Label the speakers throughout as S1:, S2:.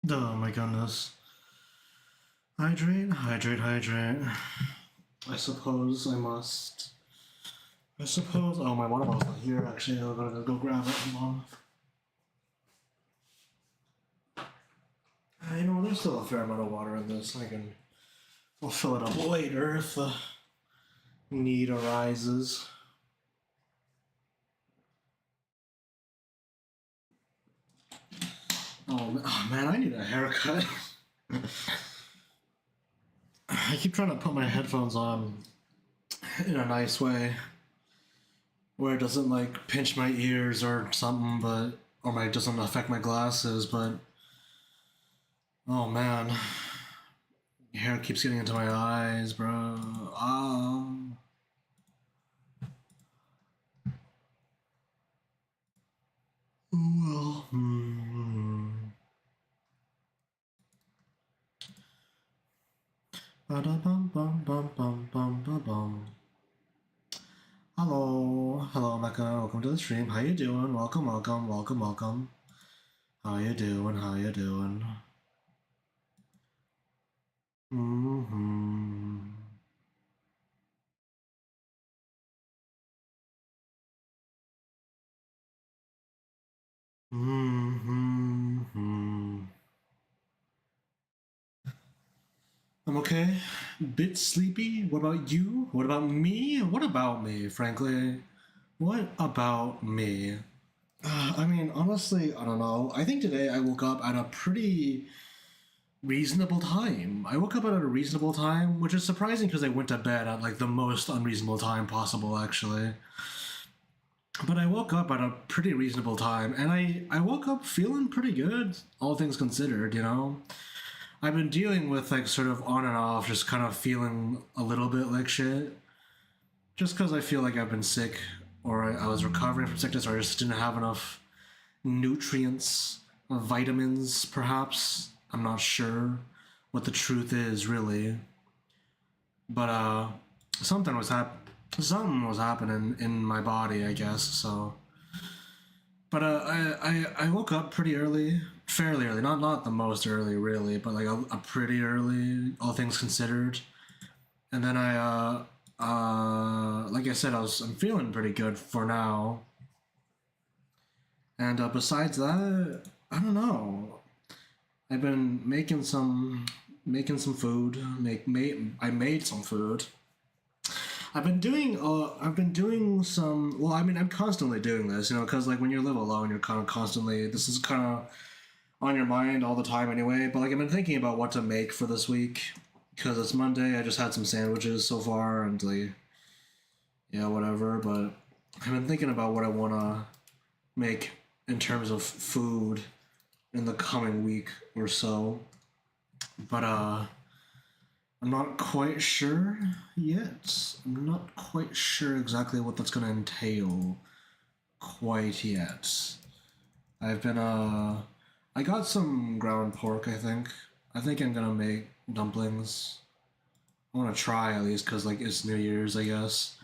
S1: Oh my goodness. Hydrate, hydrate, hydrate. I suppose I must. I suppose. Oh, my water bottle's not here. Actually, I'm gonna go grab it. Hold on. I know there's still a fair amount of water in this. I'll fill it up later if the need arises. Oh man, I need a haircut. I keep trying to put my headphones on in a nice way, where it doesn't like pinch my ears or something, or doesn't affect my glasses. But oh man, hair keeps getting into my eyes, bro. Well, Ba-da-bum-bum-bum-bum-bum-bum. Hello, Mecca. Welcome to the stream. How you doing? Welcome, welcome, welcome, welcome. How you doing? How you doing? Mm-hmm. Mm-hmm. I'm okay. Bit sleepy. What about you? What about me? What about me, frankly? What about me? I mean, honestly, I don't know. I think today I woke up at a pretty reasonable time. I woke up at a reasonable time, which is surprising because I went to bed at like the most unreasonable time possible, actually. But I woke up at a pretty reasonable time, and I woke up feeling pretty good, all things considered, you know? I've been dealing with like sort of on and off, just kind of feeling a little bit like shit. Just because I feel like I've been sick, or I was recovering from sickness, or I just didn't have enough nutrients, vitamins, perhaps. I'm not sure what the truth is, really. But something was something was happening in my body, I guess. So, but I woke up pretty early, fairly early, not the most early, really, but like a pretty early, all things considered. And then like I said, I'm feeling pretty good for now. And besides that, I don't know. I've been making some food. I made some food. I've been doing some. Well, I mean, I'm constantly doing this, you know, because like when you live alone, you're kind of constantly. This is kind of on your mind all the time anyway. But like I've been thinking about what to make for this week because it's Monday. I just had some sandwiches so far, and like yeah, whatever. But I've been thinking about what I wanna make in terms of food in the coming week or so. But I'm not quite sure yet. I'm not quite sure exactly what that's gonna entail quite yet. I've been I got some ground pork, I think. I think I'm gonna make dumplings. I wanna try at least cause like it's New Year's, I guess.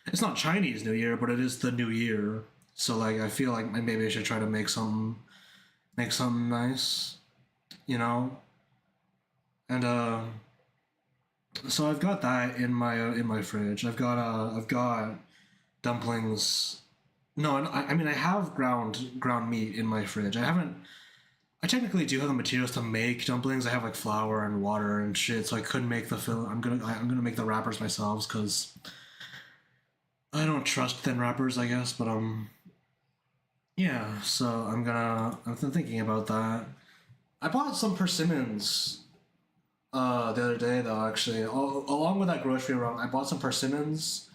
S1: It's not Chinese New Year, but it is the new year. So like I feel like maybe I should try to make something nice, you know? And so I've got that in my fridge. I've got dumplings. No, I mean I have ground meat in my fridge. I haven't. I technically do have the materials to make dumplings. I have like flour and water and shit, so I could make the fill. I'm gonna make the wrappers myself because I don't trust thin wrappers. I guess, but yeah. So I'm thinking about that. I bought some persimmons the other day though. Actually, along with that grocery run, I bought some persimmons,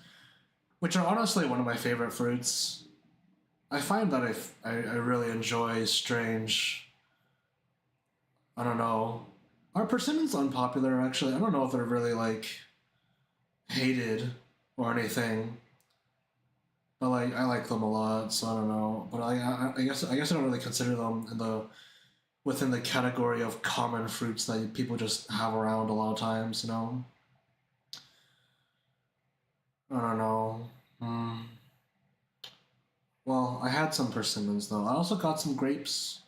S1: which are honestly one of my favorite fruits. I find that I really enjoy strange. I don't know. Are persimmons unpopular? Actually, I don't know if they're really like hated or anything. But like I like them a lot, so I don't know. But I guess I don't really consider them in the within the category of common fruits that people just have around a lot of times. You know. I don't know. Hmm. Well, I had some persimmons though. I also got some grapes.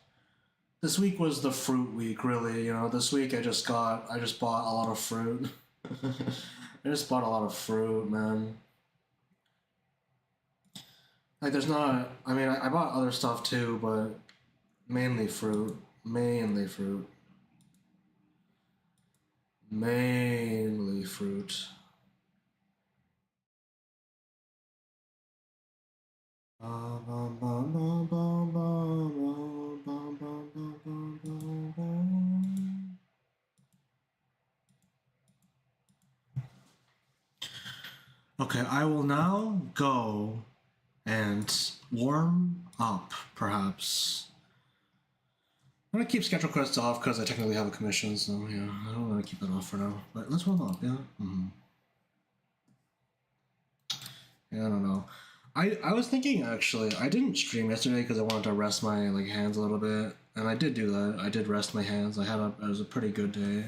S1: This week was the fruit week, really. You know, this week I just bought a lot of fruit. I just bought a lot of fruit, man. Like, there's not. I mean, I bought other stuff too, but mainly fruit. Mainly fruit. Mainly fruit. Okay, I will now go and warm up, perhaps. I'm gonna keep schedule quests off because I technically have a commission, so yeah, I don't want to keep that off for now. But let's warm up, yeah. Yeah, I don't know. I was thinking actually, I didn't stream yesterday because I wanted to rest my like hands a little bit, and I did do that. I did rest my hands. It was a pretty good day.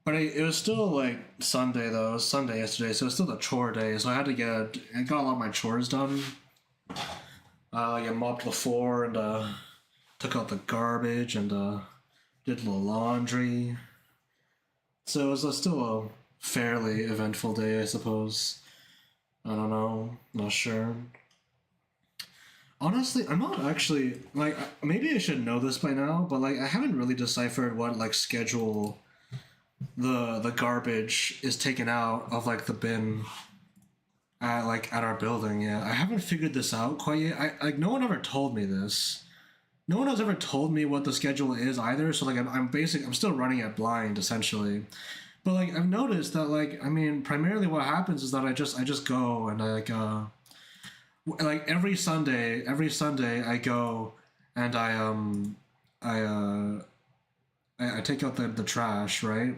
S1: But it was still like Sunday though. It was Sunday yesterday, so it was still a chore day. So I got a lot of my chores done. Like I mopped the floor and took out the garbage and did the laundry. So it was still a fairly eventful day, I suppose. I don't know, not sure. Honestly, I'm not actually like maybe I should know this by now, but like I haven't really deciphered what like schedule the garbage is taken out of like the bin at our building yet. I haven't figured this out quite yet. I like no one ever told me this. No one has ever told me what the schedule is either. So like I'm still running it blind essentially. But like I've noticed that like I mean primarily what happens is that I just go and I like every Sunday I go and I I take out the trash, right?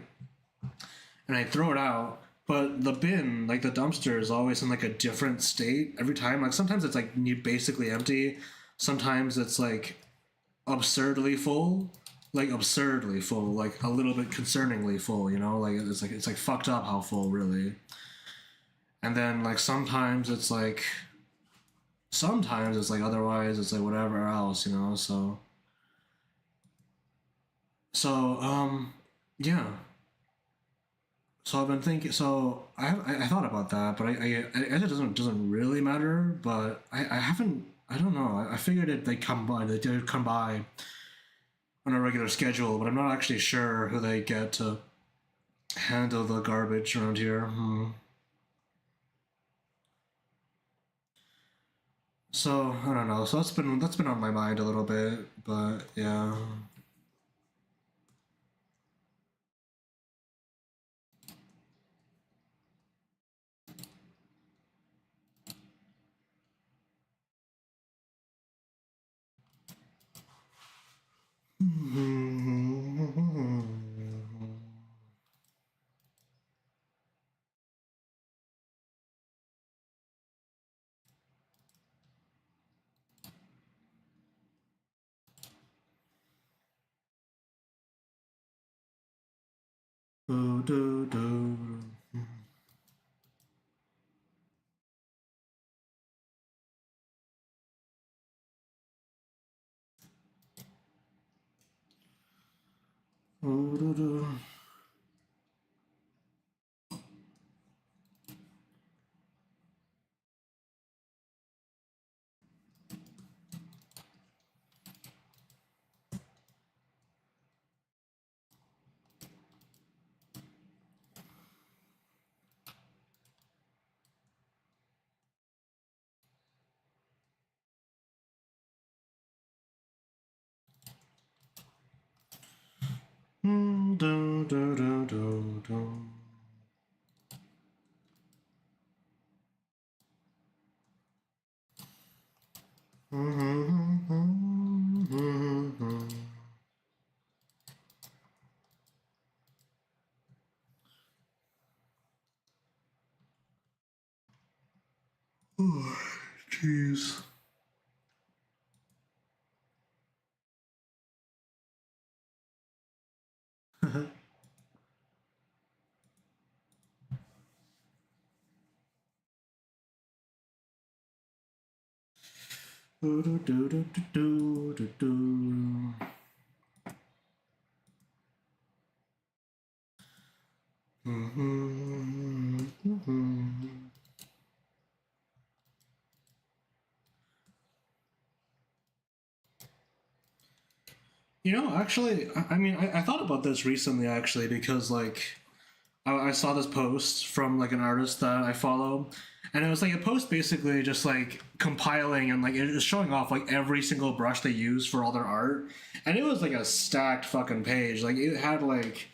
S1: And I throw it out. But the bin, like the dumpster, is always in like a different state every time. Like sometimes it's like basically empty. Sometimes it's like absurdly full, like a little bit concerningly full. You know, like it's like fucked up how full really. And then like sometimes it's like otherwise it's like whatever else. You know, so yeah. So I've been thinking. So I thought about that, but I guess it doesn't really matter. But I haven't. I don't know. I figured they come by. They did come by on a regular schedule, but I'm not actually sure who they get to handle the garbage around here. So I don't know. So that's been on my mind a little bit, but yeah. Do, do, do. Do, do, do. Do, do, do, do, do. Oh, jeez. Do, do, do, do, do, do, do. You know, actually, I mean, I thought about this recently, actually, because, like, I saw this post from, like, an artist that I follow, and it was, like, a post basically just, like, compiling and, like, it was showing off, like, every single brush they use for all their art, and it was, like, a stacked fucking page. Like, it had, like,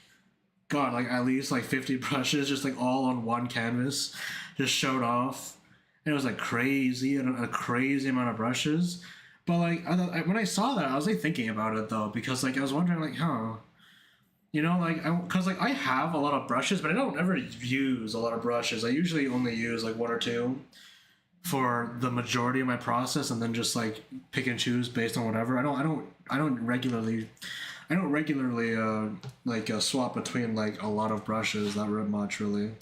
S1: God, like, at least, like, 50 brushes just, like, all on one canvas, just showed off. And it was, like, crazy, and a crazy amount of brushes. But like when I saw that, I was like thinking about it though, because like I was wondering like, huh, you know, like because like I have a lot of brushes, but I don't ever use a lot of brushes. I usually only use like one or two for the majority of my process, and then just like pick and choose based on whatever. I don't regularly swap between like a lot of brushes that much really.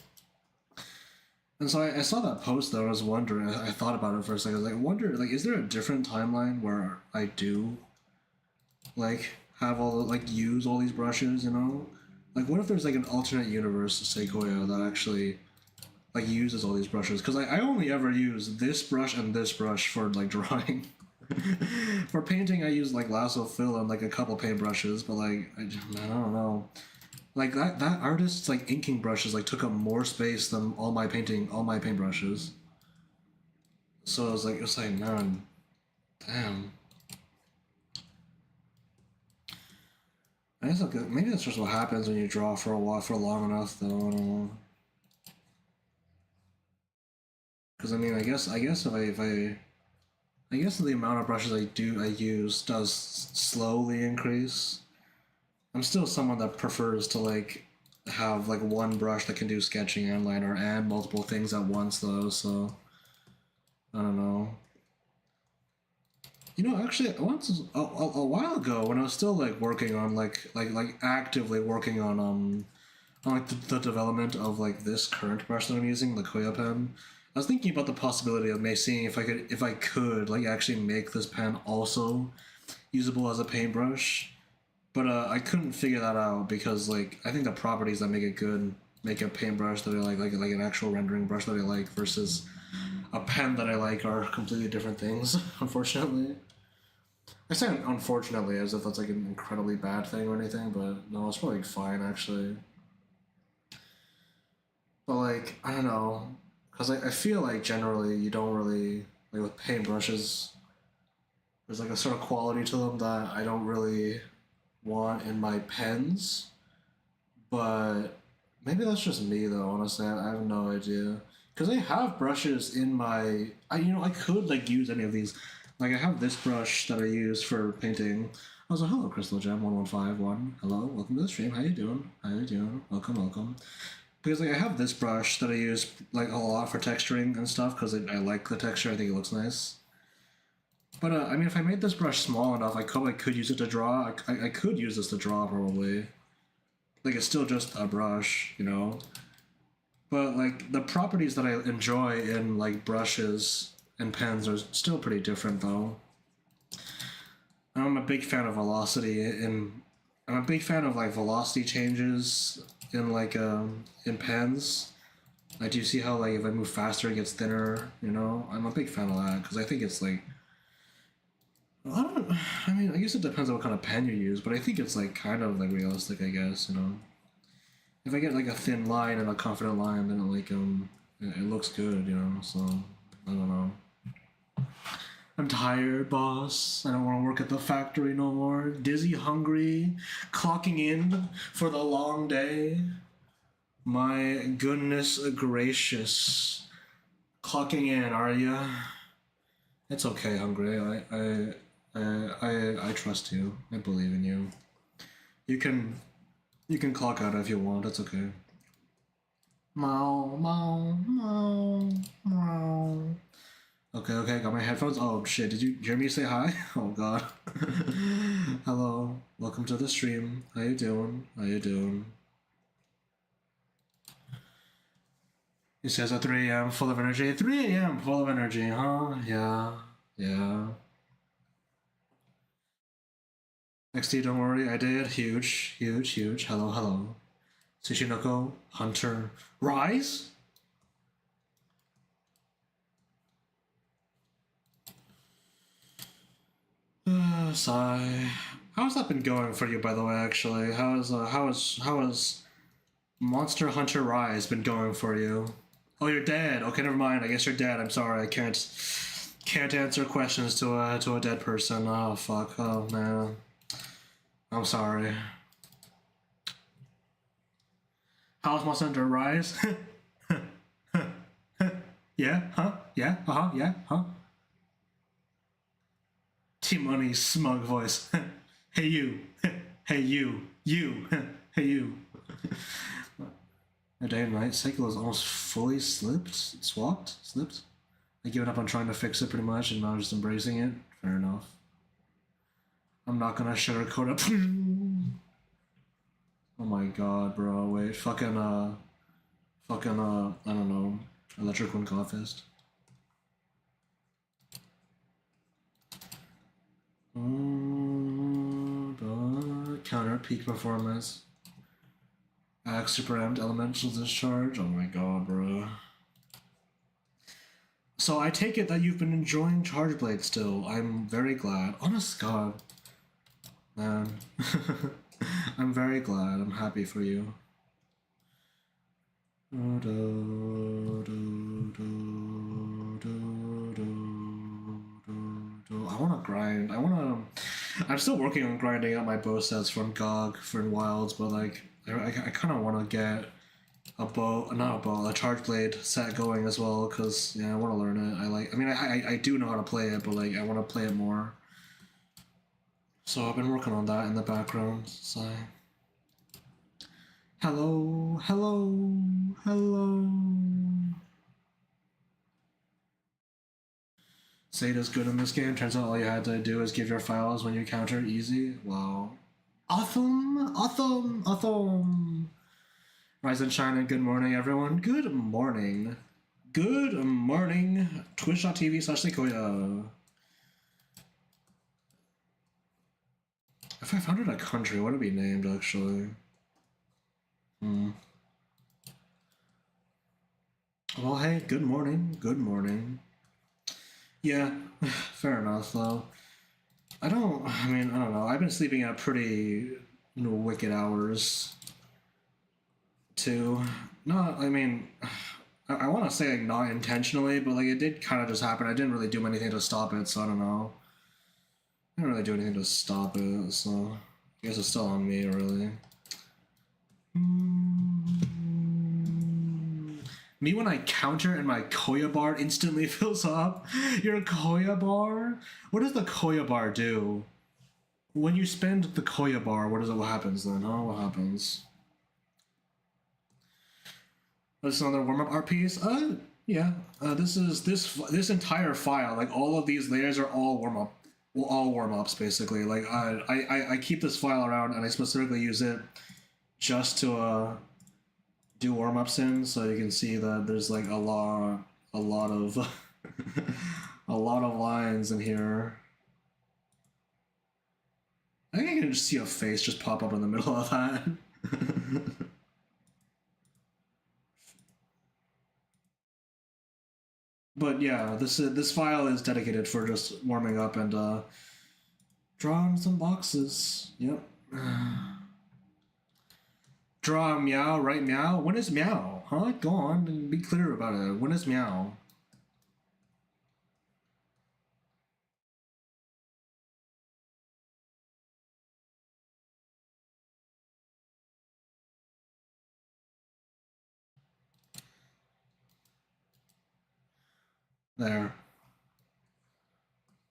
S1: And so I saw that post though. I was wondering. I thought about it for a second. I was like, I wonder, like, is there a different timeline where I do like have all like use all these brushes? You know, like what if there's like an alternate universe to Sequoia that actually like uses all these brushes? Because I only ever use this brush and this brush for like drawing. For painting, I use like lasso fill and like a couple paint brushes, but like I don't know. Like that artist's like inking brushes like took up more space than all my paintbrushes. So it was like man, damn. I guess like, maybe that's just what happens when you draw for a while for long enough though. I don't know. Because I mean, I guess if I guess the amount of brushes I use does slowly increase. I'm still someone that prefers to like have like one brush that can do sketching and liner and multiple things at once though. So I don't know. You know, actually, once a while ago, when I was still like working on like actively working on like the development of like this current brush that I'm using, the Koya pen, I was thinking about the possibility of me seeing if I could like actually make this pen also usable as a paintbrush, but I couldn't figure that out because like I think the properties that make it good make a paintbrush that I like an actual rendering brush that I like versus a pen that I like are completely different things. Unfortunately. I say unfortunately as if that's like an incredibly bad thing or anything, but no, it's probably fine actually. But like I don't know, because I feel like generally you don't really like with paintbrushes. There's like a sort of quality to them that I don't really want in my pens. But maybe that's just me though. Honestly, I have no idea. Because I have brushes in my, I could like use any of these. Like I have this brush that I use for painting. I was like, hello, Crystal Gem 1151. Hello, welcome to the stream. How you doing? How you doing? Welcome, welcome. Because like I have this brush that I use like a lot for texturing and stuff because I like the texture. I think it looks nice. But I mean, if I made this brush small enough, I could use it to draw. I could use this to draw probably. Like it's still just a brush, you know. But like the properties that I enjoy in like brushes and pens are still pretty different though. I'm a big fan of velocity and I'm a big fan of like velocity changes in pens. Like, do you see how like if I move faster it gets thinner? You know, I'm a big fan of that because I think it's like I don't. I mean, I guess it depends on what kind of pen you use, but I think it's like kind of like realistic. I guess you know, if I get like a thin line and a confident line, then it looks good. You know, so I don't know. I'm tired, boss. I don't want to work at the factory no more. Dizzy, hungry, clocking in for the long day. My goodness gracious. Clocking in, are ya? It's okay, hungry. I trust you. I believe in you. You can you can clock out if you want. It's okay. Meow, meow, meow, meow. Okay, okay, got my headphones. Oh shit, did you hear me say hi? Oh god. Hello, welcome to the stream. How you doing? How you doing? He says at 3 a.m. full of energy. 3 a.m. full of energy, huh? Yeah, yeah. XT, don't worry, I did. Huge, huge, huge. Hello, hello. Tsushinoko, Hunter, Rise? Sigh. How's that been going for you, by the way, actually? How has Monster Hunter Rise been going for you? Oh, you're dead. Okay, never mind. I guess you're dead. I'm sorry. I can't answer questions to a dead person. Oh fuck. Oh man. I'm sorry. How's Monster Hunter Rise? Yeah? Huh? Yeah? Uh-huh? Yeah? Huh? T-Money's smug voice. Hey you. Hey you. You. Hey you. A day and night cycle is almost fully slipped. I given up on trying to fix it pretty much and now just embracing it. Fair enough. I'm not gonna sugarcoat it. Oh my god, bro. Wait, fucking, I don't know. Electric Wind Claw Fist. Counter peak performance. Axe super amped elemental discharge. Oh my god, bro. So I take it that you've been enjoying Charge Blade still. I'm very glad. Honest god. Man. I'm very glad. I'm happy for you. I want to grind. I'm still working on grinding out my bow sets from GOG for Wilds, but like, I kind of want to get a Charge Blade set going as well, because, yeah, I want to learn it. I do know how to play it, but like, I want to play it more. So I've been working on that in the background, so... Hello. Sada's good in this game. Turns out all you had to do is give your files when you counter. Easy. Wow. Awesome. Rise and shine and good morning, everyone. Good morning. Twitch.tv/Sequoia. If I founded a country, what would it be named, actually? Well, hey, good morning. Yeah, fair enough, though. I don't know. I've been sleeping at pretty, wicked hours, too. I want to say, like, not intentionally, but, like, it did kind of just happen. I didn't really do anything to stop it, so I don't know. I didn't really do anything to stop it, so I guess it's still on me, really. Me when I counter and my Koya bar instantly fills up. Your Koya bar? What does the Koya bar do? When you spend the Koya bar, what happens then? Oh, what happens? This is another warm-up art piece? Yeah. This entire file, like all of these layers are all warm-up. Well, all warm-ups basically. Like I keep this file around and I specifically use it just to do warm-ups in, so you can see that there's like a lot of a lot of lines in here. I think I can just see a face just pop up in the middle of that. But yeah, this file is dedicated for just warming up and drawing some boxes. Yep. Draw a meow, right meow? When is meow? Huh? Go on and be clear about it. When is meow? There.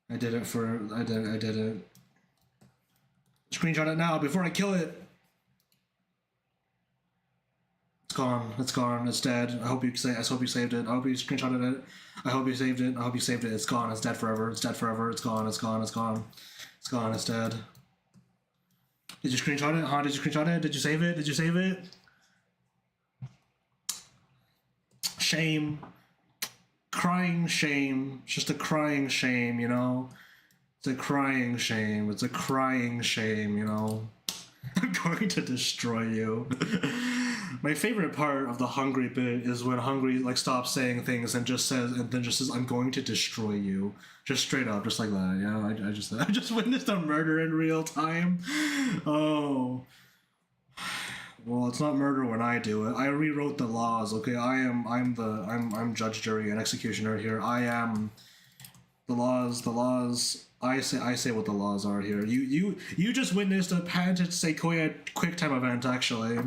S1: I did it. Screenshot it now before I kill it. It's gone. It's dead. I hope you saved it. I hope you screenshotted it. I hope you saved it. It's gone. It's dead forever. It's gone. It's dead. Did you screenshot it? Huh? Did you screenshot it? Did you save it? Shame. Crying shame. It's just a crying shame, you know? It's a crying shame, you know? I'm going to destroy you. My favorite part of the Hungry bit is when Hungry like stops saying things and just says and then just says, "I'm going to destroy you," just straight up, just like that. Yeah, I just witnessed a murder in real time. Oh, well, it's not murder when I do it. I rewrote the laws. Okay, I'm judge, jury, and executioner here. I am the laws. The laws. I say what the laws are here. You just witnessed a patented Sequoia QuickTime event. Actually,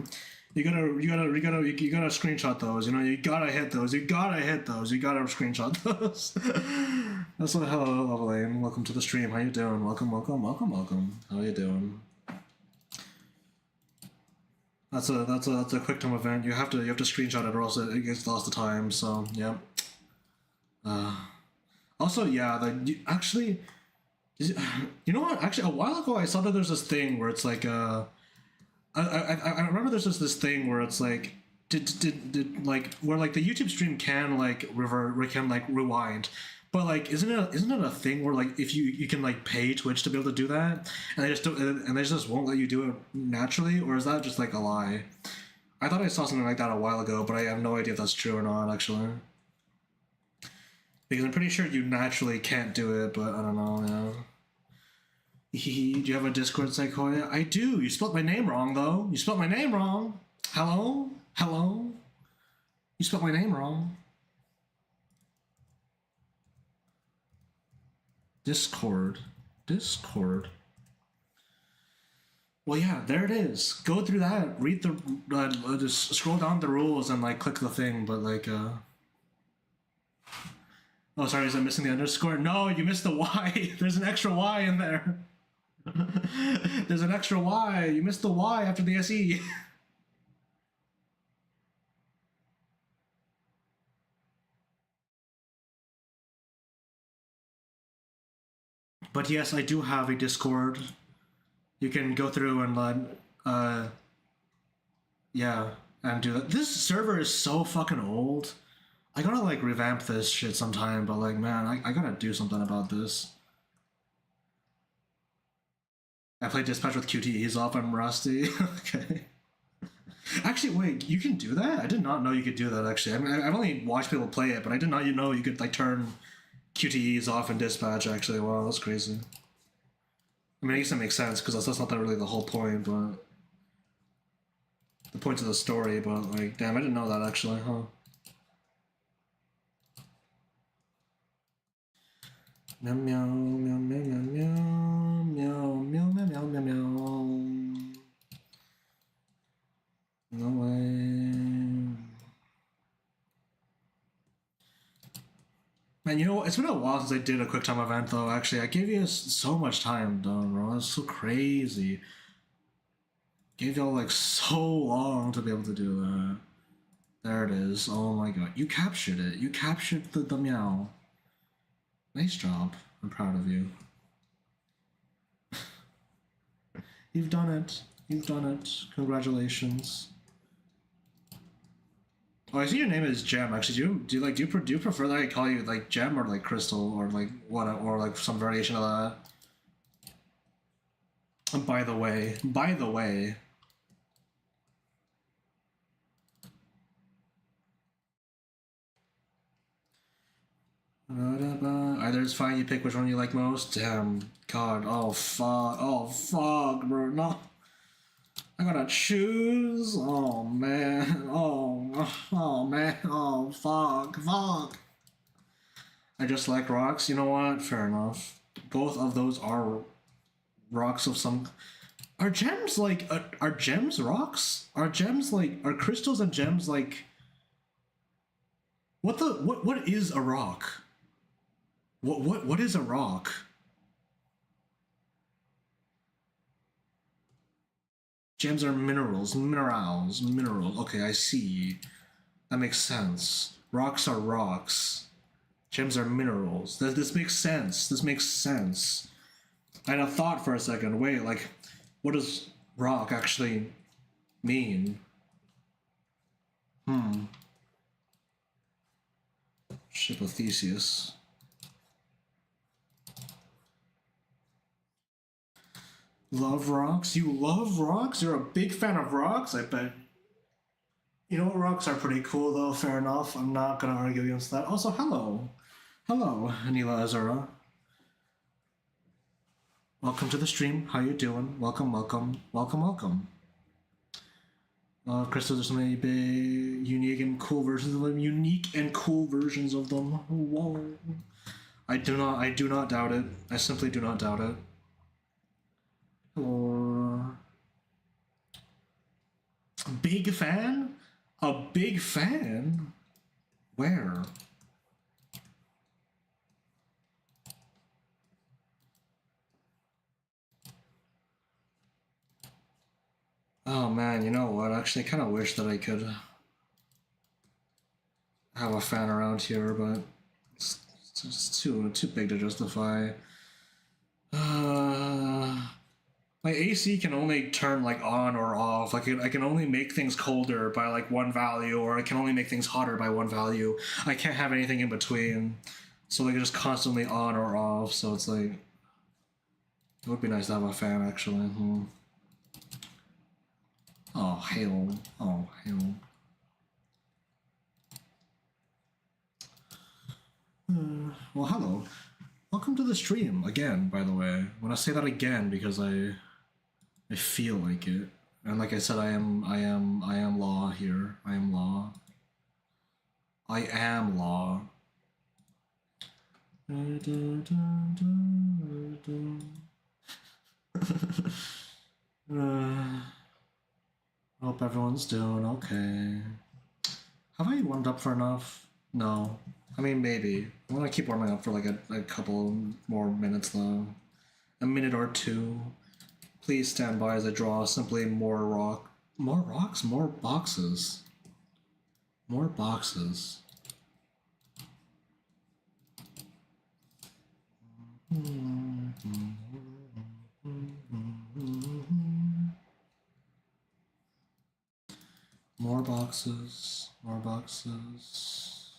S1: you gotta screenshot those. You know, you gotta hit those. You gotta hit those. You gotta screenshot those. That's what. Hello, Lovelane. Welcome to the stream. How you doing? Welcome, welcome, welcome, welcome. How you doing? That's a quick time event. You have to screenshot it or else it gets lost to time. So yeah. Also, yeah. Actually, you know what? Actually, a while ago I saw that there's this thing where it's like I remember there's just this thing where it's like did like where like the YouTube stream can like rewind, but like isn't it a thing where like if you can like pay Twitch to be able to do that and they just don't and they just won't let you do it naturally, or is that just like a lie? I thought I saw something like that a while ago, but I have no idea if that's true or not actually. Because I'm pretty sure you naturally can't do it, but I don't know. Yeah. Do you have a Discord, Sequoia? I do. You spelled my name wrong, though. You spelled my name wrong. Hello? Hello? You spelled my name wrong. Discord. Discord. Well, yeah, there it is. Go through that. Read the... just scroll down the rules and, like, click the thing, but, like, Oh, sorry, is I missing the underscore? No, you missed the Y. There's an extra Y in there. There's an extra Y. You missed the Y after the SE. But yes, I do have a Discord. You can go through and yeah, and do that. This server is so fucking old. I gotta like revamp this shit sometime, but like, man, I gotta do something about this. I play Dispatch with QTEs off. I'm rusty. Okay. Actually, wait, you can do that? I did not know you could do that, actually. I mean, I've only watched people play it, but I did not know you could, like, turn QTEs off in Dispatch, actually. Wow, that's crazy. I mean, I guess that makes sense, because that's not really the whole point, but... The point of the story, but, like, damn, I didn't know that, actually, huh? Meow, meow, meow, meow, meow, meow, meow, meow, meow, meow, meow. No way. Man, you know, it's been a while since I did a quick time event, though, actually. I gave you so much time, though, bro. That's so crazy. Gave y'all, like, so long to be able to do that. There it is. Oh my god. You captured it. You captured the meow. Nice job. I'm proud of you. You've done it. You've done it. Congratulations. Oh, I see your name is Gem. Actually, do you prefer that I call you like Gem or like Crystal or like what or like some variation of that? And by the way, either it's fine. You pick which one you like most. Damn, God, oh fuck, bro, no. I gotta choose. Oh man. Oh man. Oh fuck. I just like rocks. You know what? Fair enough. Both of those are rocks of some. Are gems like? Are gems rocks? Are gems like? Are crystals and gems like? What is a rock? What is a rock? Gems are minerals. Okay, I see. That makes sense. Rocks are rocks. Gems are minerals. This makes sense. This makes sense. I had a thought for a second. Wait, like, what does rock actually mean? Ship of Theseus. Love rocks? You love rocks? You're a big fan of rocks, I bet. You know what, rocks are pretty cool though. Fair enough. I'm not gonna argue against that. Also, hello, Anila Azura. Welcome to the stream. How you doing? Welcome, welcome, welcome, welcome. Crystal, there's so many big, unique and cool versions of them. Unique and cool versions of them. Whoa. I do not doubt it. I simply do not doubt it. Or big fan? A big fan? Where? Oh man, you know what? Actually, I kind of wish that I could have a fan around here, but it's just too big to justify. My AC can only turn like on or off. Like I can only make things colder by like one value, or I can only make things hotter by one value. I can't have anything in between. So like it's just constantly on or off. So it's like it would be nice to have a fan actually. Oh hell. Oh hell. Well, hello. Welcome to the stream again. By the way, when I say that again because I feel like it, and like I said, I am law here. I am law. I am law. Hope everyone's doing okay. Have I warmed up for enough? No. I mean, maybe. I want to keep warming up for like a couple more minutes though. A minute or two. Please stand by as I draw simply more rock. More rocks? More boxes. More boxes. More boxes. More boxes.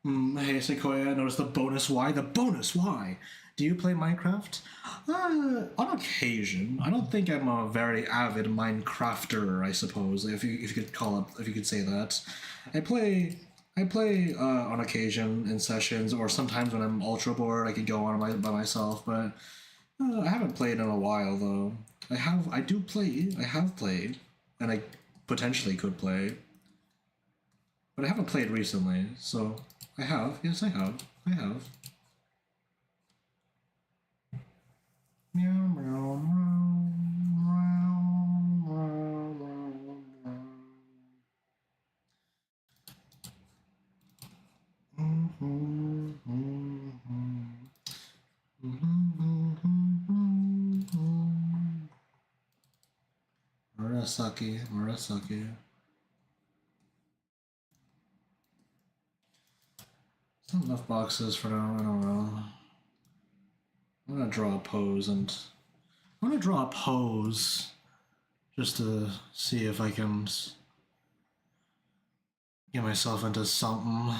S1: Hey Sequoia, notice the bonus Y. The bonus Y. Do you play Minecraft? On occasion. I don't think I'm a very avid Minecrafter. I suppose, if you could call it, if you could say that. I play. On occasion in sessions, or sometimes when I'm ultra bored, I could go on by myself. But I haven't played in a while though. I do play. I have played, and I potentially could play, but I haven't played recently. So I have. Yes, I have. I have. Meow, meow, Murasaki, Murasaki. There's not enough boxes for now. I don't know. I'm gonna draw a pose just to see if I can get myself into something.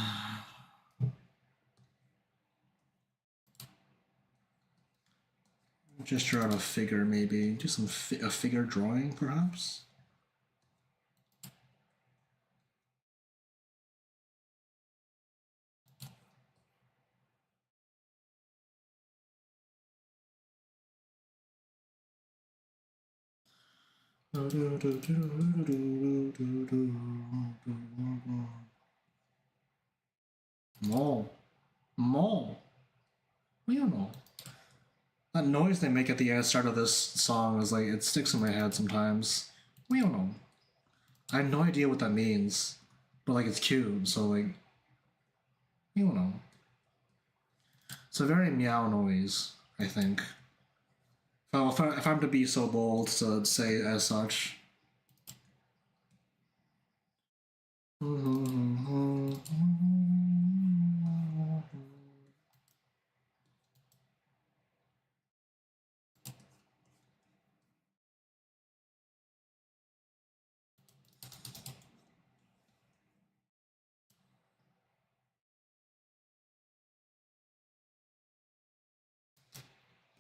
S1: Just draw out a figure, maybe. Do a figure drawing, perhaps? Mole. Mole. Well, you know. That noise they make at the start of this song is like, it sticks in my head sometimes. We don't know. I have no idea what that means, but like it's cute, so like, you don't know. It's a very meow noise, I think. If I'm to be so bold to say as such.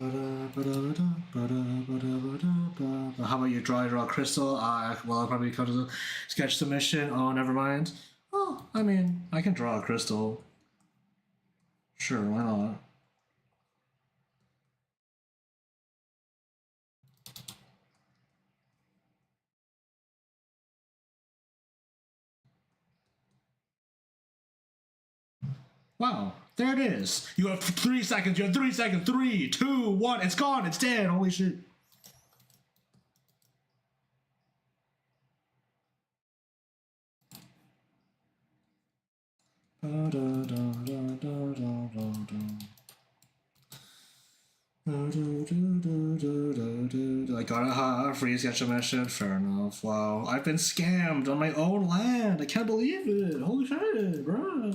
S1: How about you draw a crystal? Well, I'll probably come to the sketch submission. Oh, never mind. Oh, I mean, I can draw a crystal. Sure, why not? Wow, there it is. You have 3 seconds. You have 3 seconds. 3, 2, 1. It's gone. It's dead. Holy shit. I got a free sketch mission. Fair enough. Wow, I've been scammed on my own land. I can't believe it. Holy shit, bro.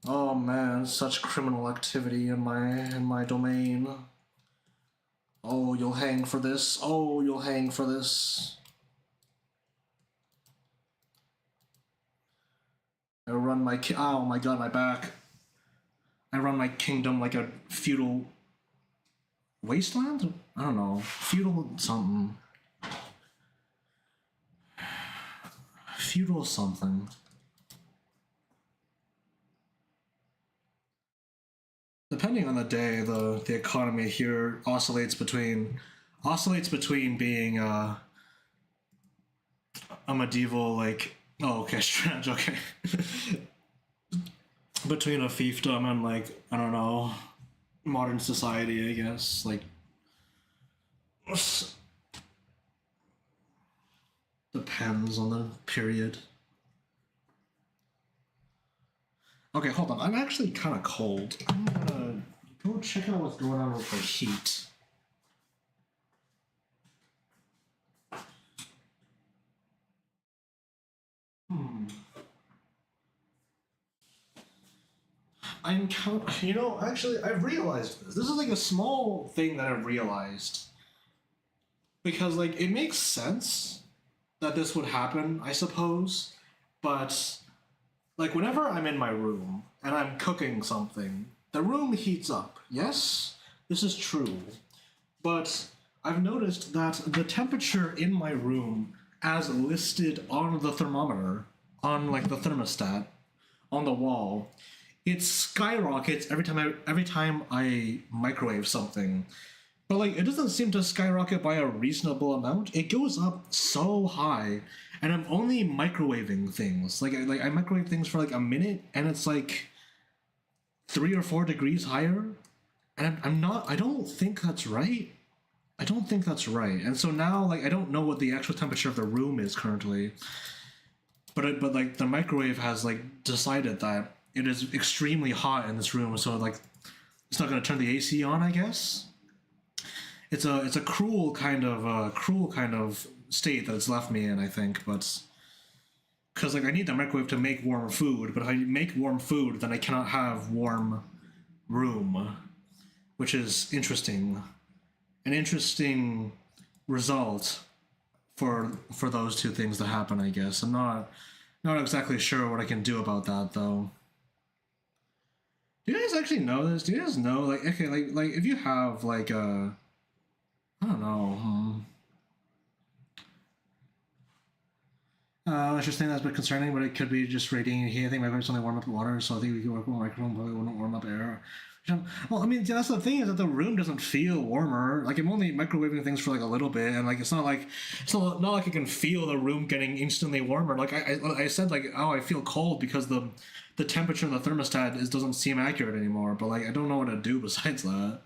S1: Oh man, such criminal activity in my domain. Oh, you'll hang for this. Oh, you'll hang for this. I run my oh my god, my back. I run my kingdom like a feudal wasteland? I don't know. Feudal something. Feudal something. Depending on the day, the economy here oscillates between being a medieval like okay strange okay between a fiefdom and like I don't know modern society I guess like depends on the period. Okay, hold on. I'm actually kind of cold. I'm gonna go check out what's going on with the heat. You know, actually, I've realized this. This is like a small thing that I've realized. Because, like, it makes sense that this would happen, I suppose. But, like, whenever I'm in my room and I'm cooking something, the room heats up. Yes, this is true. But I've noticed that the temperature in my room, as listed on the thermometer, on, like, the thermostat, on the wall, it skyrockets every time I microwave something. But like it doesn't seem to skyrocket by a reasonable amount. It goes up so high, and I'm only microwaving things. I microwave things for like a minute, and it's like 3 or 4 degrees higher. And I'm not. I don't think that's right. I don't think that's right. And so now like I don't know what the actual temperature of the room is currently. But like the microwave has like decided that it is extremely hot in this room, so like it's not going to turn the AC on. I guess it's a cruel kind of state that it's left me in. I think, but because like I need the microwave to make warm food, but if I make warm food, then I cannot have warm room, which is interesting. An interesting result for those two things to happen. I guess I'm not exactly sure what I can do about that though. Do you guys actually know this? Do you guys know like okay like if you have like a I don't know interesting that's a bit concerning, but it could be just radiating heat. I think microwaves only warm up water, so I think we could work with a microphone probably wouldn't warm up air. Well, I mean, yeah, that's the thing is that the room doesn't feel warmer. Like I'm only microwaving things for like a little bit, and like it's not like I can feel the room getting instantly warmer. Like I said, like oh, I feel cold because the temperature in the thermostat doesn't seem accurate anymore. But like I don't know what to do besides that.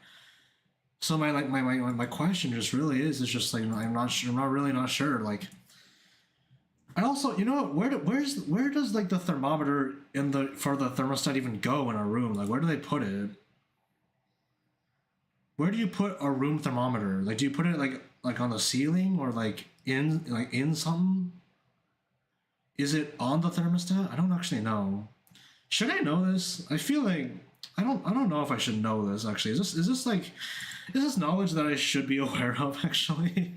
S1: So my question just really is just like I'm not sure. I'm not really not sure. Like I also you know what where does like the thermometer in the for the thermostat even go in a room? Like where do they put it? Where do you put a room thermometer? Like, do you put it like on the ceiling or like in something? Is it on the thermostat? I don't actually know. Should I know this? I feel like I don't know if I should know this actually. Is this knowledge that I should be aware of actually?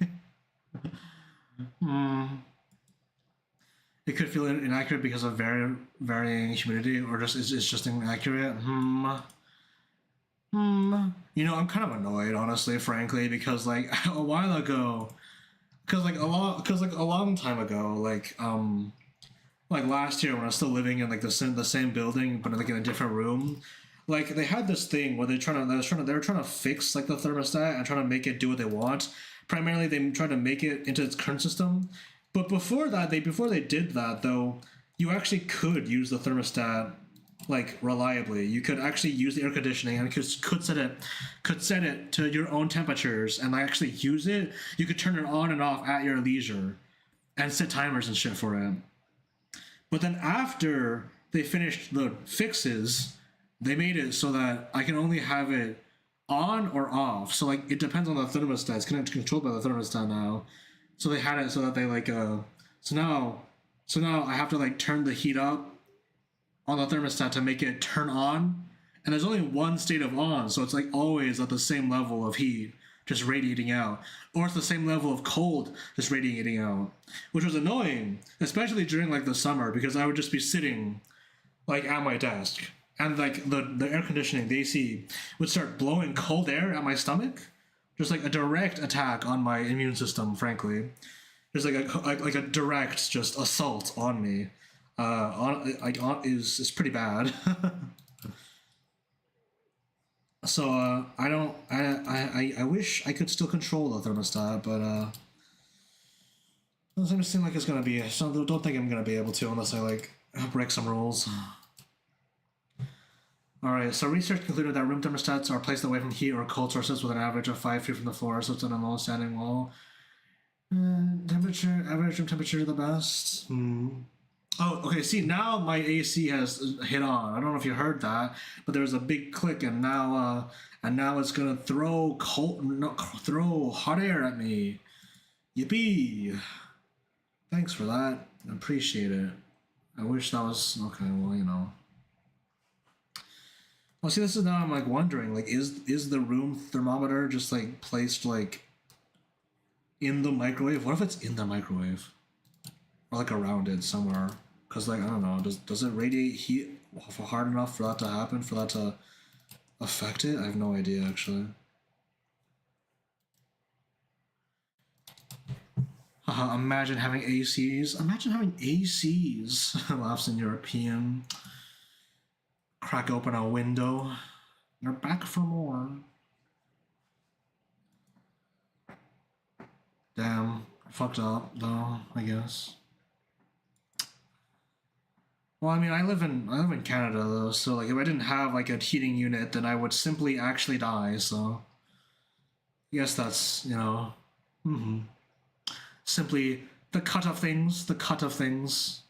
S1: Hmm. It could feel inaccurate because of varying humidity, or just it's just inaccurate. Hmm. You know, I'm kind of annoyed, honestly, frankly, because like a while ago, because like a long time ago, like last year when I was still living in like the same building but like in a different room, like they had this thing where they were trying to fix like the thermostat and trying to make it do what they want. Primarily, they tried to make it into its current system, but before they did that though, you actually could use the thermostat like reliably. You could actually use the air conditioning and could set it to your own temperatures and like actually use it. You could turn it on and off at your leisure and set timers and shit for it. But then after they finished the fixes, they made it so that I can only have it on or off. So like it depends on the thermostat. It's controlled by the thermostat now. So they had it so that they so now I have to like turn the heat up on the thermostat to make it turn on. And there's only one state of on, so it's like always at the same level of heat, just radiating out. Or it's the same level of cold, just radiating out. Which was annoying, especially during like the summer, because I would just be sitting like at my desk. And like the air conditioning, the AC, would start blowing cold air at my stomach. Just like a direct attack on my immune system, frankly. There's like a direct just assault on me. Is pretty bad. So I don't I wish I could still control the thermostat, but doesn't seem like it's gonna be. So don't think I'm gonna be able to unless I like break some rules. All right. So research concluded that room thermostats are placed away from heat or cold sources with an average of 5 feet from the floor, so it's on a low standing wall. Temperature, average room temperature, the best. Oh, okay. See, now my AC has hit on. I don't know if you heard that, but there was a big click, and now it's gonna throw cold, no, throw hot air at me. Yippee! Thanks for that. I appreciate it. I wish that was okay. Well, you know. Well, see, this is now I'm like wondering, like, is the room thermometer just like placed like in the microwave? What if it's in the microwave or like around it somewhere? Because like I don't know, does it radiate heat hard enough for that to happen? For that to affect it? I have no idea actually. Imagine having ACs. Imagine having ACs. Laughs in European. Crack open a window. They're back for more. Damn, fucked up though. I guess. Well, I mean, I live in Canada though, so like if I didn't have like a heating unit, then I would simply actually die. So I guess that's simply the cut of things. The cut of things,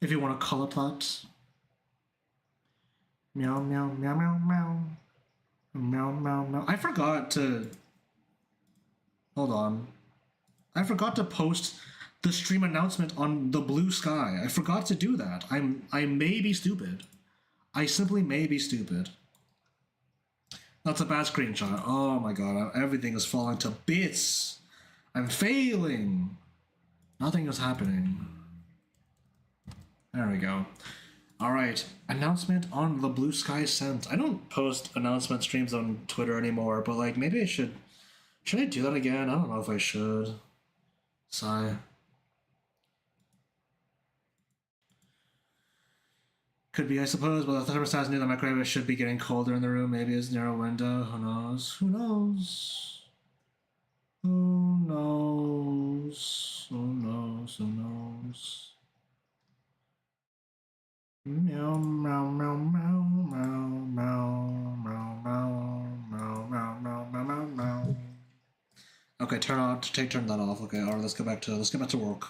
S1: if you want to call it that. Meow meow meow meow meow meow meow meow. I forgot to hold on. I forgot to post the stream announcement on the blue sky. I forgot to do that. I may be stupid. I simply may be stupid. That's a bad screenshot. Oh my god, everything is falling to bits. I'm failing. Nothing is happening. There we go. Alright, announcement on the blue sky sent. I don't post announcement streams on Twitter anymore, but like maybe I should. Should I do that again? I don't know if I should. Sigh. Could be, I suppose, but the thermostat's near the microwave. It should be getting colder in the room. Maybe it's near a window. Who knows? Who knows? Who knows? Who knows? Who knows? Meow meow meow meow meow meow meow meow meow meow meow meow meow meow. Okay, turn that off. Okay, alright, let's get back to work.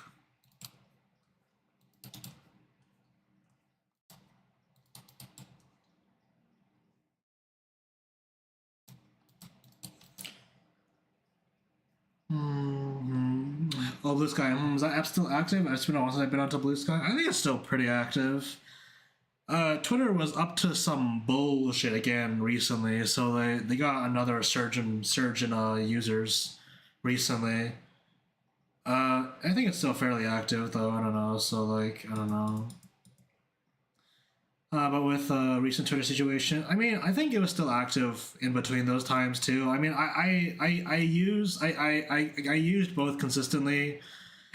S1: Oh, Blue Sky. Is that app still active? It's been a while since I've been onto Blue Sky. I think it's still pretty active. Twitter was up to some bullshit again recently, so they got another surge in users recently. I think it's still fairly active though. I don't know. So like I don't know. But with recent Twitter situation, I mean, I think it was still active in between those times too. I mean, I used both consistently,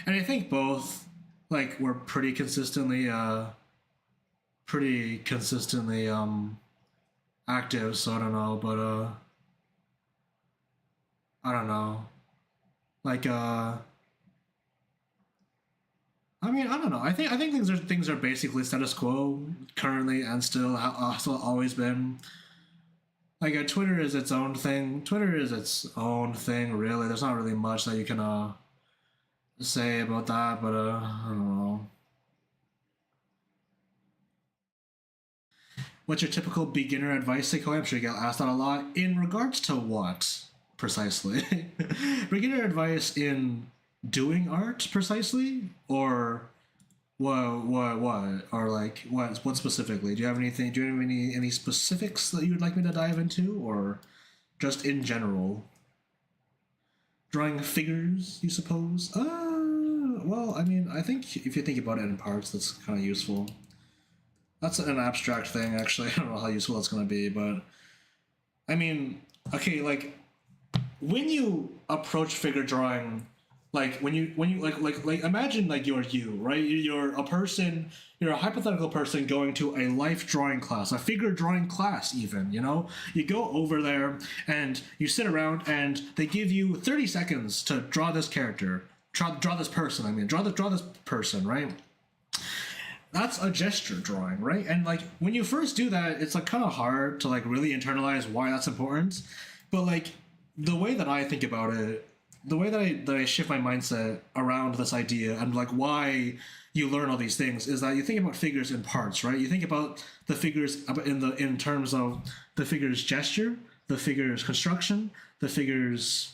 S1: and I think both like were pretty consistently active. So I don't know, but I don't know. Like I mean, I don't know. I think things are basically status quo currently, and still always been. Like Twitter is its own thing. Twitter is its own thing, really. There's not really much that you can say about that, but I don't know. What's your typical beginner advice, Sequoia? I'm sure you get asked that a lot. In regards to what precisely? Beginner advice in doing art precisely, or what, or like what specifically? Do you have anything? Do you have any specifics that you would like me to dive into, or just in general? Drawing figures, you suppose? Well, I mean, I think if you think about it in parts, that's kind of useful. That's an abstract thing, actually. I don't know how useful that's going to be, but I mean, okay, like when you approach figure drawing, like when you like imagine like you're you, right? You're a person, you're a hypothetical person going to a life drawing class, a figure drawing class, even. You go over there and you sit around, and they give you 30 seconds to draw this character, draw this person. I mean, draw this person, right? That's a gesture drawing, right? And like when you first do that, it's like kind of hard to like really internalize why that's important. But like the way that I think about it, the way that I shift my mindset around this idea and like why you learn all these things is that you think about figures in parts, right? You think about the figures in terms of the figure's gesture, the figure's construction, the figure's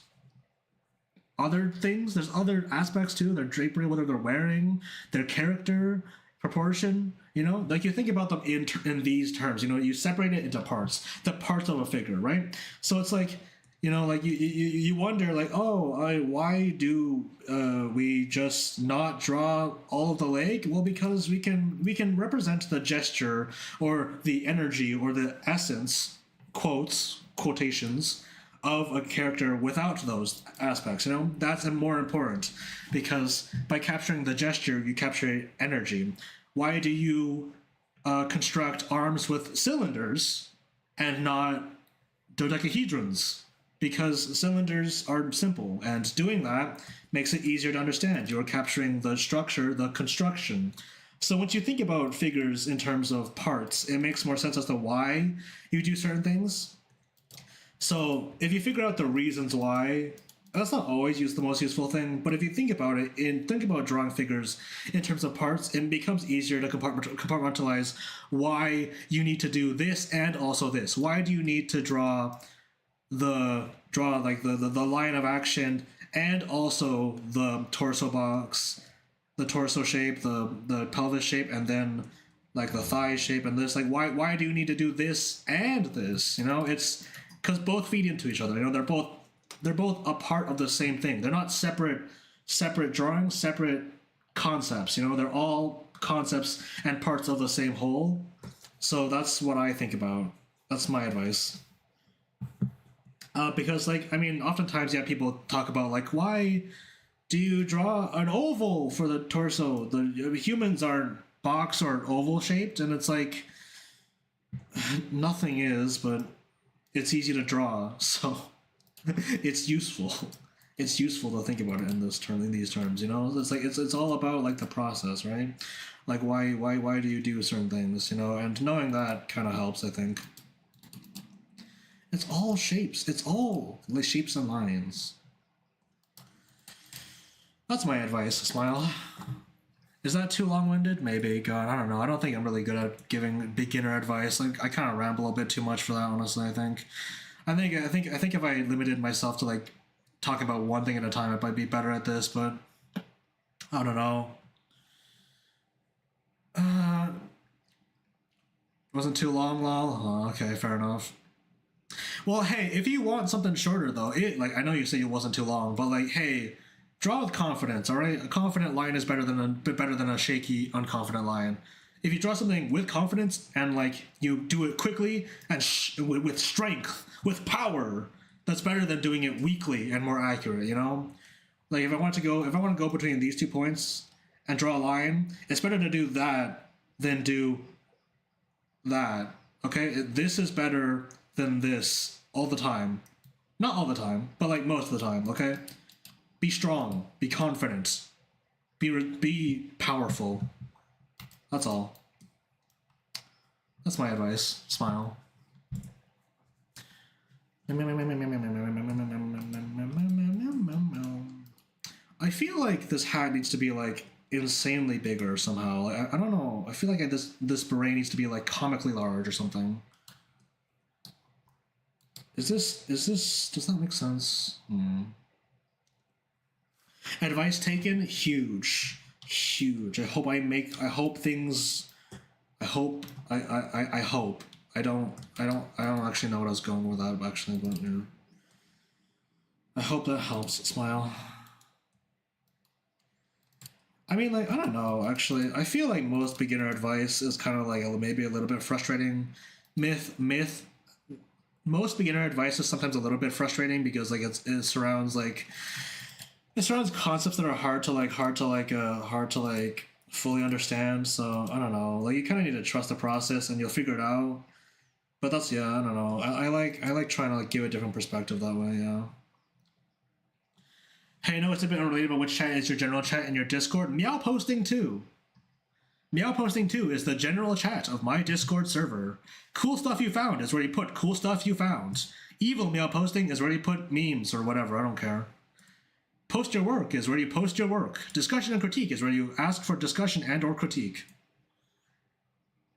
S1: other things. There's other aspects too. Their drapery, whether they're wearing, their character, proportion. Like you think about them in these terms. You separate it into parts, the parts of a figure, right? So it's like like you wonder like, oh, why do we just not draw all of the leg? Well, because we can represent the gesture or the energy or the essence, quotations, of a character without those aspects. That's more important, because by capturing the gesture you capture energy. Why do you construct arms with cylinders and not dodecahedrons? Because cylinders are simple, and doing that makes it easier to understand. You're capturing the structure, the construction. So once you think about figures in terms of parts, it makes more sense as to why you do certain things. So if you figure out the reasons why, that's not always the most useful thing, but if you think about it, think about drawing figures in terms of parts, it becomes easier to compartmentalize why you need to do this and also this. Why do you need to draw the line of action and also the torso box, the torso shape, the pelvis shape, and then like the thigh shape and this? Like why do you need to do this and this? It's because both feed into each other. They're both a part of the same thing. They're not separate drawings, separate concepts. They're all concepts and parts of the same whole. So that's what I think about. That's my advice. Because like, I mean, oftentimes, yeah, people talk about like, why do you draw an oval for the torso? The humans aren't box or oval shaped, and it's like nothing is, but it's easy to draw, so it's useful. It's useful to think about it in these terms. It's like it's all about like the process, right? Like why do you do certain things? And knowing that kind of helps, I think. It's all shapes. It's all like shapes and lines. That's my advice. Smile. Is that too long-winded? Maybe. God, I don't know. I don't think I'm really good at giving beginner advice. Like I kind of ramble a bit too much for that, honestly. I think if I limited myself to like talking about one thing at a time, I might be better at this. But I don't know. Uh, wasn't too long, lol. Oh, okay, fair enough. Well, hey, if you want something shorter though, I know you say it wasn't too long, but like, hey, draw with confidence. All right, a confident line is better than a shaky, unconfident line. If you draw something with confidence and like you do it quickly and with strength, with power, that's better than doing it weakly and more accurate. You know, like if I want to go between these 2 points and draw a line, it's better to do that than do that. Okay, this is better than this all the time. Not all the time, but like most of the time. Okay, be strong, be confident, be powerful. That's all. That's my advice. Smile. I feel like this hat needs to be like insanely bigger somehow. I don't know. I feel like this beret needs to be like comically large or something. Is this does that make sense? Advice taken, huge. I hope I don't actually know what I was going with that actually, but yeah. I hope that helps. Smile. I mean, like, I don't know, actually. I feel like most beginner advice is kind of like maybe a little bit frustrating. Most beginner advice is sometimes a little bit frustrating because like it surrounds concepts that are hard to fully understand. So I don't know. Like you kind of need to trust the process, and you'll figure it out. But that's I don't know. I like trying to like give a different perspective that way. Yeah. Hey, I know it's a bit unrelated, but which chat is your general chat in your Discord? Meow Posting 2. Meow Posting 2 is the general chat of my Discord server. Cool Stuff You Found is where you put cool stuff you found. Evil Meow Posting is where you put memes or whatever, I don't care. Post Your Work is where you post your work. Discussion and Critique is where you ask for discussion and or critique.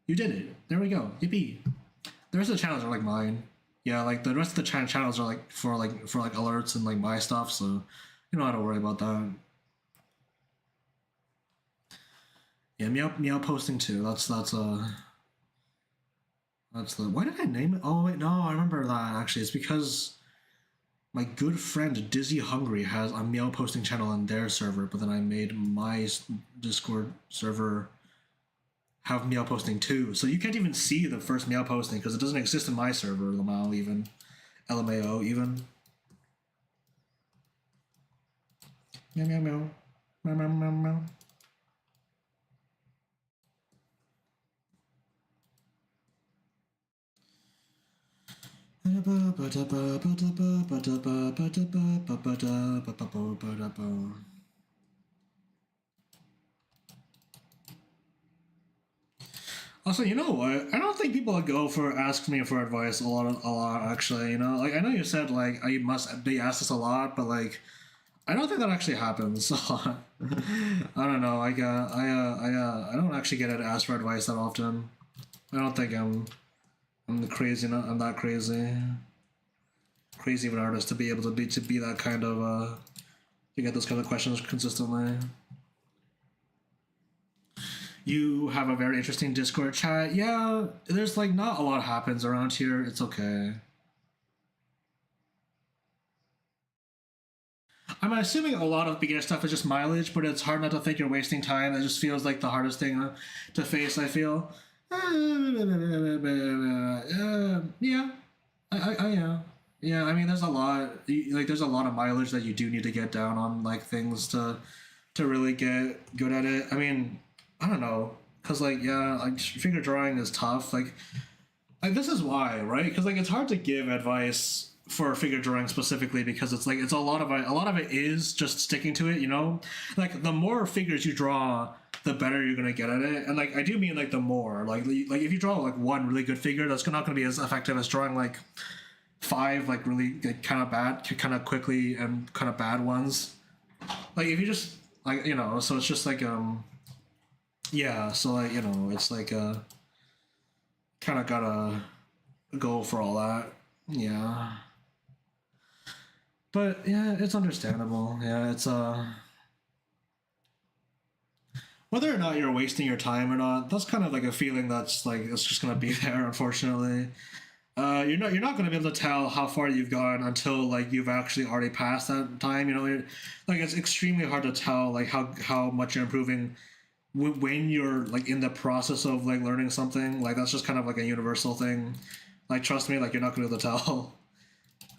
S1: You did it. There we go. Yippee. The rest of the channels are like mine. Yeah, like the rest of the channels are like for alerts and like my stuff, so you don't have to worry about that. Yeah, Meow Posting 2. That's the. Why did I name it? Oh wait, no, I remember that actually. It's because my good friend Dizzy Hungry has a Meow Posting channel on their server, but then I made my Discord server have Meow Posting 2. So you can't even see the first Meow Posting because it doesn't exist in my server, LMAO even. LMAO even. Meow meow meow. Meow meow meow meow. Also, you know what? I don't think people go for ask me for advice a lot. Actually, you know, like I know you said like I must be asked this a lot, but like I don't think that actually happens a lot. I don't know. I don't actually get asked for advice that often. I don't think I'm crazy. I'm that crazy of an artist to be able to be that kind of to get those kind of questions consistently. You have a very interesting Discord chat. Yeah, there's like not a lot happens around here. It's okay. I'm assuming a lot of beginner stuff is just mileage, but it's hard not to think you're wasting time. It just feels like the hardest thing to face, I feel. Yeah. Yeah, I mean, there's a lot, like, there's a lot of mileage that you do need to get down on, like, things to really get good at it. I mean, I don't know, because, like, yeah, like, finger drawing is tough. Like this is why, right? Because, like, it's hard to give advice for figure drawing specifically because it's like it's a lot of it is just sticking to it, you know. Like the more figures you draw, the better you're gonna get at it. And like I do mean like the more like if you draw like one really good figure, that's not gonna be as effective as drawing like 5 like really like, kind of quickly and kind of bad ones. Like if you just like, you know, so it's just like yeah, so like, you know, it's like kind of gotta go for all that. Yeah. But yeah, it's understandable. Yeah, it's whether or not you're wasting your time or not, that's kind of like a feeling that's like it's just gonna be there, unfortunately. You're not gonna be able to tell how far you've gone until like you've actually already passed that time. You know, like it's extremely hard to tell like how much you're improving when you're like in the process of like learning something, like that's just kind of like a universal thing. Like trust me, like you're not gonna be able to tell.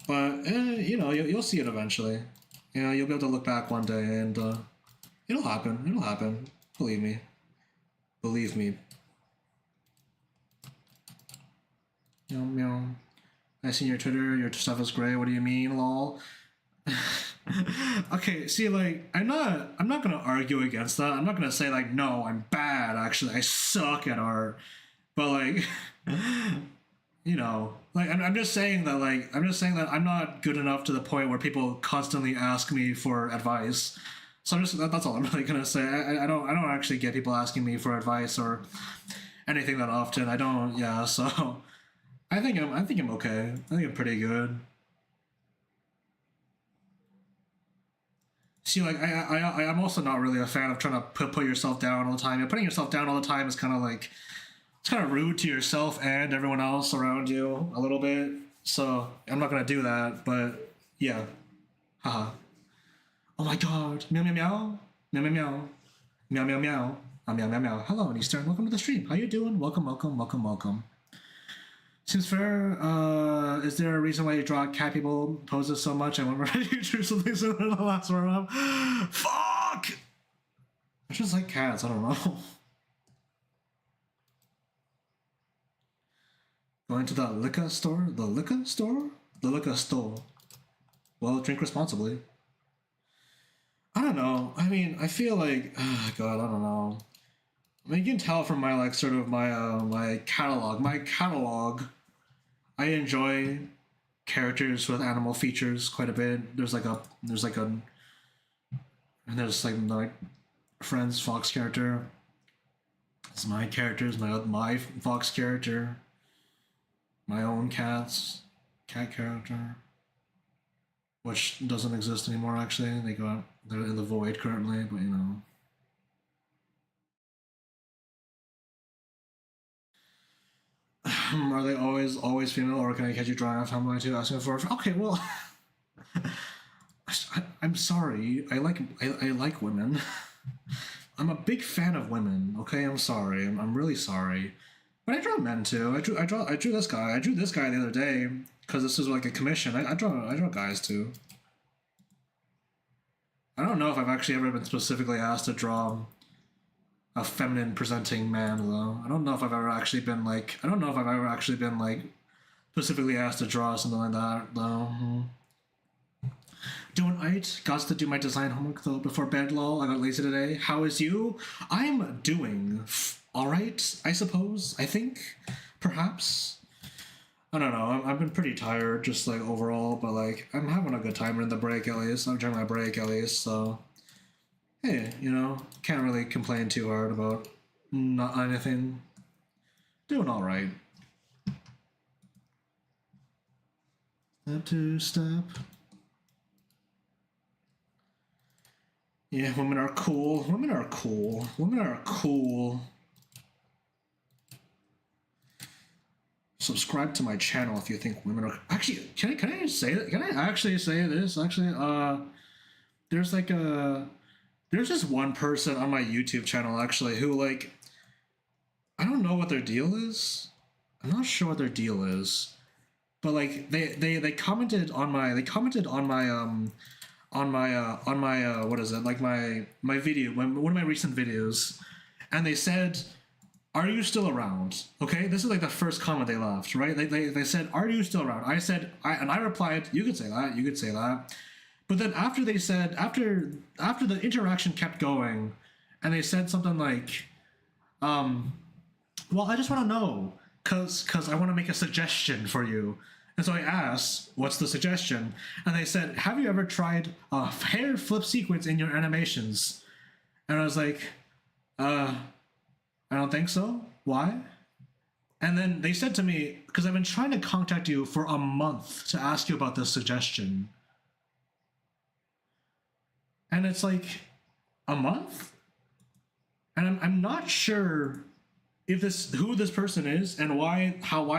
S1: But you know, you'll see it eventually. You know, you'll be able to look back one day, and it'll happen. It'll happen. Believe me. Believe me. Meow meow. I seen your Twitter. Your stuff is great. What do you mean, lol? Okay, see, like, I'm not gonna argue against that. I'm not gonna say like, no, I'm bad. Actually, I suck at art. But like, you know, like, I'm just saying that, like, I'm just saying that I'm not good enough to the point where people constantly ask me for advice. So I'm just that's all I'm really gonna say. I don't actually get people asking me for advice or anything that often. I don't. Yeah. So I think I'm okay. I think I'm pretty good. See, like I'm also not really a fan of trying to put yourself down all the time. And putting yourself down all the time is kind of like it's kind of rude to yourself and everyone else around you a little bit. So I'm not gonna do that. But yeah, haha. Oh my god, meow meow meow, meow meow meow, meow meow meow, meow meow meow. Hello, Eastern. Welcome to the stream. How you doing? Welcome, welcome, welcome, welcome. Seems fair. Is there a reason why you draw cat people poses so much? I remember you drew something similar to the last one up. Fuck! I just like cats. I don't know. Going to the liquor store? The liquor store? The liquor store. Well, drink responsibly. I don't know. I mean, I feel like, oh God, I don't know. I mean, you can tell from my like sort of my my catalog. My catalog, I enjoy characters with animal features quite a bit. And there's like my friend's fox character. It's my characters, my fox character, my own cat character, which doesn't exist anymore. Actually, they're in the void currently, but you know. Are they always female, or can I catch you dry off? How am I to asking for? Okay, well, I'm sorry. I like women. I'm a big fan of women. Okay, I'm sorry. I'm really sorry. But I draw men too. I drew this guy. I drew this guy the other day because this is like a commission. I draw guys too. I don't know if I've actually ever been specifically asked to draw a feminine presenting man though. I don't know if I've ever actually been like. I don't know if I've ever actually been like specifically asked to draw something like that though. Doing it. Got to do my design homework though before bed. Lol. I got lazy today. How is you? I'm doing all right. I suppose. I think. Perhaps. I don't know. I've been pretty tired, just like overall, but like I'm having a good time in the break at least. I'm enjoying my break at least. So hey, you know, can't really complain too hard about not anything. Doing all right. Step to step. Yeah, women are cool. Women are cool. Women are cool. Subscribe to my channel if you think women are actually. Can I say that? Can I actually say this? Actually, there's like there's just one person on my YouTube channel actually who like I don't know what their deal is. I'm not sure what their deal is, but like they commented on my what is it, like my video, one of my recent videos, and they said, are you still around? Okay, this is like the first comment they left, right? They said, are you still around? I replied, you could say that. But then after they said, after the interaction kept going, and they said something like, well, I just want to know, cause I want to make a suggestion for you. And so I asked, what's the suggestion? And they said, have you ever tried a hair flip sequence in your animations? And I was like, I don't think so. Why? And then they said to me, because I've been trying to contact you for a month to ask you about this suggestion. And it's like, a month? And I'm not sure if who this person is and why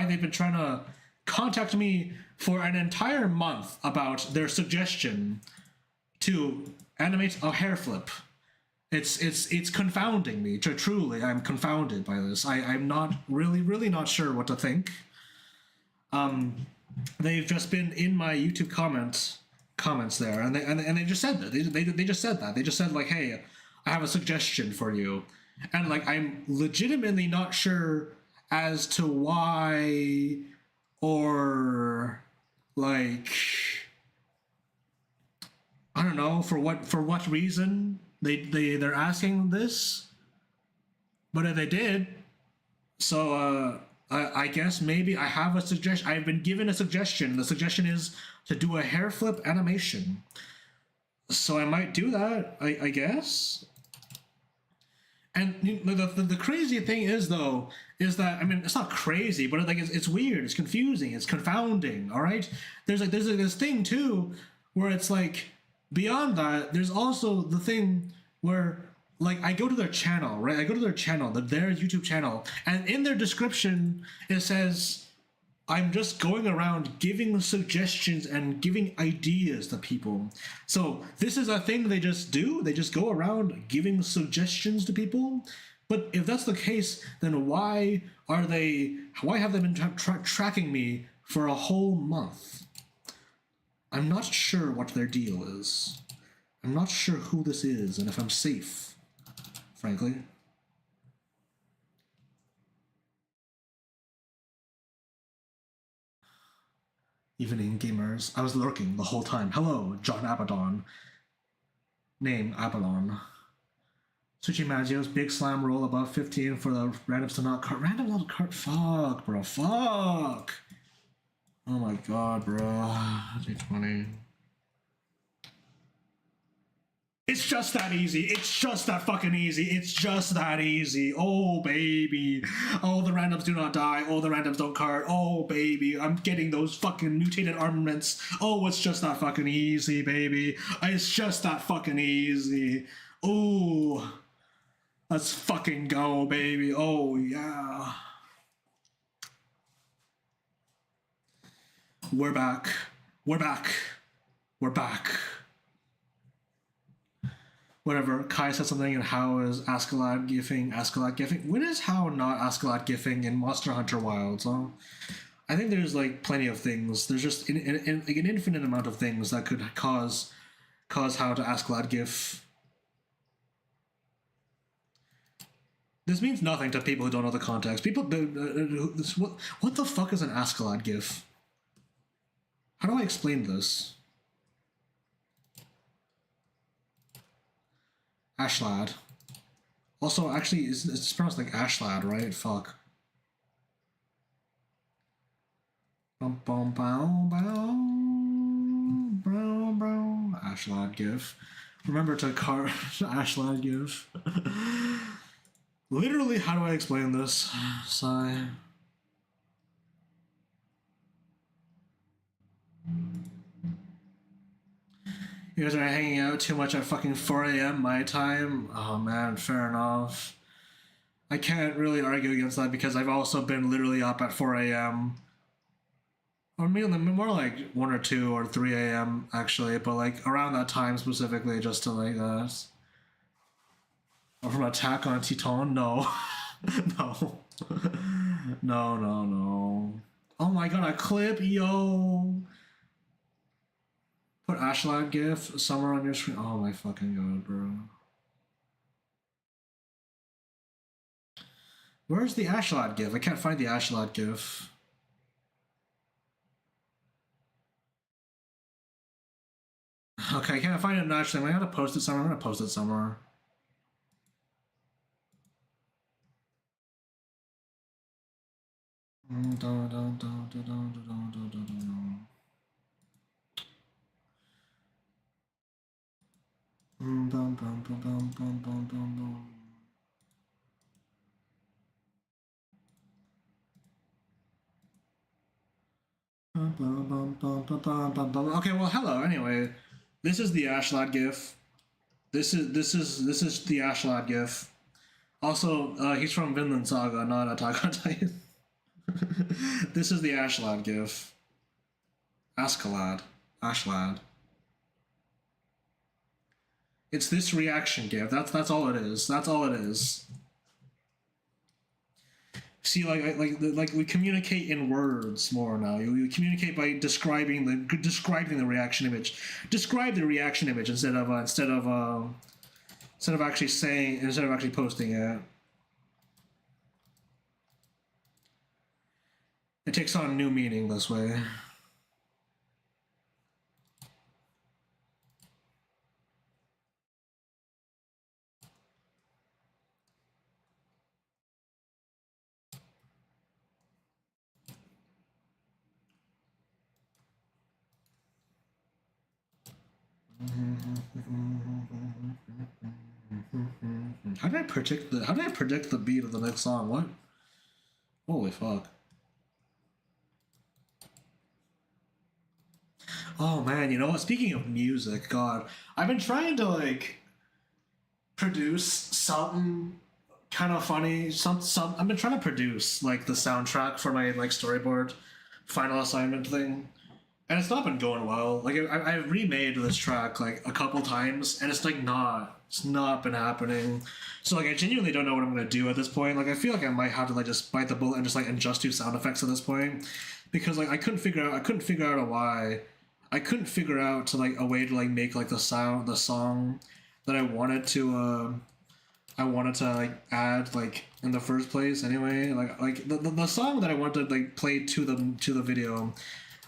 S1: they've been trying to contact me for an entire month about their suggestion to animate a hair flip. It's confounding me. Truly, I'm confounded by this. I'm not really not sure what to think. They've just been in my YouTube comments there, and they just said that they just said that they just said like, hey, I have a suggestion for you, and like I'm legitimately not sure as to why or like I don't know for what reason they're asking this, but if they did, so I guess maybe I have a suggestion. I've been given a suggestion. The suggestion is to do a hair flip animation. So I might do that. I guess. And the crazy thing is though is that I mean it's not crazy, but like it's weird. It's confusing. It's confounding. All right. There's this thing too where it's like beyond that. There's also the thing where like I go to their channel, right? I go to their channel, their YouTube channel, and in their description it says I'm just going around giving suggestions and giving ideas to people. So this is a thing they just do. They just go around giving suggestions to people. But if that's the case, then why have they been tracking me for a whole month? I'm not sure what their deal is. I'm not sure who this is and if I'm safe, frankly. Evening gamers. I was lurking the whole time. Hello, John Abaddon. Name Abaddon. Sushi Maggio's big slam roll above 15 for the randoms to not cart. Random not cart. Fuck, bro. Fuck. Oh my god, bro. G20. It's just that easy. It's just that fucking easy. It's just that easy. Oh, baby. Oh, the randoms do not die. Oh, the randoms don't cart. Oh, baby. I'm getting those fucking mutated armaments. Oh, it's just that fucking easy, baby. It's just that fucking easy. Oh, let's fucking go, baby. Oh, yeah. We're back. We're back. We're back. Whatever. Kai said something, and how is Askeladd gifting? When is how not Askeladd gifting in Monster Hunter Wilds? Huh? I think there's like plenty of things. There's just like an infinite amount of things that could cause how to Askeladd gif. This means nothing to people who don't know the context. People, what the fuck is an Askeladd gif? How do I explain this? Ashlad. Also, actually, it's pronounced like Ashlad, right? Fuck. Bum bum bow bow brow brow. Ashlad gif. Remember to Ashlad gif. Literally, how do I explain this? Sigh. You guys are hanging out too much at fucking 4 a.m. my time? Oh man, fair enough. I can't really argue against that because I've also been literally up at 4 a.m. Or more like 1 or 2 or 3 a.m. actually, but like around that time specifically just to like that. Or from Attack on Titan? No. No. No. Oh my god, a clip? Yo! Put Ashlad gif somewhere on your screen. Oh my fucking god, bro. Where's the Ashlad gif? I can't find the Ashlad gif. Okay, I can't find it naturally. I gotta post it somewhere. I'm gonna post it somewhere. Okay, well, hello. Anyway, this is the Ashlad gif. This is the Ashlad gif. Also, he's from Vinland Saga, not Attack on Titan. This is the Ashlad gif. Ashlad. It's this reaction gif. That's all it is. That's all it is. See, like we communicate in words more now. We communicate by describing the reaction image. Describe the reaction image instead of actually saying, instead of actually posting it. It takes on new meaning this way. How did I predict the beat of the next song? What? Holy fuck. Oh man, you know what? Speaking of music, God, I've been trying to like produce something kind of funny. Some I've been trying to produce like the soundtrack for my like storyboard final assignment thing, and it's not been going well. Like I've remade this track like a couple times, and it's not been happening. So like I genuinely don't know what I'm gonna do at this point. Like I feel like I might have to like just bite the bullet and just like adjust do sound effects at this point, because like I couldn't figure out a why. I couldn't figure out to like a way to like make like the song that I wanted to like add like in the first place anyway. The song that I wanted to like play to the video,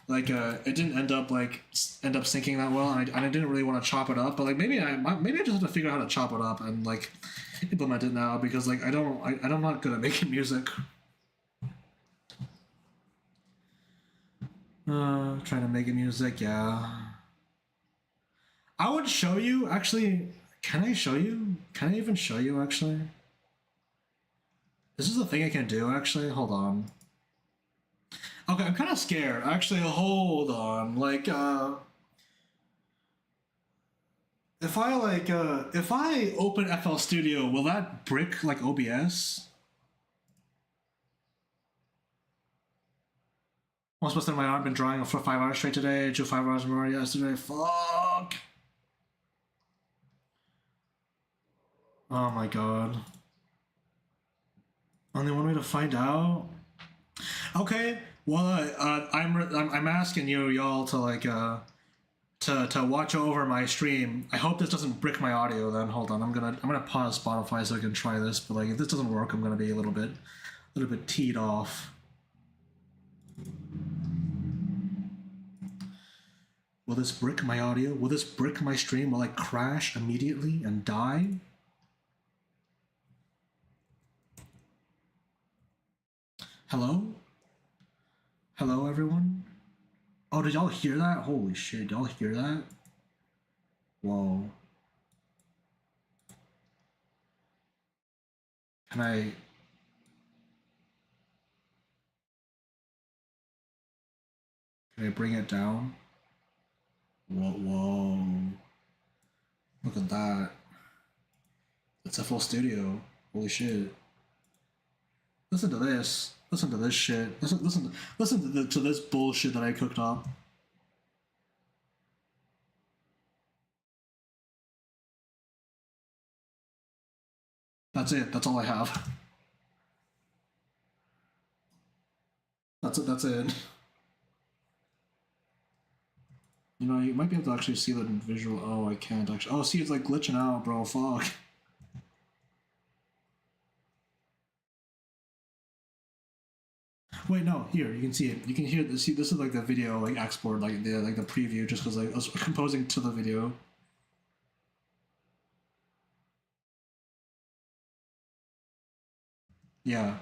S1: like it didn't end up syncing that well, and I didn't really want to chop it up. But like maybe I just have to figure out how to chop it up and like implement it now, because like I'm not good at making music. Trying to make music, yeah. I would show you actually. Can I show you? Can I even show you actually? This is a thing I can do actually. Hold on. Okay, I'm kind of scared. Actually, hold on. If I open FL Studio, will that brick like OBS? I'm supposed to my arm been drawing for 5 hours straight today. I drew 5 hours more yesterday. Fuck. Oh my god. Only one way to find out. Okay. Well, I'm asking y'all to like to watch over my stream. I hope this doesn't brick my audio. Then hold on. I'm gonna pause Spotify so I can try this. But like if this doesn't work, I'm gonna be a little bit teed off. Will this brick my audio? Will this brick my stream? Will I crash immediately and die? Hello? Hello, everyone? Oh, did y'all hear that? Holy shit, did y'all hear that? Whoa. Can I... Can I bring it down? Whoa. Look at that. It's a full studio. Holy shit. Listen to this. Listen to this shit. Listen to this bullshit that I cooked up. That's it. That's all I have. That's it. That's it. You know, you might be able to actually see the visual. Oh, I can't actually. Oh, see, it's like glitching out, bro. Fuck. Wait, no. Here, you can see it. You can hear. See, this is like the video, like export, like the preview, just because like I was composing to the video. Yeah.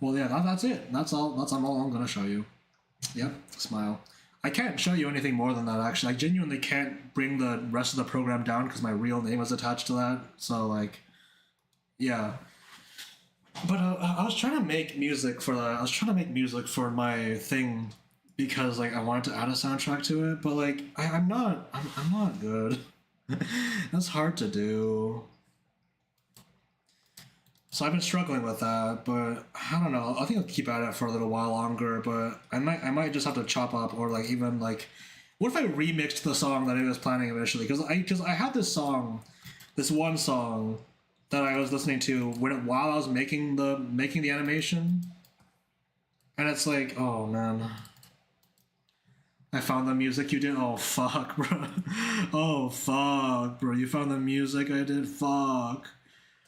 S1: Well, yeah. That's it. That's all. That's all I'm gonna show you. Yep. Smile. I can't show you anything more than that. Actually, I genuinely can't bring the rest of the program down because my real name is attached to that. So like, yeah. But I was trying to make music for the. I was trying to make music for my thing because like I wanted to add a soundtrack to it, but like I'm not. I'm not good. That's hard to do. So I've been struggling with that, but I don't know. I think I'll keep at it for a little while longer, but I might just have to chop up or like even like what if I remixed the song that I was planning initially? Because I had this song, this one song that I was listening to while I was making the animation, and it's like, oh man, I found the music you did. Oh fuck, bro. Oh fuck, bro. You found the music I did. Fuck.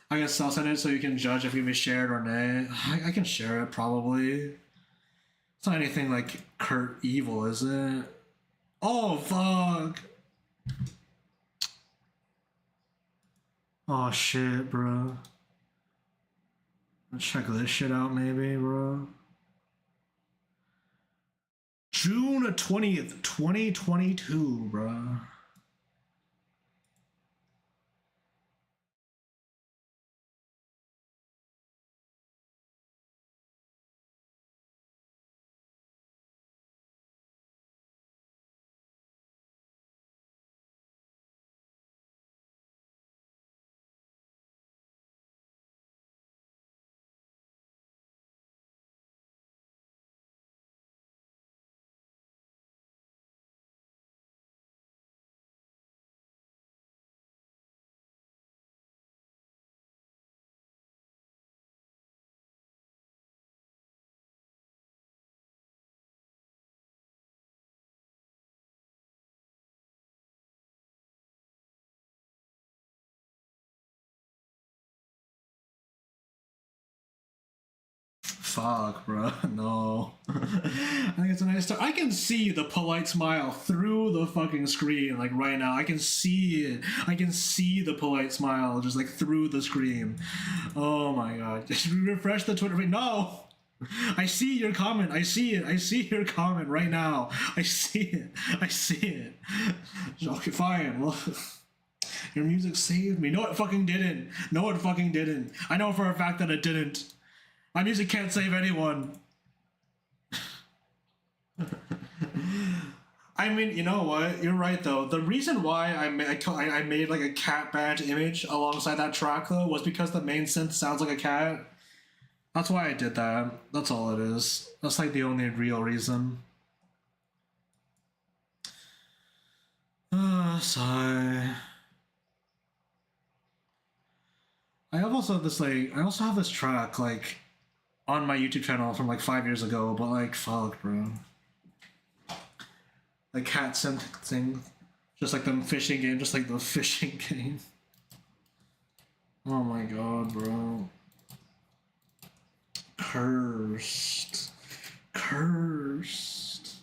S1: I guess I'll send it so you can judge if you shared or nay. I can share it probably. It's not anything like Kurt Evil, is it? Oh fuck. Oh shit, bro. Let's check this shit out, maybe, bro. June 20th, 2022, bro. Fuck, bro. No. I think it's a nice start. I can see the polite smile through the fucking screen, like right now. I can see it. I can see the polite smile just like through the screen. Oh my god. Just refresh the Twitter feed. No! I see your comment. I see it. I see your comment right now. I see it. I see it. Okay, fine. Well, your music saved me. No, it fucking didn't. No, it fucking didn't. I know for a fact that it didn't. My music can't save anyone. I mean, you know what? You're right though. The reason why I made like a cat badge image alongside that track though was because the main synth sounds like a cat. That's why I did that. That's all it is. That's like the only real reason. Sigh. I also have this track like on my YouTube channel from like 5 years ago, but like fuck, bro. Like cat synth thing, just like the fishing game, just like the fishing game. Oh my god, bro. Cursed. Cursed.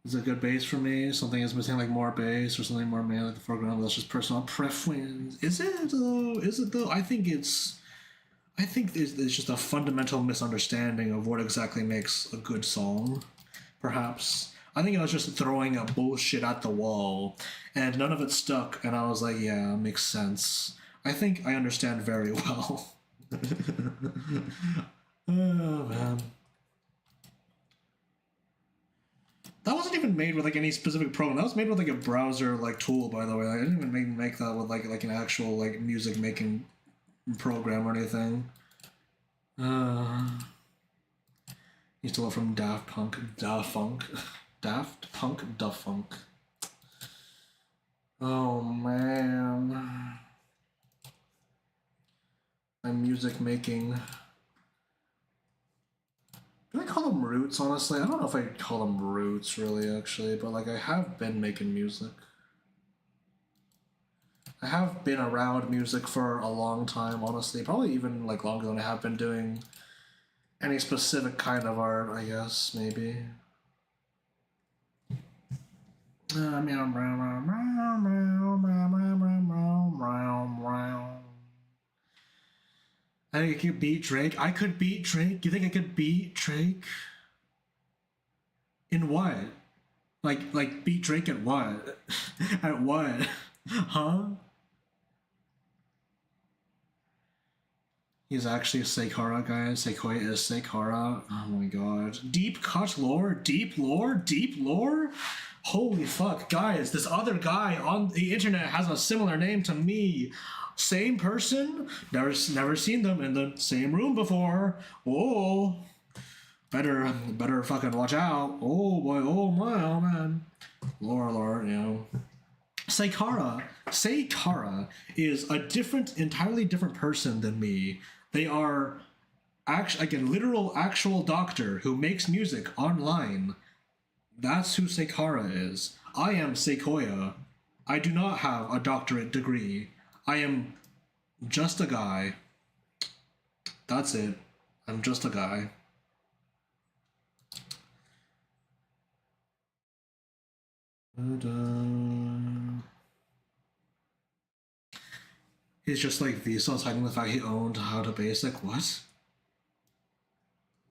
S1: Is it good bass for me? Something is missing, like more bass or something more male, like the foreground. That's just personal preference. Is it though? Is it though? I think it's just a fundamental misunderstanding of what exactly makes a good song. Perhaps. I think I was just throwing a bullshit at the wall, and none of it stuck, and I was like, yeah, makes sense. I think I understand very well. Oh, man. That wasn't even made with like any specific program. That was made with like a browser like tool, by the way. Like, I didn't even make that with like an actual like music making program or anything. Used to love from Daft Punk, Daft Punk, Daft Punk, Daft Punk. Oh man, my music making. Do I call them roots? Honestly, I don't know if I call them roots really, actually, but like I have been making music. I have been around music for a long time, honestly. Probably even like longer than I have been doing any specific kind of art, I guess, maybe. I think I could beat Drake. I could beat Drake. You think I could beat Drake? In what? Like beat Drake at what? At what? Huh? He's actually a Seikara guy. Sequoia is Seikara. Oh my god. Deep cut lore? Deep lore? Deep lore? Holy fuck, guys! This other guy on the internet has a similar name to me. Same person. Never seen them in the same room before. Oh, better fucking watch out. Oh boy. Oh my. Oh man. Laura. You know. Seikara is a entirely different person than me. They are like a literal actual doctor who makes music online. That's who Seikara is. I am Sequoia. I do not have a doctorate degree. I am just a guy. That's it. I'm just a guy. He's just like Vsauce hiding the fact he owned How to Basic. What?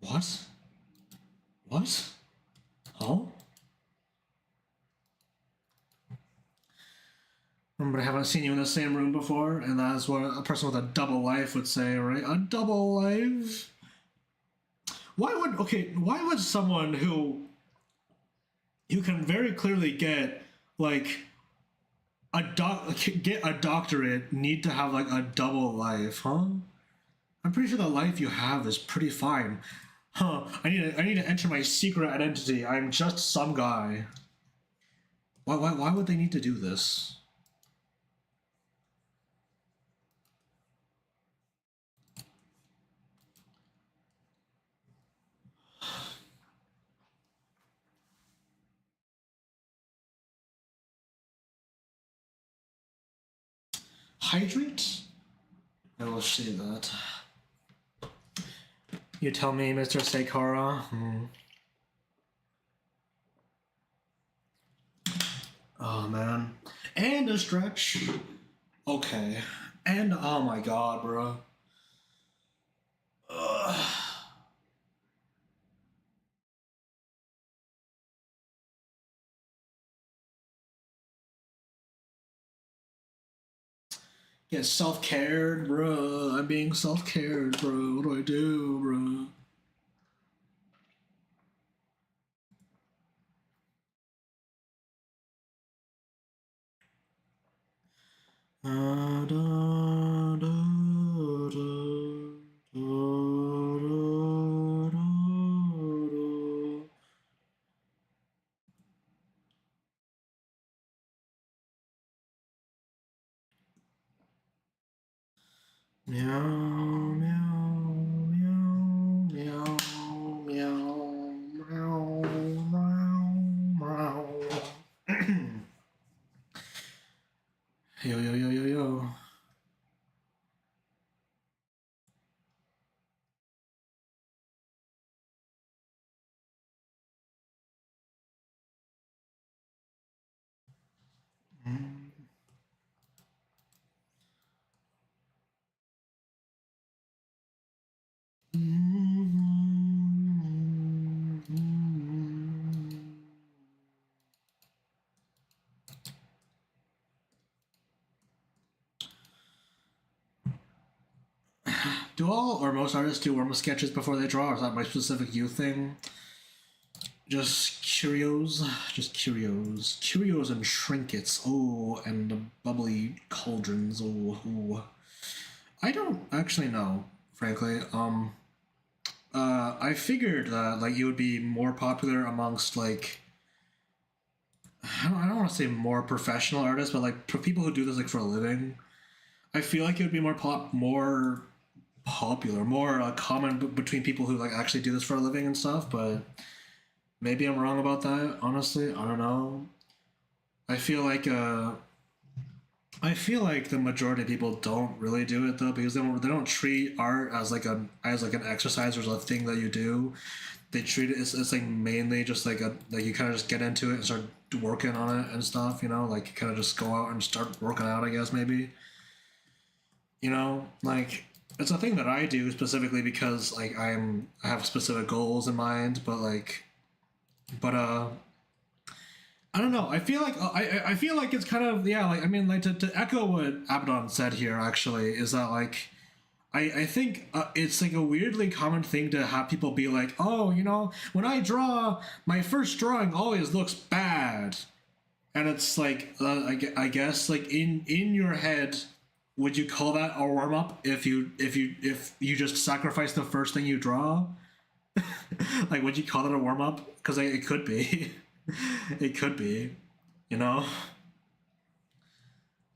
S1: What? What? Oh? But I haven't seen you in the same room before, and that's what a person with a double life would say, right? A double life? Why would someone who you can very clearly get like get a doctorate need to have like a double life, huh? I'm pretty sure the life you have is pretty fine. Huh, I need to enter my secret identity. I'm just some guy. Why would they need to do this? Hydrate? I will see that. You tell me, Mr. Seikara. Oh man. And a stretch. Okay. And oh my god, bro. Ugh. Get self-cared, bro. I'm being self-cared, bro. What do I do, bro? Meow, meow, meow, meow, meow, meow, meow, meow. Yo. Do all or most artists do warm sketches before they draw, or is that my specific you thing? Just curios. Curios and trinkets. Oh, and the bubbly cauldrons. Oh. I don't actually know, frankly. I figured that like you would be more popular amongst like I don't want to say more professional artists, but like people who do this like for a living. I feel like it would be more popular, more common between people who like actually do this for a living and stuff. But maybe I'm wrong about that. Honestly, I don't know. I feel like the majority of people don't really do it though because they don't treat art as like an exercise or as a thing that you do. They treat it as like mainly just like you kind of just get into it and start working on it and stuff. You know, like you kind of just go out and start working out. I guess maybe. You know, like it's a thing that I do specifically because like I have specific goals in mind, but I don't know. I feel like I feel like it's kind of yeah. Like I mean, like to echo what Abaddon said here. Actually, is that like I think it's like a weirdly common thing to have people be like, oh, when I draw, my first drawing always looks bad. And it's like, I guess, like in your head, would you call that a warm up if you just sacrifice the first thing you draw? Like, would you call it a warm up? Because it could be, it could be, you know.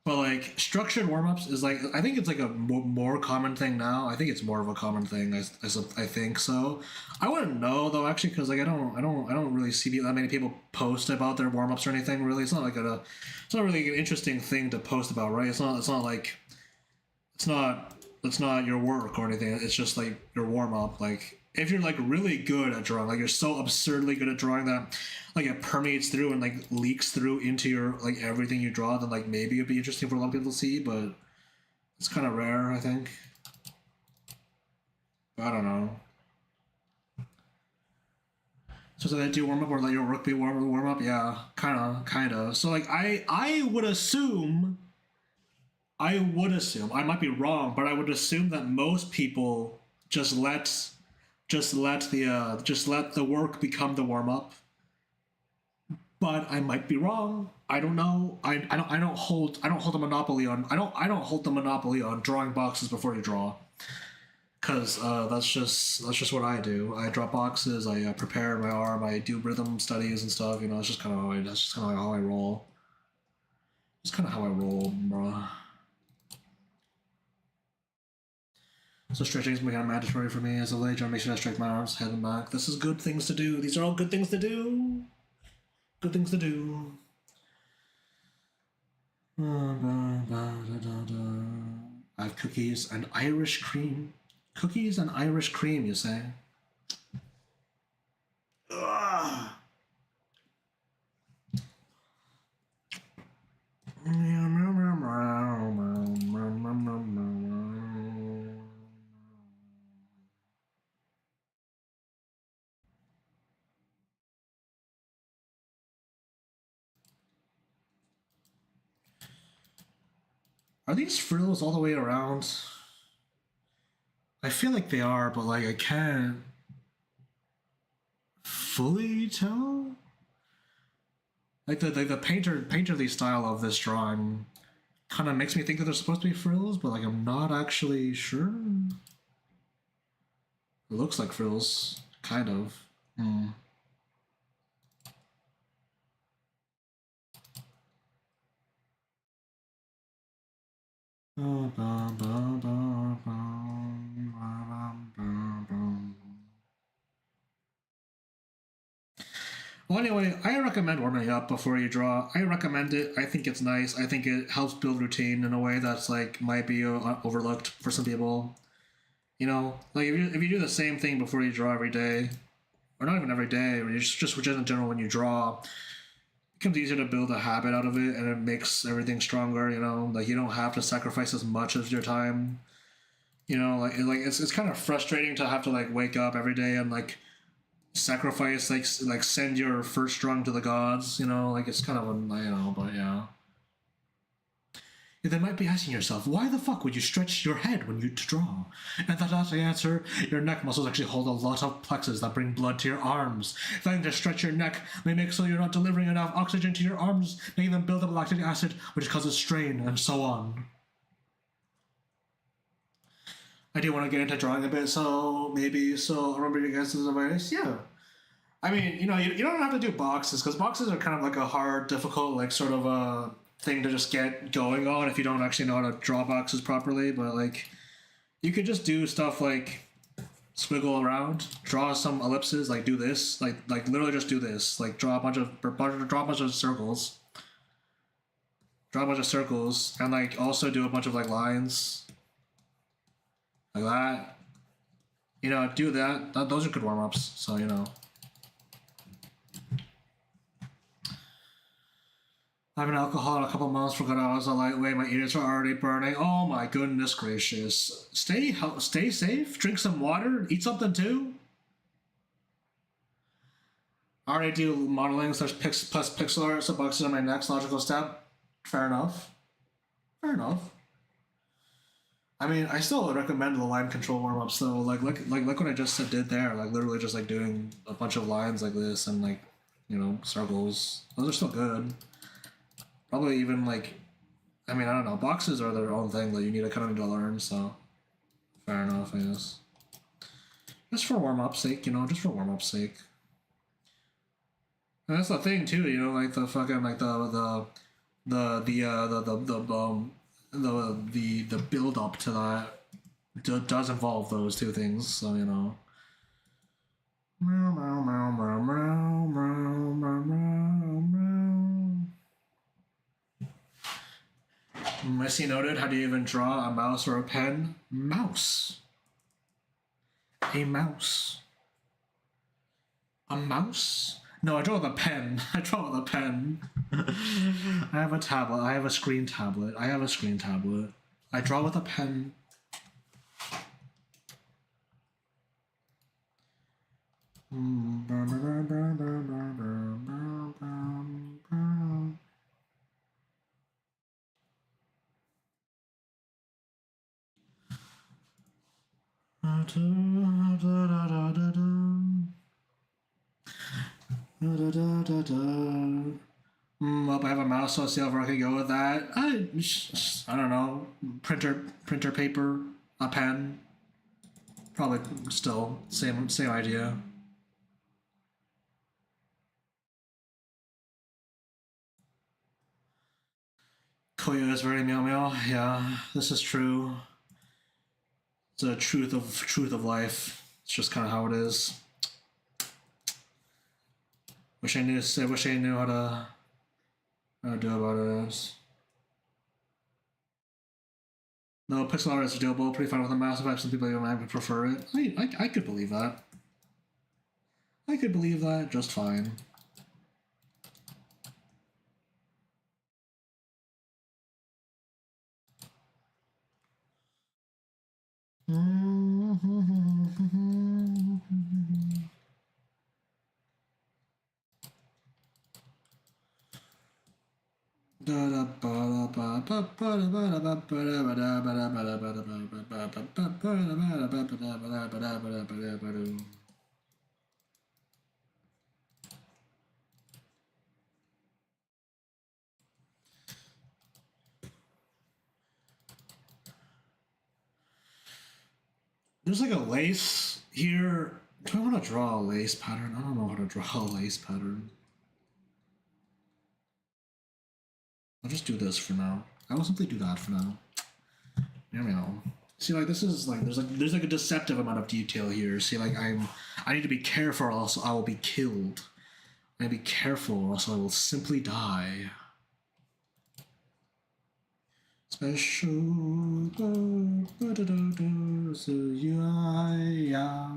S1: But like structured warm ups is like I think it's like a more common thing now. I think it's more of a common thing. I think so. I wouldn't know though actually because like I don't really see that many people post about their warm ups or anything. Really, it's not really an interesting thing to post about, right? It's not like it's not your work or anything. It's just like your warm up. Like if you're like really good at drawing, like you're so absurdly good at drawing that like it permeates through and like leaks through into your like everything you draw, then like maybe it'd be interesting for a lot of people to see, but it's kind of rare, I think. I don't know. So that do warm up or let your work be warm up? Yeah, kind of. So like I would assume I might be wrong, but I would assume that most people just let the work become the warm up. But I might be wrong. I don't know. I don't hold a monopoly on I don't hold the monopoly on drawing boxes before you draw because that's just what I do. I draw boxes. I prepare my arm. I do rhythm studies and stuff. It's just kind of that's just kind of how I roll. It's kind of how I roll, bro. So stretching is become mandatory for me as of late. Trying to make sure I stretch my arms, head, and back. This is good things to do. These are all good things to do. Good things to do. I have cookies and Irish cream. Cookies and Irish cream, you say? Ugh. Are these frills all the way around? I feel like they are, but like I can't fully tell. Like the painterly style of this drawing kind of makes me think that they're supposed to be frills, but like I'm not actually sure. It looks like frills, kind of. Hmm. Well, anyway, I recommend warming up before you draw. I recommend it. I think it's nice. I think it helps build routine in a way that's like might be overlooked for some people. Like if you do the same thing before you draw every day, or not even every day, or just in general when you draw, it becomes easier to build a habit out of it, and it makes everything stronger. Like you don't have to sacrifice as much of your time. Like it's kind of frustrating to have to like wake up every day and like sacrifice like send your first drum to the gods. Like it's kind of but yeah. You then might be asking yourself, why the fuck would you stretch your head when you draw? And that's the answer. Your neck muscles actually hold a lot of plexus that bring blood to your arms. Failing to stretch your neck may make so you're not delivering enough oxygen to your arms, making them build up lactic acid, which causes strain, and so on. I do want to get into drawing a bit, so I'll remember you guys' advice. Yeah. I mean, you don't have to do boxes because boxes are kind of like a hard, difficult, like sort of a thing to just get going on if you don't actually know how to draw boxes properly. But like, you could just do stuff like squiggle around, draw some ellipses, like do this, like literally just do this, like draw a bunch of circles, and like also do a bunch of like lines, like that. Do that. Those are good warm ups. So I have an alcohol in a couple months. Forgot I was a lightweight. My ears are already burning. Oh my goodness gracious! Stay safe. Drink some water. Eat something too. I already do modeling plus pixel art, so boxes are my next logical step. Fair enough. Fair enough. I mean, I still recommend the line control warm ups though. Like what I just did there. Like literally just like doing a bunch of lines like this and like, you know, circles. Those are still good. Probably even like, I mean, I don't know. Boxes are their own thing that you need to kind of need to learn. So fair enough, I guess. Just for warm up sake, you know, just for warm up sake. And that's the thing too, you know, like the fucking like the build up to that does involve those two things. So you know. Missy noted, how do you even draw a mouse or a pen? Mouse. A mouse. A mouse? No, I draw with a pen. I draw with a pen. I have a tablet. I have a screen tablet. I have a screen tablet. I draw with a pen. Well, I have a mouse, so I'll see how far I can go with that. I don't know. Printer paper, a pen. Probably still same idea. Koyo is very meow meow. Yeah, this is true. It's a truth of life. It's just kind of how it is. Wish I knew how to do about it. No, pixel art is doable. Pretty fun with a mouse. If I have some people who might prefer it. I could believe that. I could believe that just fine. There's like a lace here. Do I want to draw a lace pattern? I don't know how to draw a lace pattern. I'll just do this for now. I will simply do that for now. There we go. See, like this is like there's like a deceptive amount of detail here. See, like I need to be careful, or else I will be killed. I need to be careful, or else I will simply die. Special, so yeah.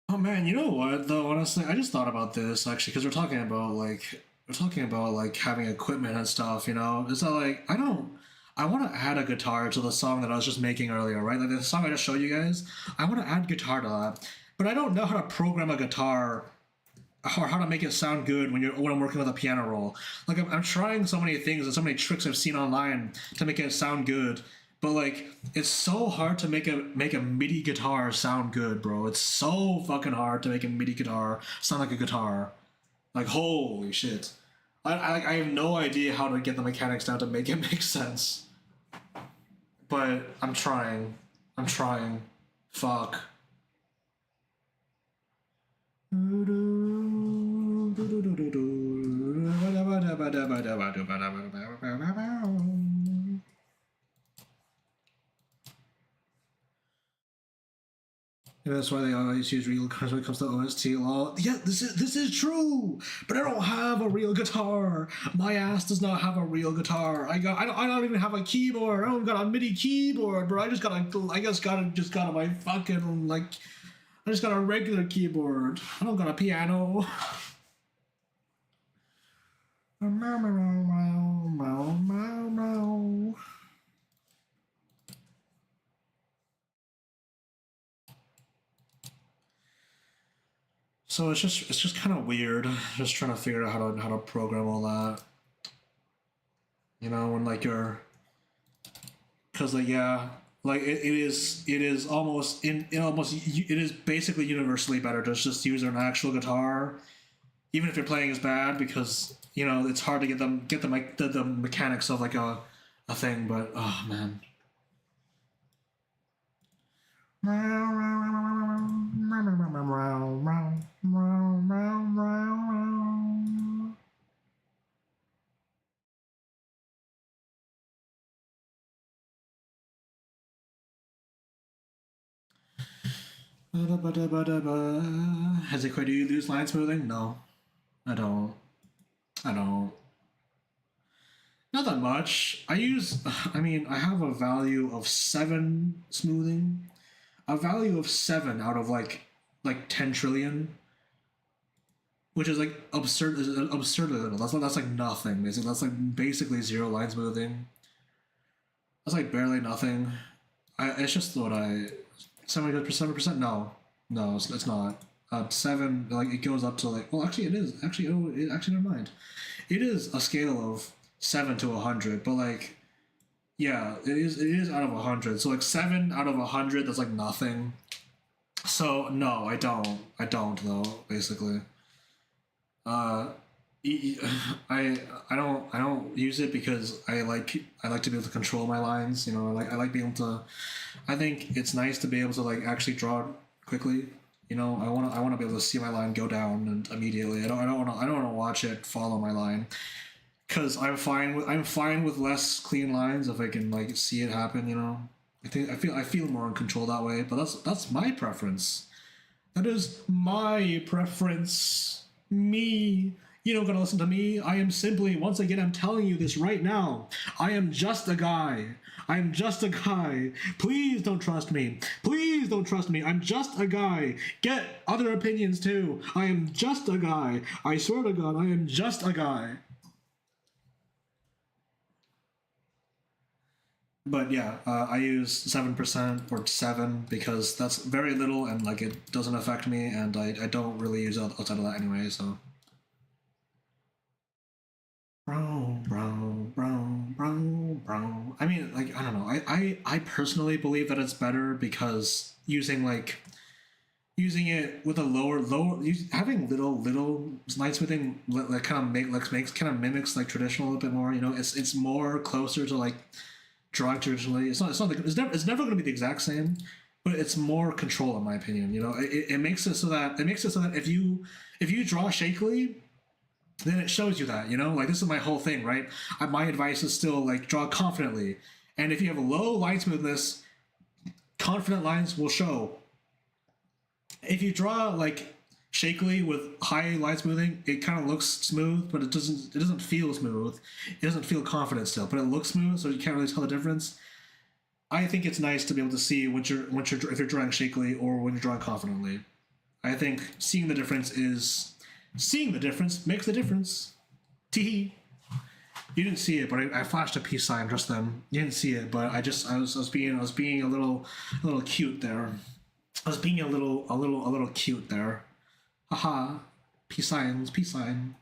S1: Oh man, you know what though? Honestly, I just thought about this actually because we're talking about like having equipment and stuff. You know, it's not like I don't. I want to add a guitar to the song that I was just making earlier, right? Like the song I just showed you guys. I want to add guitar to that, but I don't know how to program a guitar or how to make it sound good when I'm working with a piano roll. Like I'm trying so many things and so many tricks I've seen online to make it sound good, but like it's so hard to make a MIDI guitar sound good, bro. It's so fucking hard to make a MIDI guitar sound like a guitar. Like holy shit. I have no idea how to get the mechanics down to make it make sense. But I'm trying. I'm trying. Fuck. Yeah, that's why they always use real guitars when it comes to OST. Lol. Yeah, this is true. But I don't have a real guitar. My ass does not have a real guitar. I don't even have a keyboard. I don't got a MIDI keyboard, bro. I just got my fucking like. I just got a regular keyboard. I don't got a piano. So it's just kind of weird, just trying to figure out how to program all that. You know, when like you're, because like yeah, like it is almost in almost it is basically universally better to just use an actual guitar, even if you're playing as bad, because you know it's hard to get the mechanics of like a thing. But oh man. Has it quite do you lose line smoothing? No, I don't. I don't. Not that much. I mean, I have a value of 7 smoothing. A value of 7 out of like 10 trillion, which is like absurdly little. That's like nothing. Basically, that's like basically 0 line smoothing. That's like barely nothing. It's just what I 7%. No, no, it's not. 7, like it goes up to like. Well, actually, it is. Actually, actually, never mind. It is a scale of 7 to 100, but like, yeah, it is. It is out of 100. So like 7 out of 100, that's like nothing. So no, I don't. I don't though. Basically, uh, I don't use it because I like to be able to control my lines. You know, I like being able to. I think it's nice to be able to like actually draw quickly. You know, I want to be able to see my line go down and immediately. I don't want to watch it follow my line, because I'm fine with less clean lines if I can like see it happen. You know, I feel more in control that way. But that's my preference. That is my preference. Me. You don't gotta listen to me. I am simply, once again, I'm telling you this right now. I am just a guy. I'm just a guy. Please don't trust me. Please don't trust me. I'm just a guy. Get other opinions too. I am just a guy. I swear to God, I am just a guy. But yeah, I use 7% or 7 because that's very little and like it doesn't affect me, and I don't really use it outside of that anyway. So bro. I mean, like I don't know. I personally believe that it's better because using it with a having little line smoothing like kind of makes kind of mimics like traditional a little bit more. You know, it's more closer to like drawing traditionally. It's never going to be the exact same, but it's more control in my opinion. You know, it makes it so that if you draw shakily, then it shows you that, you know, like this is my whole thing, right? My advice is still like draw confidently, and if you have a low line smoothness, confident lines will show. If you draw like shakily with high line smoothing, it kind of looks smooth, but it doesn't feel smooth. It doesn't feel confident still, but it looks smooth, so you can't really tell the difference. I think it's nice to be able to see when you're if you're drawing shakily or when you're drawing confidently. I think seeing the difference makes the difference. Tee. You didn't see it, but I flashed a peace sign just then. You didn't see it, but I was being a little cute there. I was being a little cute there. Haha. Peace signs, peace sign.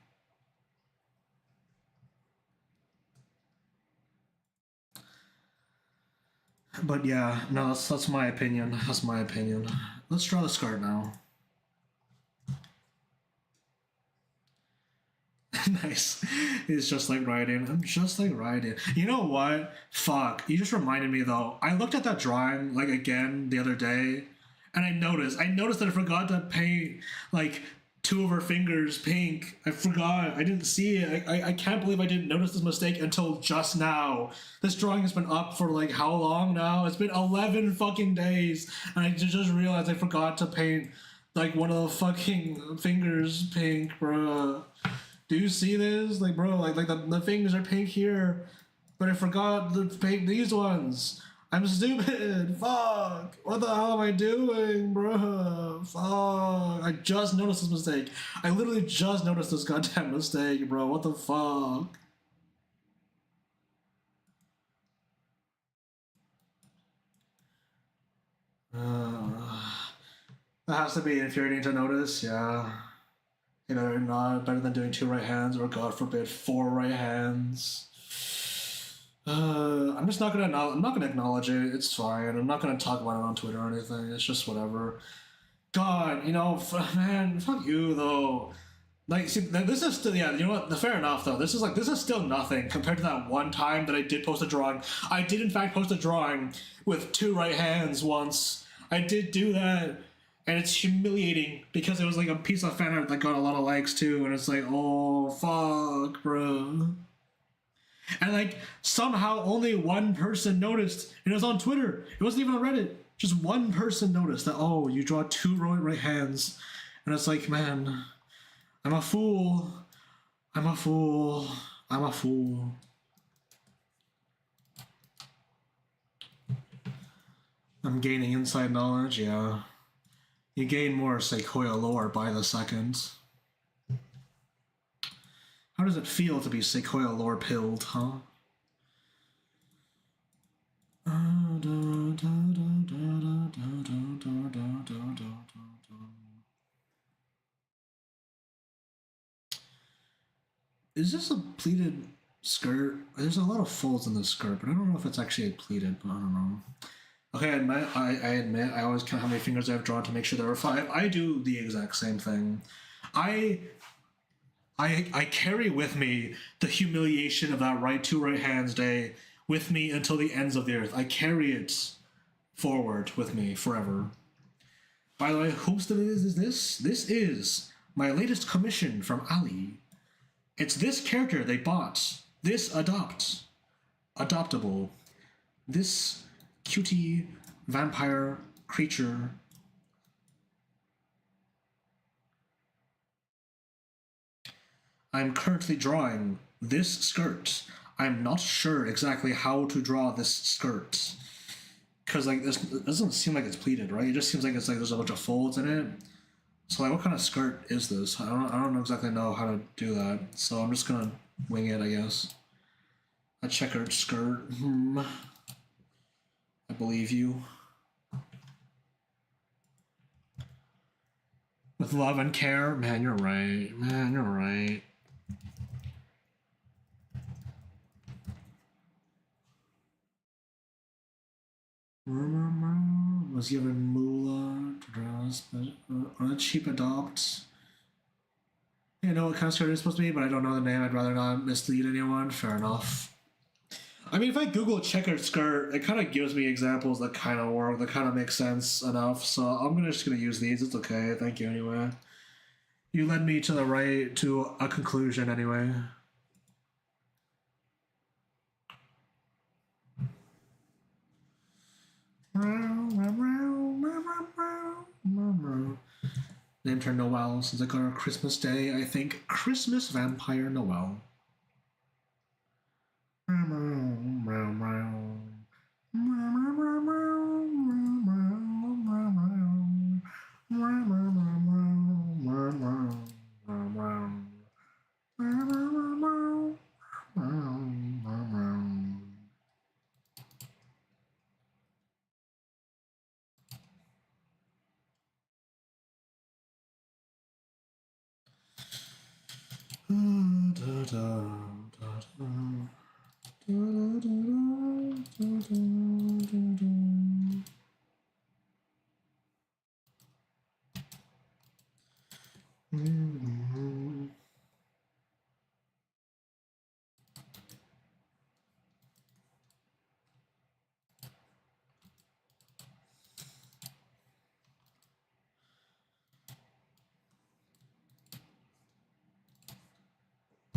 S1: But yeah, no, that's my opinion. That's my opinion. Let's draw the skirt now. Nice. It's just like writing. I'm just like writing. You know what? Fuck. You just reminded me though. I looked at that drawing like again the other day, and I noticed that I forgot to paint like two of her fingers pink. I forgot. I didn't see it. I can't believe I didn't notice this mistake until just now. This drawing has been up for like how long now? It's been 11 fucking days, and I just realized I forgot to paint like one of the fucking fingers pink, bruh. Do you see this? Like, bro, like the fingers are pink here, but I forgot to paint these ones. I'm stupid. Fuck. What the hell am I doing, bro? Fuck. I just noticed this mistake. I literally just noticed this goddamn mistake, bro. What the fuck? Uh, That has to be infuriating to notice, yeah. You better not, better than doing 2 right hands, or God forbid, 4 right hands. I'm just not gonna. I'm not gonna acknowledge it. It's fine. I'm not gonna talk about it on Twitter or anything. It's just whatever. God, man, fuck you though. Like, see, this is still, yeah, you know what? Fair enough though. This is still nothing compared to that one time that I did post a drawing. I did in fact post a drawing with 2 right hands once. I did do that, and it's humiliating because it was like a piece of fan art that got a lot of likes too, and it's like, oh fuck, bro. And like somehow only one person noticed, and it was on Twitter. It wasn't even on Reddit. Just one person noticed that, oh, you draw 2 right hands, and it's like, man, I'm a fool. I'm a fool. I'm a fool. I'm gaining inside knowledge, yeah. You gain more Sequoia lore by the second. How does it feel to be Sequoia lore pilled, huh? Is this a pleated skirt? There's a lot of folds in this skirt, but I don't know if it's actually pleated, but I don't know. Okay, I admit, I always count how many fingers I've drawn to make sure there are 5. I do the exact same thing. I carry with me the humiliation of that two right hands day with me until the ends of the earth. I carry it forward with me forever. By the way, whose is this? This is my latest commission from Ali. It's this character they bought. This adoptable. This cutie vampire creature. I'm currently drawing this skirt. I'm not sure exactly how to draw this skirt. Because like this doesn't seem like it's pleated, right? It just seems like it's like there's a bunch of folds in it. So like what kind of skirt is this? I don't exactly know how to do that. So I'm just gonna wing it, I guess. A checkered skirt. I believe you. With love and care? Man, you're right. Man, you're right. Was given moolah to draw on a cheap adopt. I know what kind of skirt it's supposed to be, but I don't know the name. I'd rather not mislead anyone. Fair enough. I mean, if I Google checkered skirt, it kind of gives me examples that kind of work, that kind of make sense enough. So I'm just gonna use these. It's okay. Thank you anyway. You led me to the right to a conclusion anyway. Named her Noel since I got her Christmas Day. I think Christmas Vampire Noel.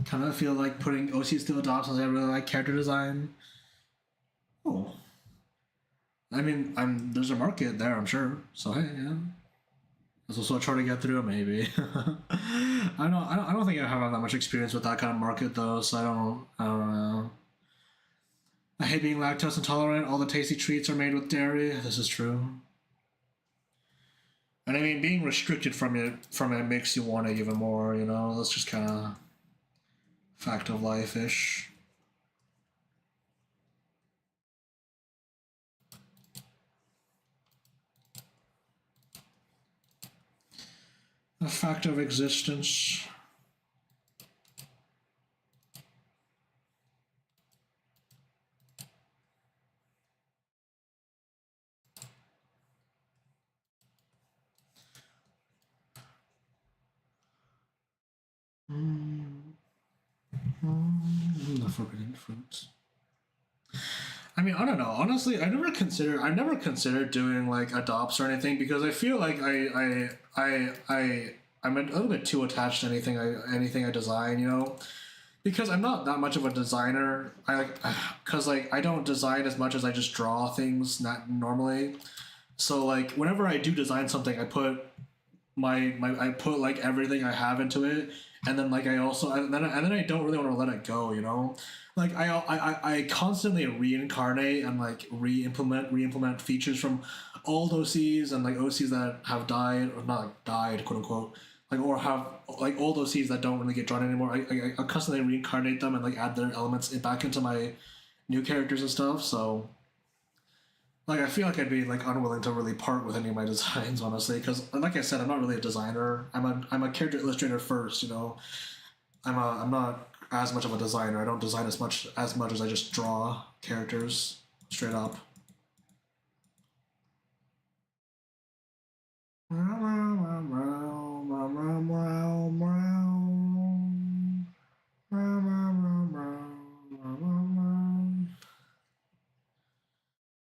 S1: Kind of feel like putting OC Steel Adopts as I really like character design. Oh. I mean, there's a market there, I'm sure. So hey, yeah. That's also a chart to get through, maybe. I don't think I have that much experience with that kind of market though, so I don't know. I hate being lactose intolerant. All the tasty treats are made with dairy. This is true. And I mean, being restricted from it makes you want it even more. That's just kind of fact of life-ish. A fact of existence. The forbidden fruits. I mean, I don't know. Honestly, I never considered doing like adopts or anything because I feel like I'm a little bit too attached to anything I design, you know, because I'm not that much of a designer. I like, cause like I don't design as much as I just draw things not normally. So like whenever I do design something, I put my I put like everything I have into it, and then like I also and then I don't really want to let it go, you know. Like I constantly reincarnate and like re-implement features from old OCs and like OCs that have died or not like died, quote unquote, like or have like old OCs that don't really get drawn anymore. I constantly reincarnate them and like add their elements back into my new characters and stuff. So like I feel like I'd be like unwilling to really part with any of my designs, honestly, because like I said, I'm not really a designer. I'm a character illustrator first, you know. I'm not as much of a designer. I don't design as much as I just draw characters straight up.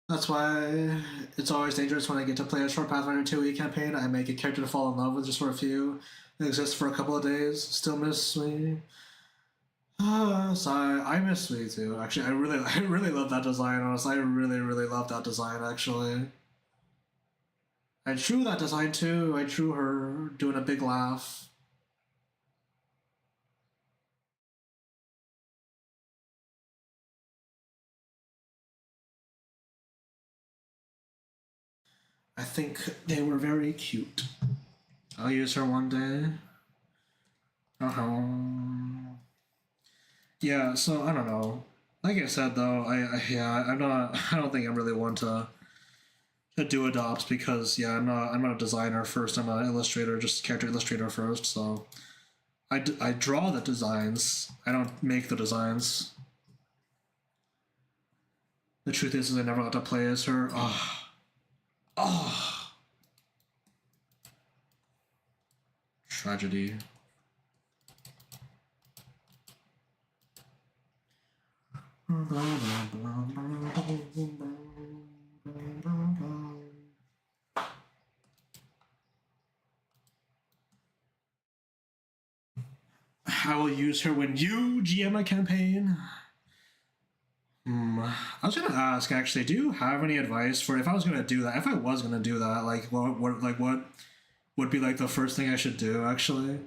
S1: That's why it's always dangerous when I get to play a short Pathfinder 2e campaign. I make a character to fall in love with just for a few. It exists for a couple of days. Still miss me. Sorry, I miss me too. Actually, I really love that design. Honestly, I really love that design. Actually, I drew that design too. I drew her doing a big laugh. I think they were very cute. I'll use her one day. Uh huh. Yeah. So I don't know. Like I said though, yeah, I'm not. I don't think I'm really one to do adopts because yeah, I'm not a designer first. I'm an illustrator, just character illustrator first. So I draw the designs. I don't make the designs. The truth is I never got to play as her. Oh, oh, tragedy. I will use her when you GM a campaign. I was gonna ask actually. Do you have any advice for if I was gonna do that? If I was gonna do that, like what would be like the first thing I should do? Actually,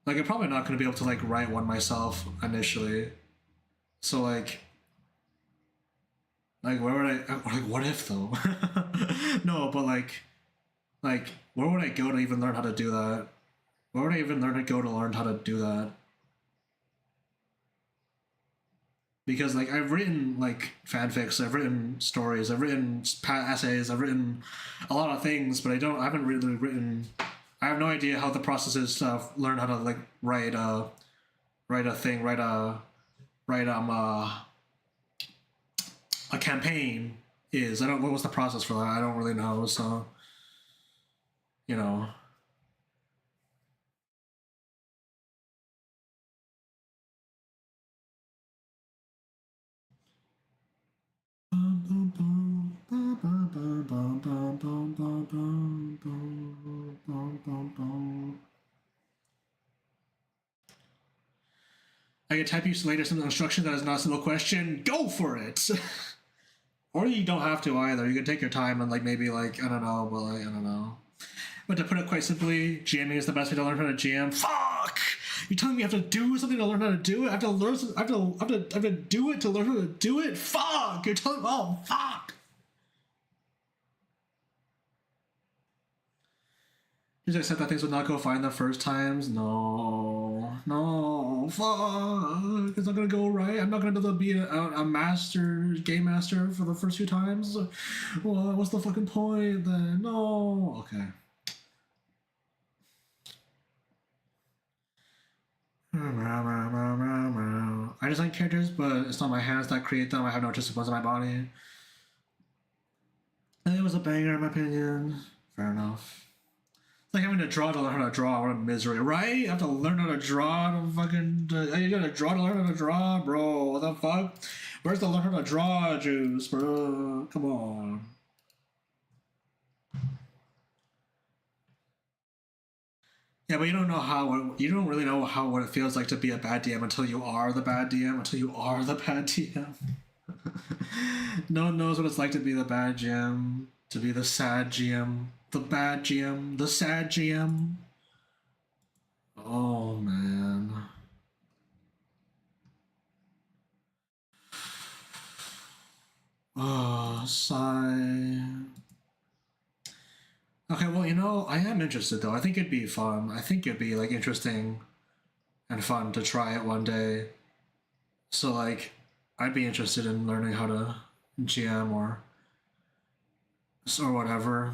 S1: like I'm probably not gonna be able to like write one myself initially. So like where would I like what if though? No, but like where would I go to even learn how to do that? Where would I even learn to go to learn how to do that? Because like I've written like fanfics, I've written stories, I've written essays, I've written a lot of things, but I haven't really written. I have no idea how the process is to learn how to like write a thing, write a campaign is. I don't. What was the process for that? I don't really know. So you know. I can type you later some instruction that is not a simple question. Go for it. Or you don't have to either. You can take your time and like maybe like I don't know, but like I don't know. But to put it quite simply, GMing is the best way to learn how to GM. Fuck! You're telling me I have to do something to learn how to do it? I have to learn. I have to do it to learn how to do it. Fuck! You're telling. Oh fuck! Did you accept that things would not go fine the first times? No, no, fuck! It's not gonna go right. I'm not gonna be able to be a master game master for the first few times. Well, what's the fucking point then? No. Okay. I design characters, but it's not my hands that create them. I have no artistic ones in my body. And it was a banger, in my opinion. Fair enough. It's like having to draw to learn how to draw. What a misery, right? You have to learn how to draw to fucking. You gotta draw to learn how to draw, bro. What the fuck? Where's the learn how to draw juice, bro? Come on. Yeah, but you don't know how. You don't really know how what it feels like to be a bad DM until you are the bad DM. Until you are the bad DM. No one knows what it's like to be the bad GM, to be the sad GM, the bad GM, the sad GM. Oh man. Oh, sigh. Okay, well, I am interested though. I think it'd be fun. I think it'd be like interesting and fun to try it one day. So like, I'd be interested in learning how to GM or whatever.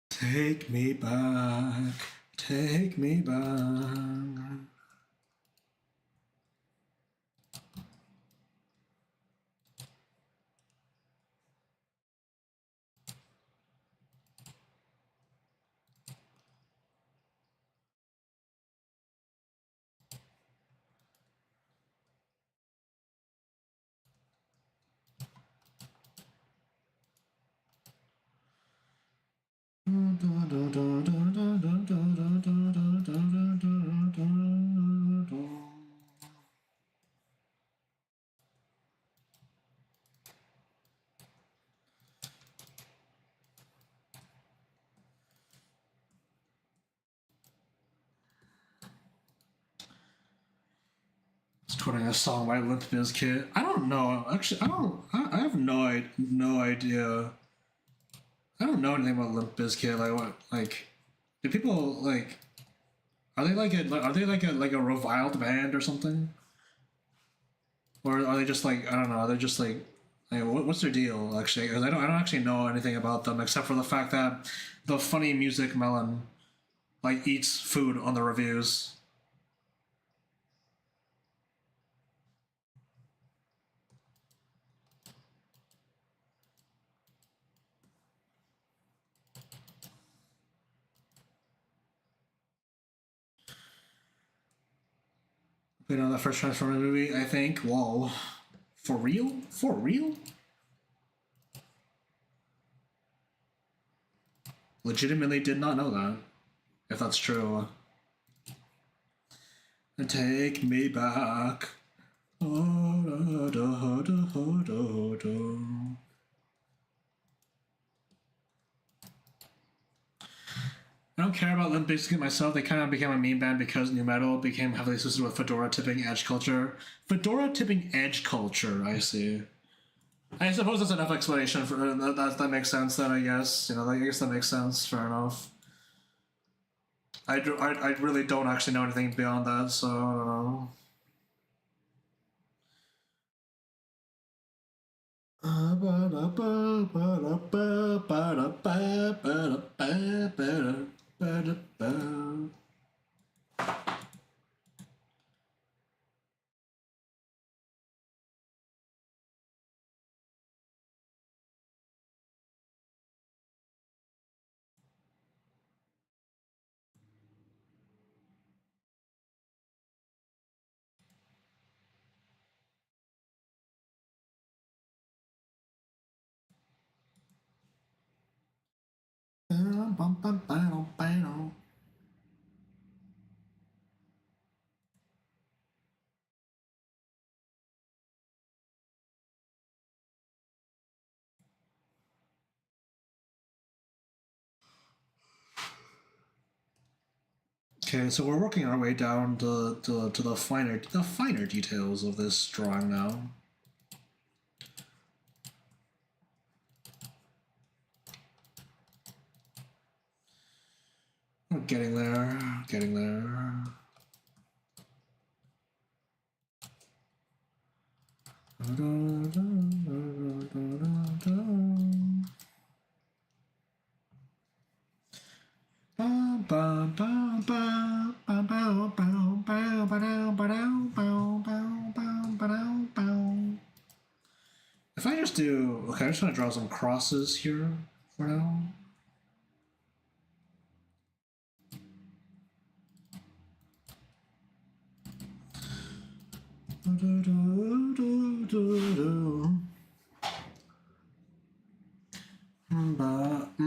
S1: Take me back, take me back. Quoting a song by Limp Bizkit. I don't know. Actually, I don't. I have no idea. I don't know anything about Limp Bizkit. Like what? Like, do people like? Are they like a? Are they like a reviled band or something? Or are they just like I don't know? They're just like what's their deal actually? Because I don't actually know anything about them except for the fact that the funny music melon like eats food on the reviews. The first Transformers movie, I think. Whoa. For real? For real? Legitimately did not know that. If that's true. And take me back. Oh, da, da, da, da, da. I don't care about Limp Bizkit myself. They kind of became a meme band because new metal became heavily associated with fedora tipping edge culture. Fedora tipping edge culture, I see. I suppose that's enough explanation for that makes sense then, I guess. I guess that makes sense. Fair enough. I really don't actually know anything beyond that, so I don't know. Okay, so we're working our way down to the finer details of this drawing now. Getting there. Getting there. If I just do... Okay, I'm just going to draw some crosses here for now.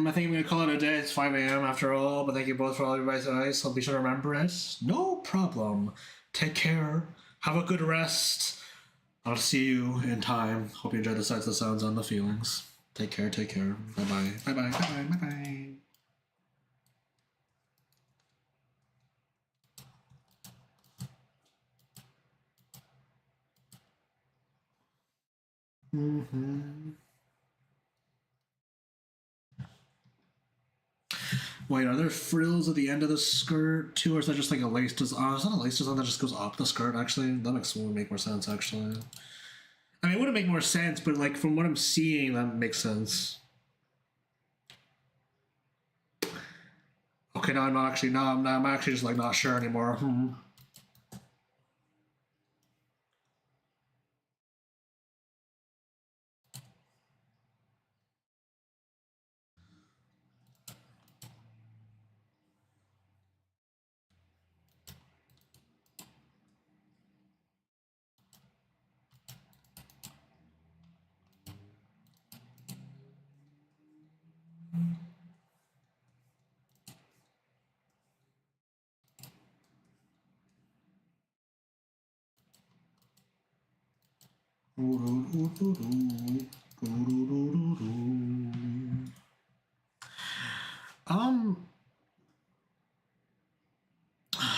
S1: I think I'm going to call it a day. It's 5 a.m. after all, but thank you both for all your advice. I'll be sure to remember it. No problem. Take care. Have a good rest. I'll see you in time. Hope you enjoyed the sights, the sounds, and the feelings. Take care, take care. Bye-bye. Bye-bye, bye-bye, bye-bye. Wait, are there frills at the end of the skirt too, or is that just like a lace design? Oh, is that a lace design that just goes up the skirt? Actually, that would make more sense. Actually, I mean, it wouldn't make more sense, but like from what I'm seeing, that makes sense. Okay, now I'm not actually. Now I'm actually just like not sure anymore.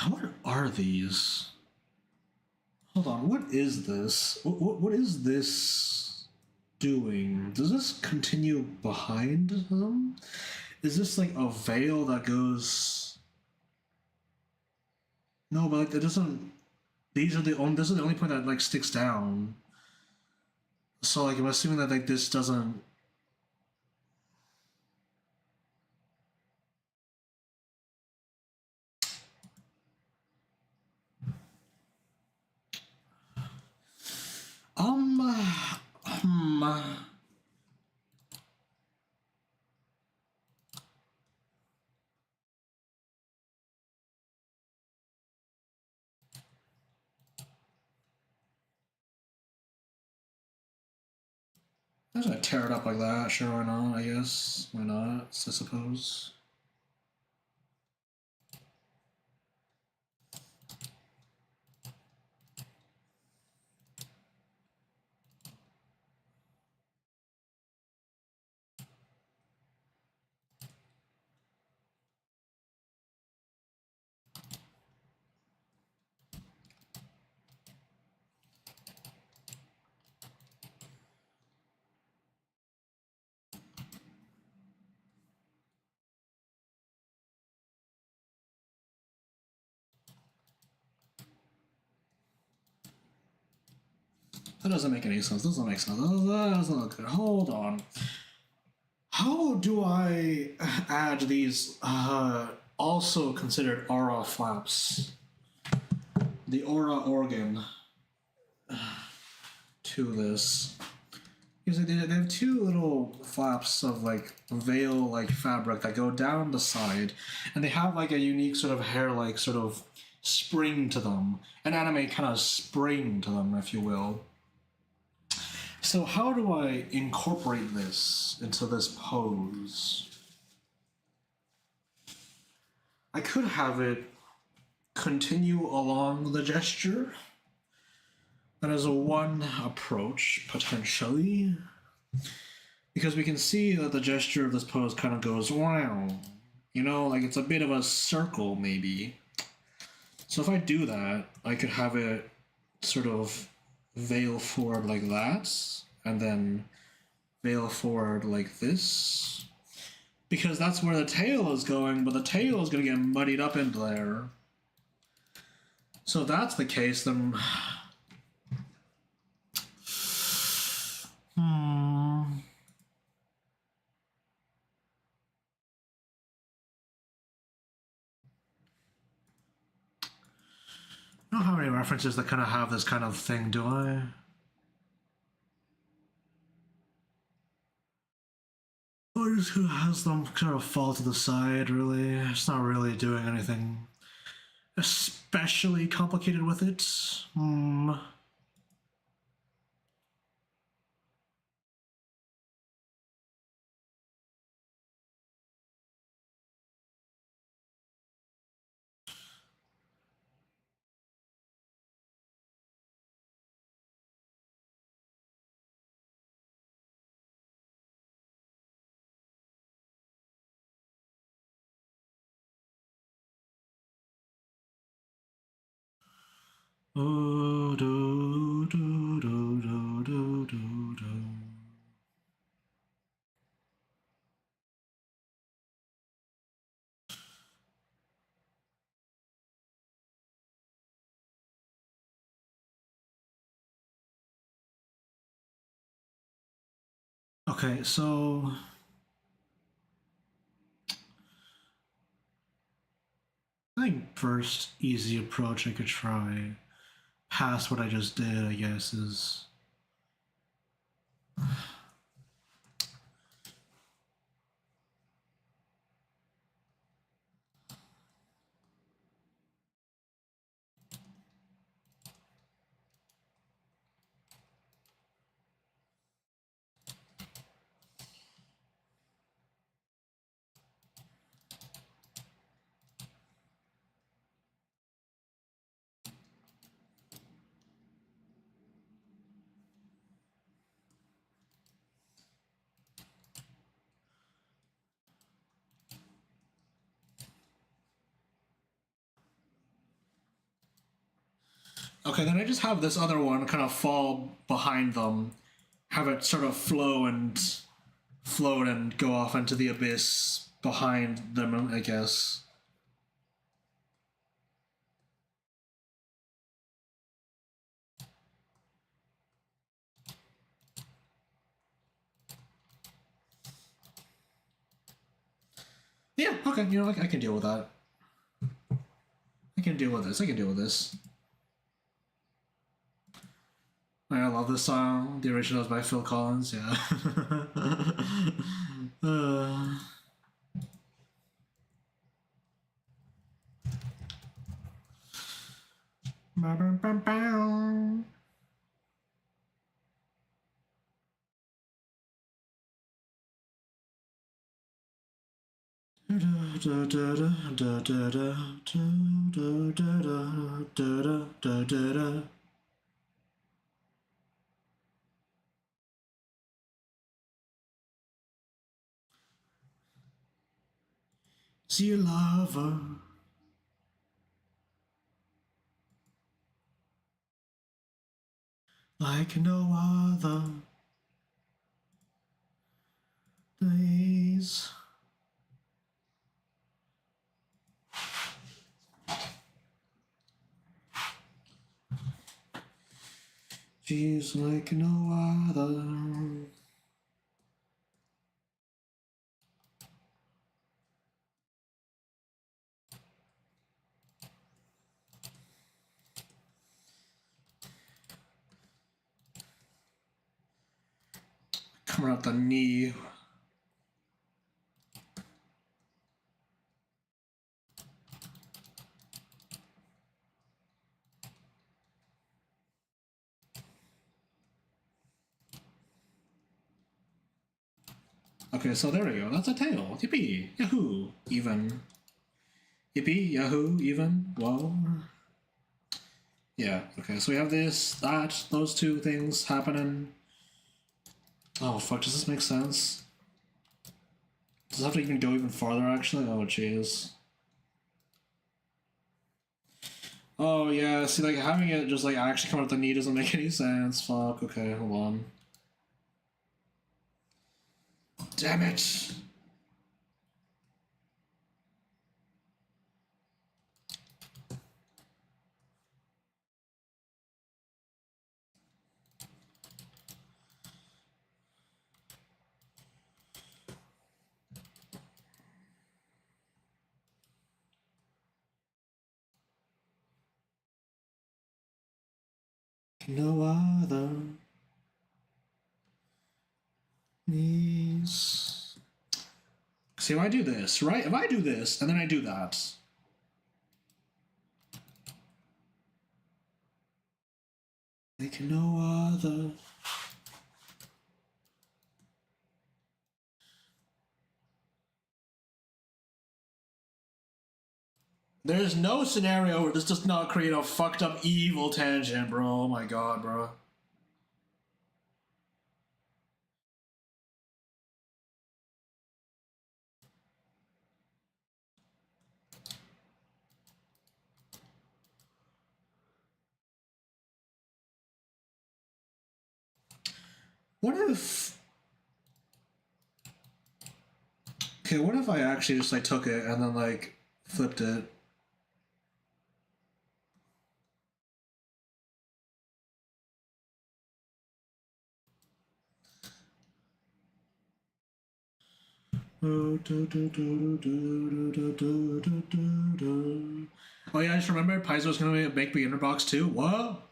S1: What are these? Hold on, what is this? What is this doing? Does this continue behind them? Is this like a veil that goes? No, but like it doesn't. These are the only. This is the only point that like sticks down. So like I'm assuming that like this doesn't. Hmm. I'm just gonna tear it up like that. Sure, why not? I guess. Why not? I suppose. That doesn't make any sense. Doesn't make sense. That doesn't look good. Hold on. How do I add these also considered aura flaps? The aura organ to this. Because they have two little flaps of like veil like fabric that go down the side, and they have like a unique sort of hair like sort of spring to them, an anime kind of spring to them, if you will. So how do I incorporate this into this pose? I could have it continue along the gesture. That is a one approach, potentially. Because we can see that the gesture of this pose kind of goes, wow. You know, like it's a bit of a circle, maybe. So if I do that, I could have it sort of veil forward like that, and then veil forward like this, Because that's where the tail is going, but the tail is going to get muddied up into there. So if that's the case, then... I don't have any references that kind of have this kind of thing, do I? Or just who has them kind of fall to the side, really? It's not really doing anything especially complicated with it. Okay, so I think first easy approach I could try, past what I just did, I guess, is okay, then I just have this other one kind of fall behind them, have it sort of float and go off into the abyss behind them, I guess. Yeah, okay, you know, I can deal with that. I can deal with this. I can deal with this. I love this song. The original is by Phil Collins. Yeah. See a lover like no other. Days. She's like no other. Coming out the knee. Okay, so there we go. That's a tail. Yippee! Yahoo! Even. Yippee! Yahoo! Even. Whoa. Yeah, okay, so we have this, that, those two things happening. Oh, fuck, does this make sense? Does it have to even go even farther, actually? Oh, jeez. Oh, yeah, see, like, having it just, like, actually come out the knee doesn't make any sense. Fuck, okay, hold on. Damn it! no other knees. See, if I do this, right? If I do this and then I do that, like no other. There's no scenario where this does not create a fucked up evil tangent, bro. Oh my god, bro. What if... Okay, what if I actually just like took it and then like flipped it? Oh yeah, I just remembered Paizo's gonna make beginner box too. What?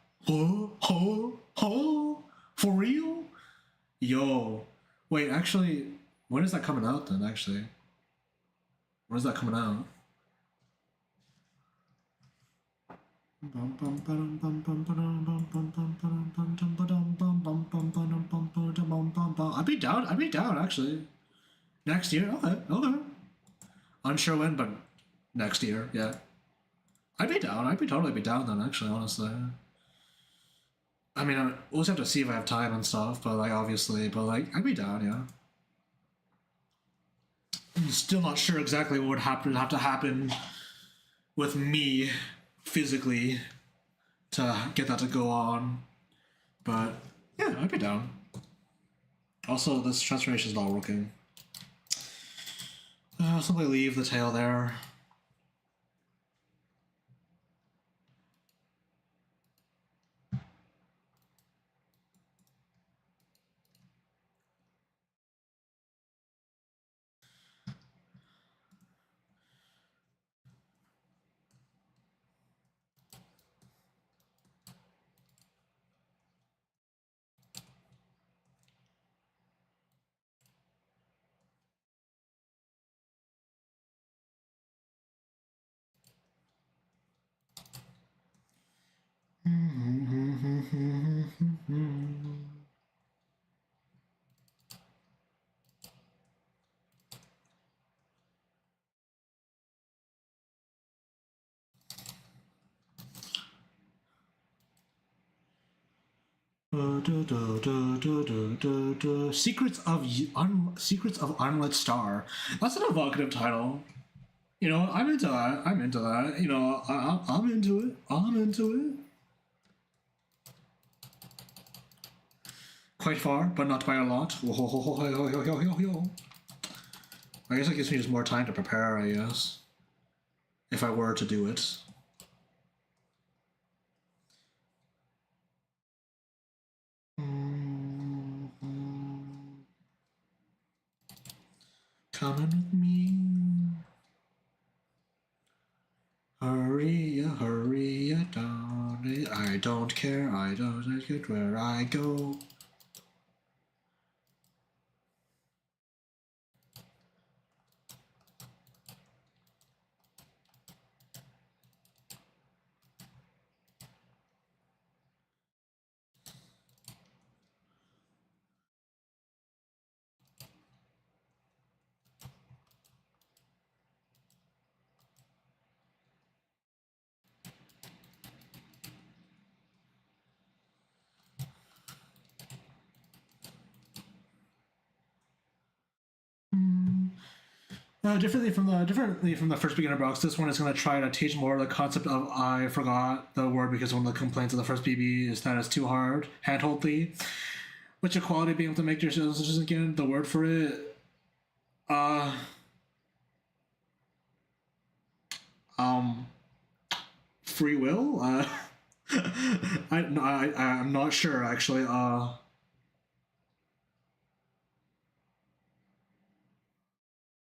S1: For real? Yo. Wait, actually, when is that coming out then, actually? When is that coming out? I'd be down actually. Next year? Okay, okay. Unsure when, but next year, yeah. I'd be down. I'd be totally be down then, actually, honestly. I mean, we'll just have to see if I have time and stuff, but like, obviously, but like, I'd be down, yeah. I'm still not sure exactly what would have to happen with me physically to get that to go on, but yeah, I'd be down. Also, this transformation is not working. Simply leave the tail there. Secrets of Unlit Star. That's an evocative title. You know, I'm into that. I'm into that. You know, I'm into it. I'm into it. Quite far, but not by a lot. I guess it gives me just more time to prepare, I guess. If I were to do it. Coming with me. Hurry down. I don't care. I don't care where I go. Differently from the first beginner box, this one is going to try to teach more of the concept of I forgot the word because one of the complaints of the first BB is that it's too hard, handholdly. Which equality being able to make your decisions again, the word for it, uh, um, free will. I'm not sure actually.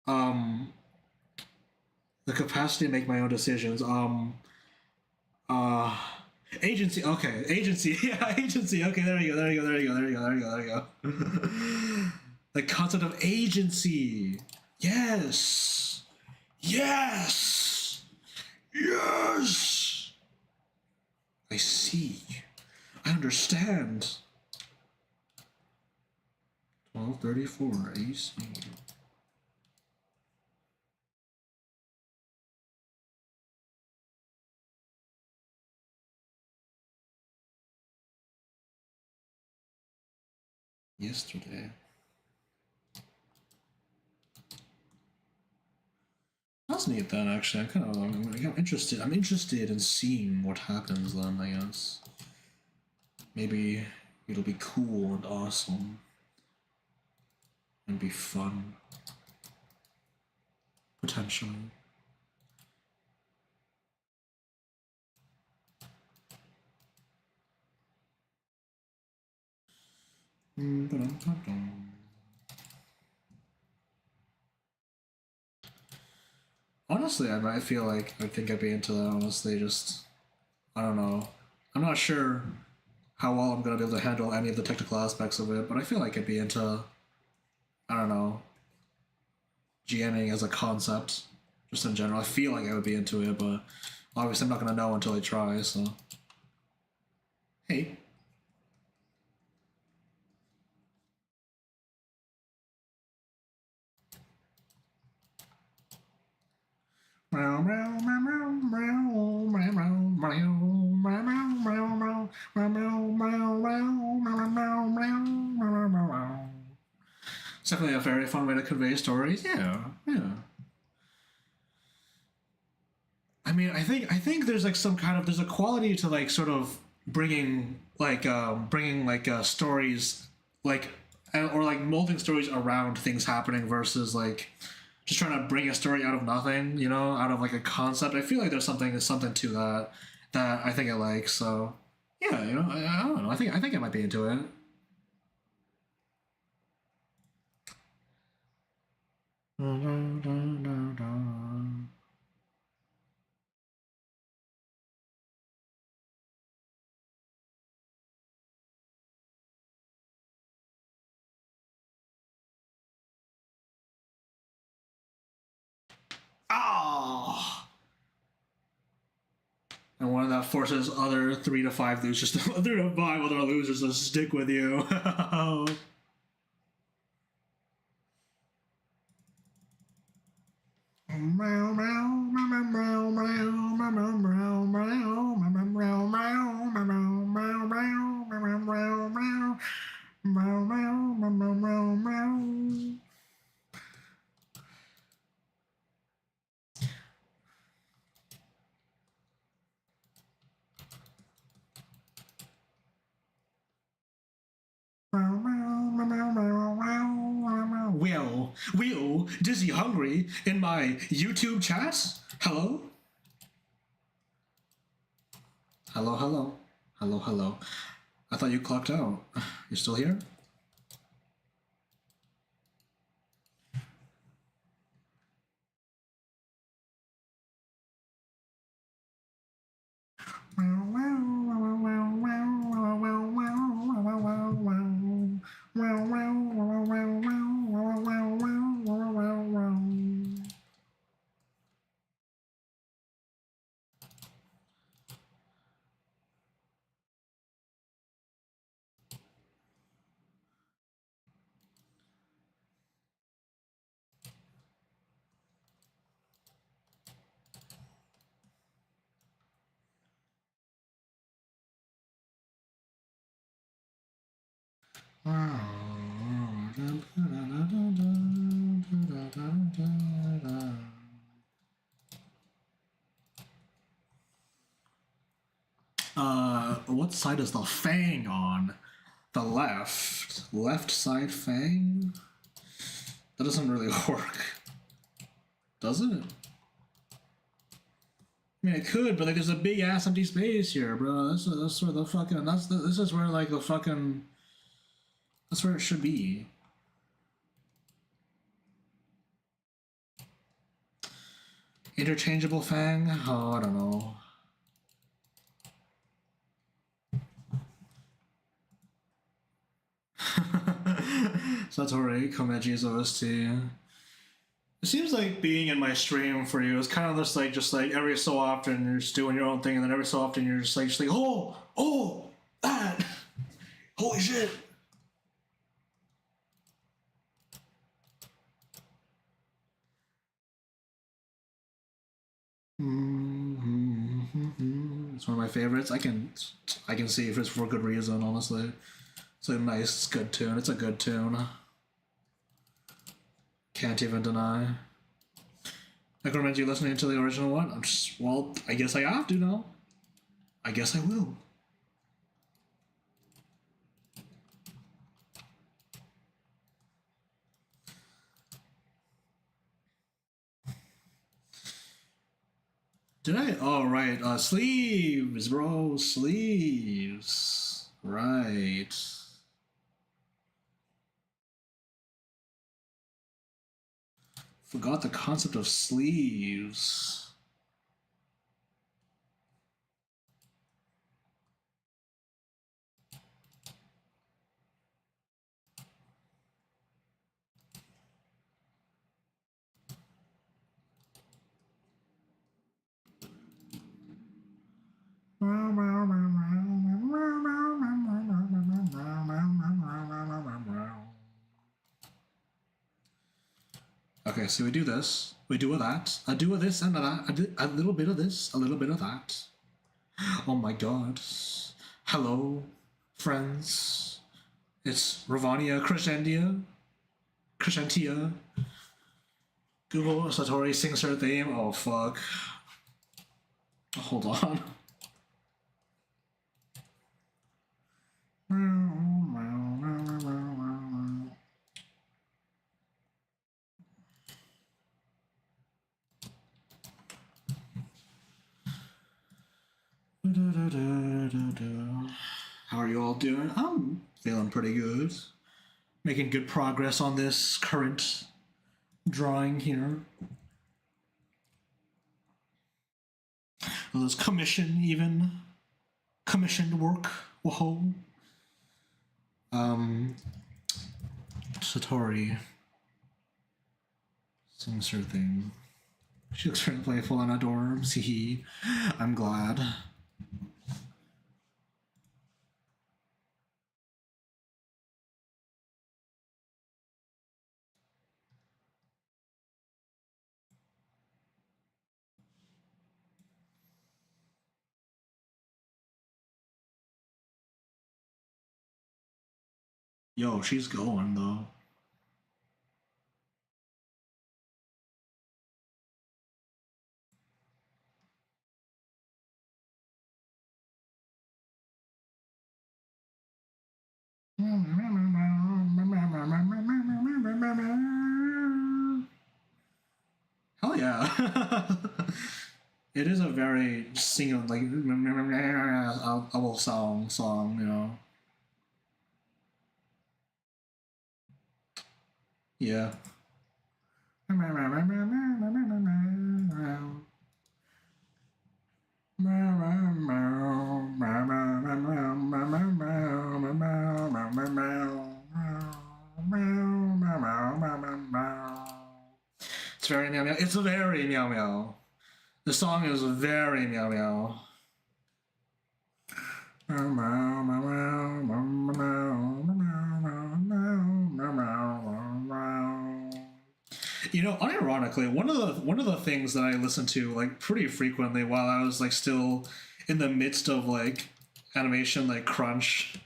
S1: Um, the capacity to make my own decisions. Uh, Agency. Okay, agency. Yeah, agency. Okay, there you go. There you go. There you go. There you go. There you go. There you go. The concept of agency. Yes. Yes. Yes. I see. I understand. 1234 AC. Yesterday. That's neat then, actually. I'm interested. I'm interested in seeing what happens then, I guess. Maybe it'll be cool and awesome. And be fun. Potentially. Honestly, I might feel like I think I'd be into that. Honestly, just I don't know. I'm not sure how well I'm gonna be able to handle any of the technical aspects of it, but I feel like I'd be into I don't know GMing as a concept, just in general. I feel like I would be into it, but obviously I'm not gonna know until I try. So hey. It's definitely a very fun way to convey stories. Yeah, yeah. I think there's like some kind of there's a quality to like sort of bringing like stories like or like molding stories around things happening versus like just trying to bring a story out of nothing, out of like a concept. I feel like there's something to that I think I like. So yeah, I don't know. I think I might be into it. Oh. And one of that forces other 3 to 5 losers, 3 to 5 other losers to stick with you. Will, Dizzy hungry in my YouTube chat? Hello? Hello, hello. Hello, hello. I thought you clocked out. You still here? What side is the fang on? The left. Left side fang? That doesn't really work. Does it? I mean, it could, but like, there's a big ass empty space here, bro. That's where the fucking this is where like the fucking that's where it should be. Interchangeable fang? Oh, I don't know. Satori Komeji's OST. It seems like being in my stream for you is kind of just like every so often you're just doing your own thing, and then every so often you're just like oh, that, holy shit. It's one of my favorites. I can see if it's for good reason. Honestly, it's a nice, good tune. It's a good tune. Can't even deny. I recommend you listening to the original one. Well, I guess I have to now. I guess I will. Did I? Oh, right. Sleeves, bro. Sleeves. Right. Forgot the concept of sleeves. Okay, so we do this. We do a that. I do a this and a that. A little bit of this, a little bit of that. Oh my god. Hello, friends. It's Ravania Crescentia. Google Satori sings her theme. Oh fuck. Hold on. How are you all doing? I'm feeling pretty good. Making good progress on this current drawing here. Well, this commissioned work. Whoa. Satori sings her thing. She looks very playful and adorable. See, I'm glad. Yo, she's going though. Hell yeah. It is a very singing, like, a little song, you know. Yeah. It's very meow meow. It's very meow meow. The song is very meow meow. You know, unironically, one of the things that I listened to like pretty frequently while I was like still in the midst of like animation like crunch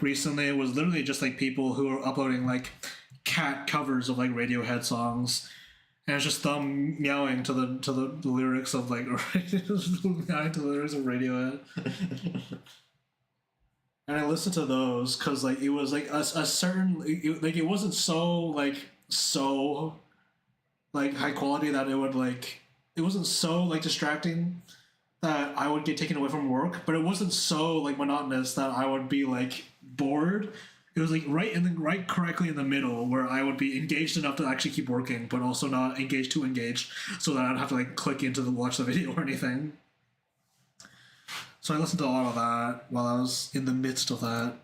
S1: recently was literally just like people who are uploading like cat covers of like Radiohead songs, and it's just them meowing to the lyrics of like meowing to the lyrics of Radiohead. And I listened to those because like it was like a certain like it wasn't so like high quality that it wasn't so like distracting that I would get taken away from work, but it wasn't so like monotonous that I would be like bored. It was like right correctly in the middle where I would be engaged enough to actually keep working, but also not engaged too engaged, so that I'd have to like click into the watch the video or anything. So I listened to a lot of that while I was in the midst of that.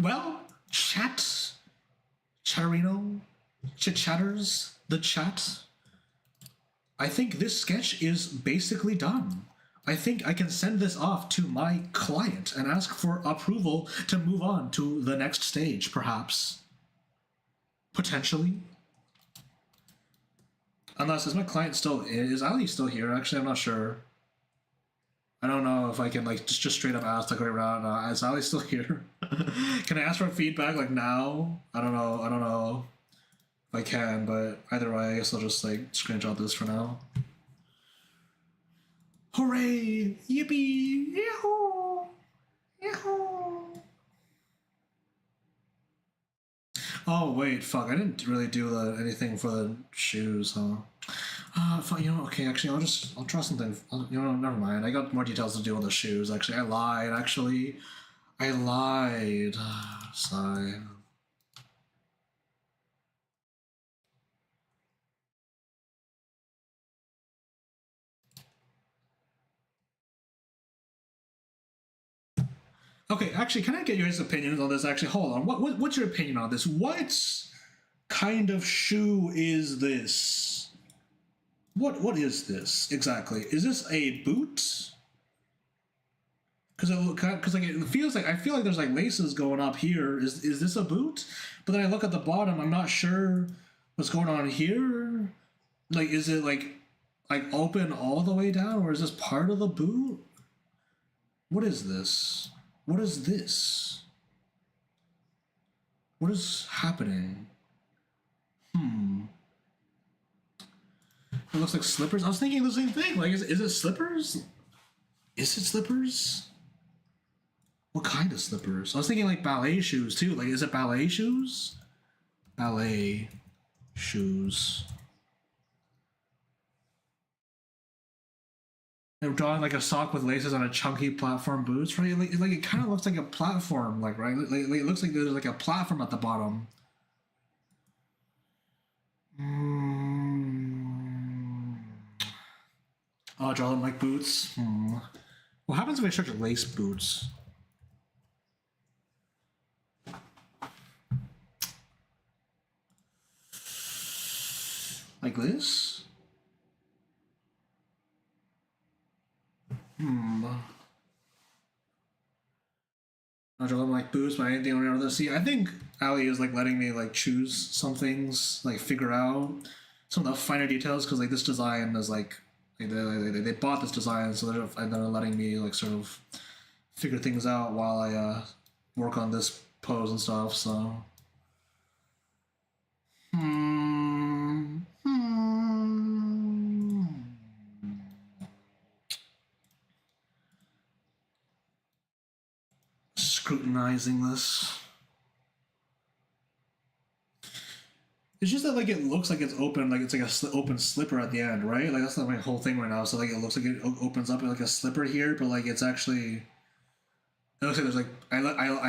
S1: Well, Chatterino, Chatters, the chat. I think this sketch is basically done. I think I can send this off to my client and ask for approval to move on to the next stage, perhaps. Potentially. Unless, is my client still in? Is Ali still here? Actually, I'm not sure. I don't know if I can like just straight up ask like right around. Is Ali still here? Can I ask for feedback like now? I don't know. I don't know if I can, but either way, I guess I'll just like screenshot this for now. Hooray! Yippee! Yahoo! Yahoo! Oh wait, fuck! I didn't really do anything for the shoes, huh? Fuck, you know, okay, actually, I'll draw something. You know, never mind. I got more details to do on the shoes. Actually, I lied. Actually, I lied. Sigh. Okay, actually, can I get your guys' opinions on this? Actually, hold on. What's your opinion on this? What kind of shoe is this? What is this exactly? Is this a boot? Because like it feels like I feel like there's like laces going up here. Is this a boot? But then I look at the bottom. I'm not sure what's going on here. Like, is it like open all the way down, or is this part of the boot? What is this? What is this? What is happening? It looks like slippers. I was thinking the same thing. Like, is it slippers? Is it slippers? What kind of slippers? I was thinking like ballet shoes too. Like, is it ballet shoes? Ballet shoes. They're drawing like a sock with laces on a chunky platform boots, right? Like it kind of looks like a platform, like right? Like it looks like there's like a platform at the bottom. Oh, draw them like boots. What happens if I start to lace boots? Like this? I draw them like boots, but anything around this. See, I think Ali is like letting me like choose some things, like figure out some of the finer details, because like this design is like they bought this design, so they're letting me like sort of figure things out while I work on this pose and stuff. So, scrutinizing this. It's just that like it looks like it's open, like it's like a open slipper at the end, right? Like that's not my whole thing right now. So like it looks like it opens up like a slipper here, but like it's actually. It looks like there's like I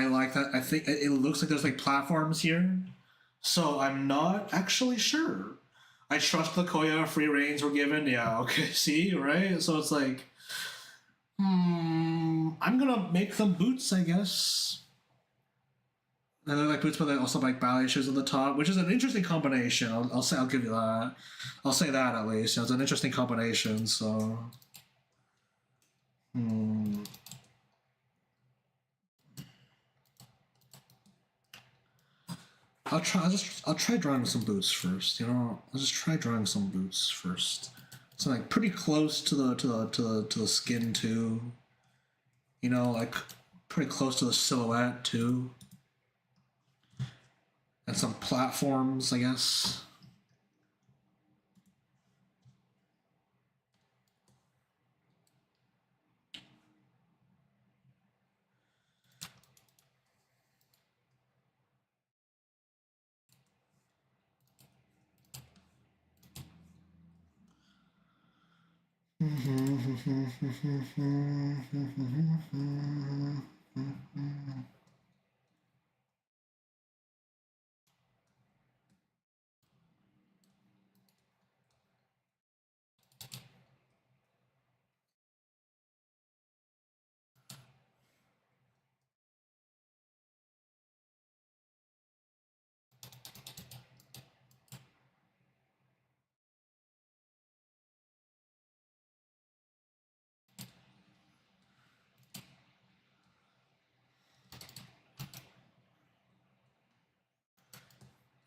S1: like that. I think it looks like there's like platforms here, so I'm not actually sure. I trust the Koya free reigns were given. Yeah, okay. See, right? So it's like, I'm gonna make them boots, I guess. And they're like boots, but they also like ballet shoes at the top, which is an interesting combination. I'll say I'll give you that. I'll say that at least. You know, it's an interesting combination. So, I'll try drawing some boots first. You know, I'll just try drawing some boots first. So like pretty close to the skin too. You know, like pretty close to the silhouette too. And some platforms, I guess.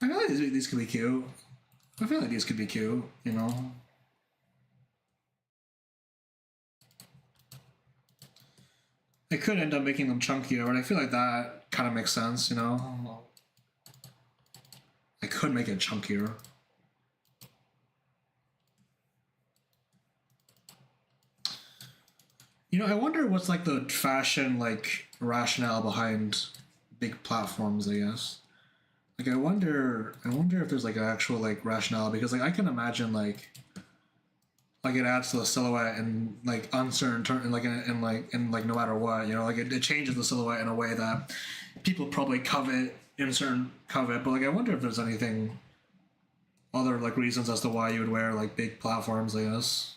S1: I feel like these could be cute. I feel like these could be cute, you know? I could end up making them chunkier, but I feel like that kind of makes sense, you know? I could make it chunkier. You know, I wonder what's like the fashion like rationale behind big platforms, I guess. Like I wonder if there's like an actual like rationale because like I can imagine like it adds to the silhouette and like uncertain turn like and like no matter what, you know, like it changes the silhouette in a way that people probably covet but like I wonder if there's anything other like reasons as to why you would wear like big platforms, I guess.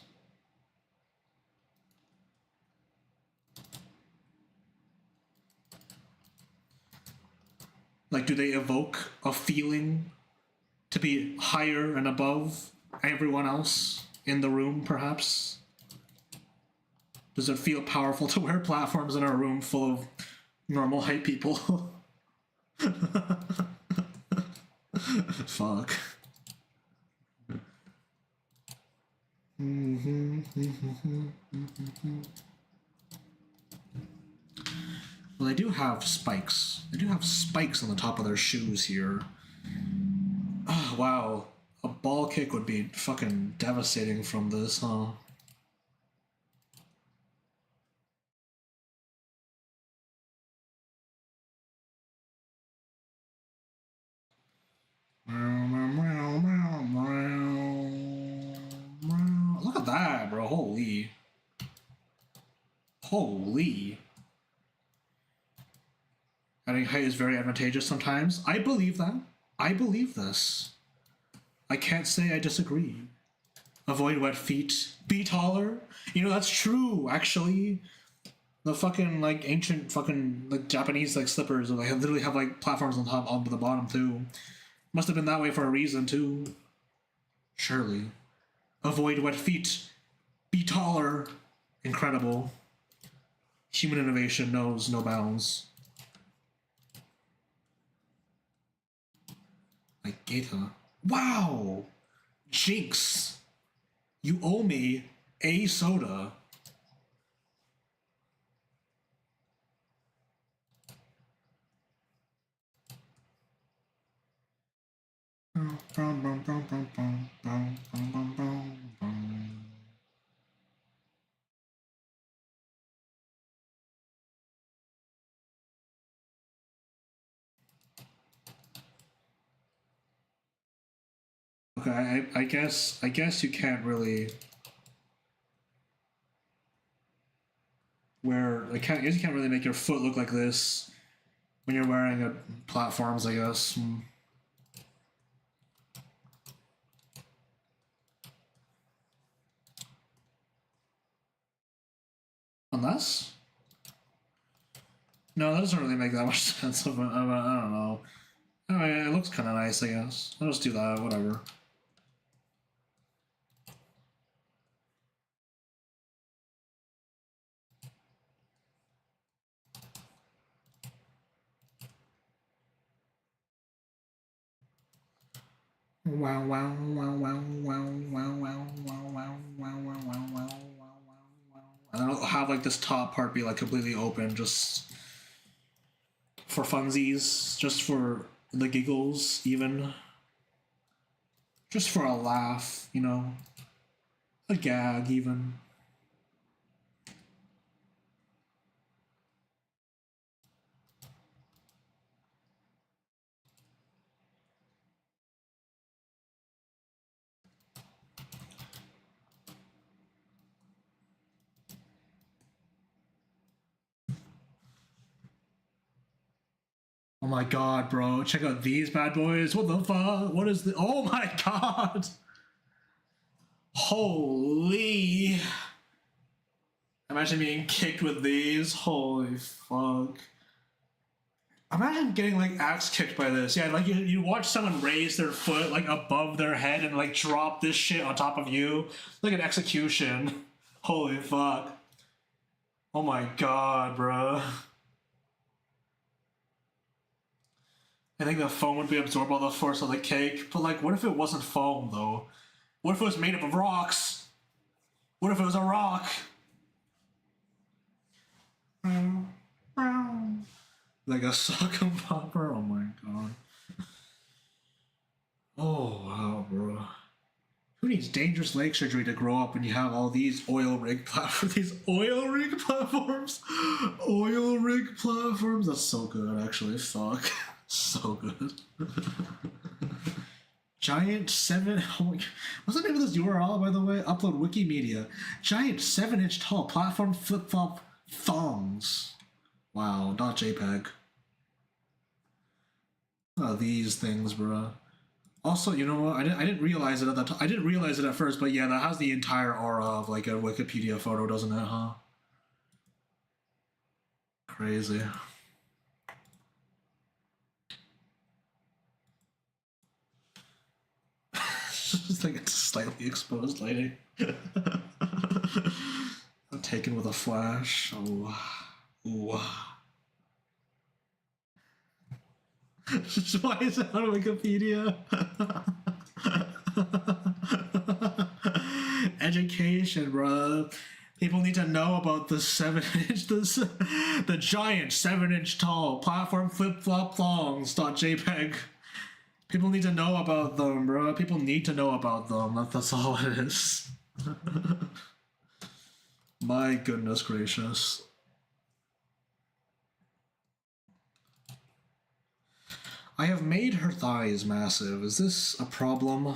S1: Like, do they evoke a feeling to be higher and above everyone else in the room, perhaps? Does it feel powerful to wear platforms in a room full of normal height people? Fuck. Well, they do have spikes. They do have spikes on the top of their shoes here. Oh, wow. A ball kick would be fucking devastating from this, huh? Look at that, bro. Holy. Holy. Adding height is very advantageous sometimes. I believe that. I believe this. I can't say I disagree. Avoid wet feet. Be taller. You know, that's true, actually. The fucking, like, ancient fucking, like, Japanese, like, slippers, like, literally have, like, platforms on top, on the bottom, too. Must have been that way for a reason, too. Surely. Avoid wet feet. Be taller. Incredible. Human innovation knows no bounds. Like Gaeta. Wow! Jinx! You owe me a soda. Okay, I guess you can't really I guess you can't really make your foot look like this when you're wearing platforms, I guess. Unless? No, that doesn't really make that much sense. I don't know. I mean, it looks kind of nice, I guess. I'll just do that, whatever. Wow, wow, wow, wow, wow, wow, wow, wow, wow, wow, wow, wow, wow, wow. And then I'll have like this top part be like completely open, just for funsies, just for the giggles, even. Just for a laugh, you know? A gag, even. Oh my god, bro. Check out these bad boys. What the fuck? What is the. Oh my god! Holy. Imagine being kicked with these. Holy fuck. Imagine getting like axe kicked by this. Yeah, like you watch someone raise their foot like above their head and like drop this shit on top of you. Like an execution. Holy fuck. Oh my god, bro. I think the foam would be absorbed by the force of the cake. But like, what if it wasn't foam though? What if it was made up of rocks? What if it was a rock? Like a sock and popper? Oh my god. Oh wow, bro. Who needs dangerous leg surgery to grow up when you have all these oil rig platforms? These oil rig platforms? Oil rig platforms? That's so good, actually. Fuck. So good. Giant 7... Oh my, what's the name of this URL, by the way? Upload Wikimedia. Giant 7-inch tall platform flip-flop thongs. Wow, not JPEG. Oh, these things, bro. Also, you know what? I didn't realize it at that time. I didn't realize it at first, but yeah, that has the entire aura of like a Wikipedia photo, doesn't it, huh? Crazy. Just like it's slightly exposed lighting. I'm taken with a flash. Oh. Ooh. Why is it on Wikipedia? Education, bro. People need to know about the 7-inch, the giant 7-inch tall platform flip flop thongs.jpg. People need to know about them, bro. People need to know about them. That's all it is. My goodness gracious. I have made her thighs massive. Is this a problem?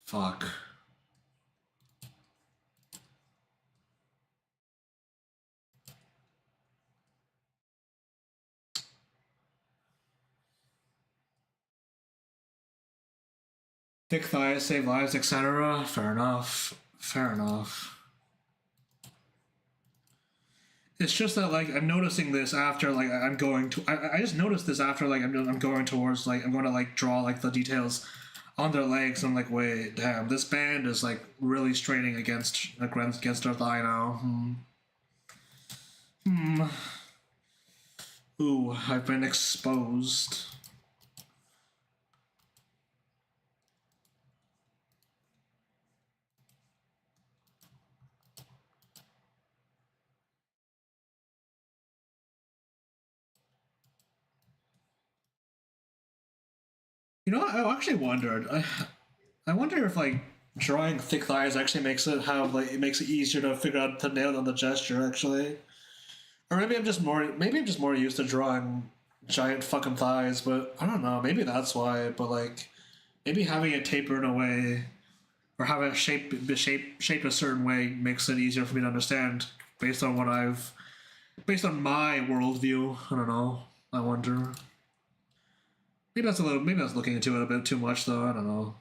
S1: Fuck. Thick thighs save lives, etc. Fair enough. Fair enough. It's just that like I'm noticing this after like I'm going to I just noticed this after like I'm going towards like I'm going to like draw like the details on their legs. I'm like, wait, damn, this band is like really straining against her thigh now. Ooh, I've been exposed. You know, I actually wondered. I wonder if like drawing thick thighs actually makes it have like it makes it easier to figure out to nail down the gesture actually, or maybe I'm just more used to drawing giant fucking thighs. But I don't know. Maybe that's why. But like maybe having it taper in a way or have it shaped a certain way makes it easier for me to understand based on based on my worldview. I don't know. I wonder. Maybe that's looking into it a bit too much though. I don't know.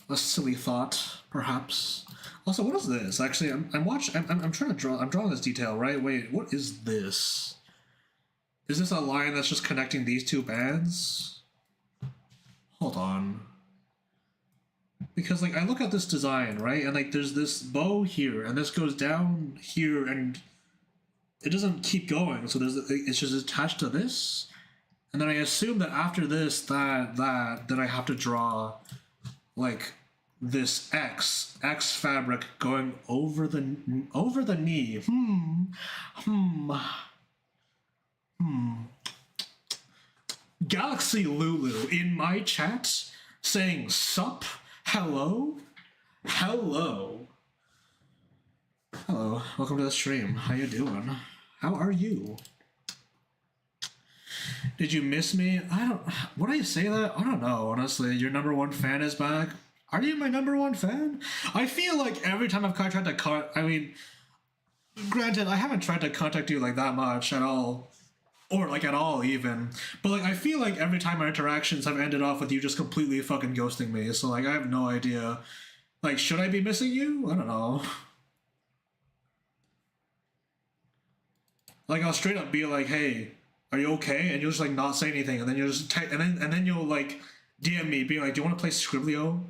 S1: A silly thought, perhaps. Also, what is this? Actually, I'm trying to draw. I'm drawing this detail, right? Wait, what is this? Is this a line that's just connecting these two bands? Hold on. Because like I look at this design, right, and like there's this bow here, and this goes down here, and it doesn't keep going. So it's just attached to this, and then I assume that after this, then I have to draw like this X fabric going over the knee. Galaxy Lulu in my chat saying sup, hello, hello, hello. Welcome to the stream. How you doing? How are you? Did you miss me? I don't. Would I say that? I don't know. Honestly, your number one fan is back. Are you my number one fan? I feel like every time I've tried to I mean, granted, I haven't tried to contact you like that much at all, or like at all even. But like, I feel like every time our interactions have ended off with you just completely fucking ghosting me. So like, I have no idea. Like, should I be missing you? I don't know. Like, I'll straight up be like, hey, are you okay? And you'll just like not say anything, and then you'll just and then you'll like DM me, being like, do you want to play Scriblio?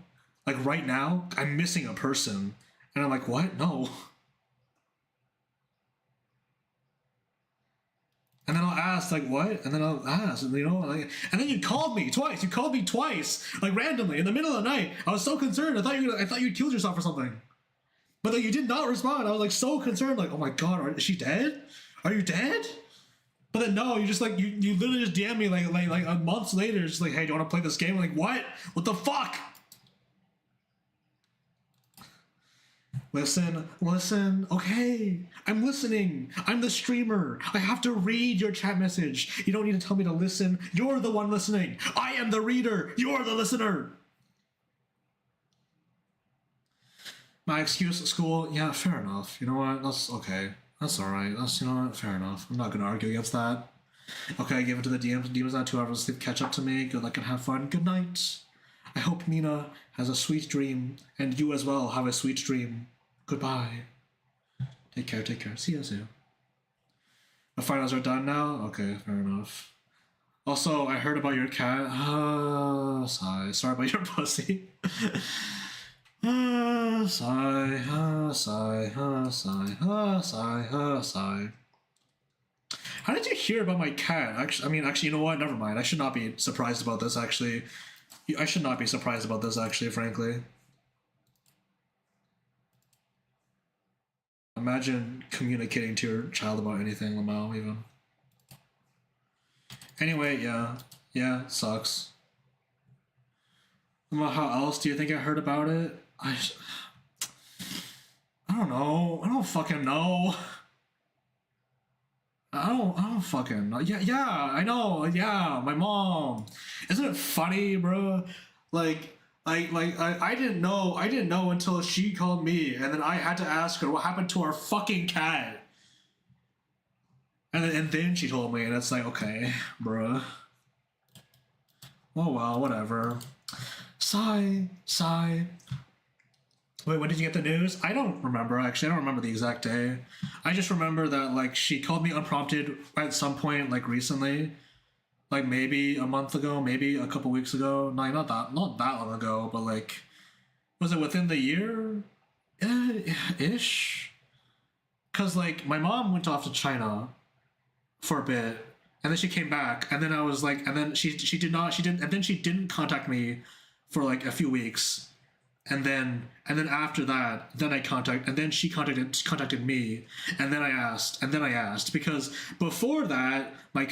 S1: Like right now, I'm missing a person, And I'm like, what? No. And then I'll ask, like, what? And then I'll ask, and, like, and then you called me twice. You called me twice, like, randomly in the middle of the night. I was so concerned. I thought you'd killed yourself or something. But then you did not respond. I was like so concerned, like, oh my god, is she dead? Are you dead? But then no, you just like you literally just DM me like months later, just like, hey, do you want to play this game? I'm like, what? What the fuck? Listen, okay. I'm listening. I'm the streamer. I have to read your chat message. You don't need to tell me to listen. You're the one listening. I am the reader. You're the listener. My excuse at school, yeah, fair enough. You know what? That's okay. That's alright. That's, you know what? Fair enough. I'm not gonna argue against that. Okay, I give it to the DMs. DMs now 2 hours sleep. Catch up to me. Good luck and have fun. Good night. I hope Nina has a sweet dream, and you as well have a sweet dream. Goodbye. Take care, take care. See you soon. The finals are done now? Okay, fair enough. Also, I heard about your cat. Sigh. Sorry about your pussy. Sigh, sigh, sigh, sigh. How did you hear about my cat? Actually, you know what? Never mind. I should not be surprised about this, actually. I should not be surprised about this, actually, frankly. Imagine communicating to your child about anything, Lamau, even. Anyway, yeah, sucks. How else do you think I heard about it? I don't know. I don't fucking know. I don't fucking know. Yeah, I know. Yeah, my mom. Isn't it funny, bro? I didn't know. I didn't know until she called me, and then I had to ask her what happened to our fucking cat. And then she told me, and it's like, okay, bruh. Oh well, whatever. Sigh. Wait, when did you get the news? I don't remember, actually. I don't remember the exact day. I just remember that, like, she called me unprompted at some point, like, recently. Like, maybe a month ago, maybe a couple weeks ago. No, not that long ago, but, like, was it within the year? Ish? Because, like, my mom went off to China for a bit, and then she came back, and then I was like, and then she didn't contact me for, like, a few weeks. And then after that, she contacted me, and then I asked because before that, I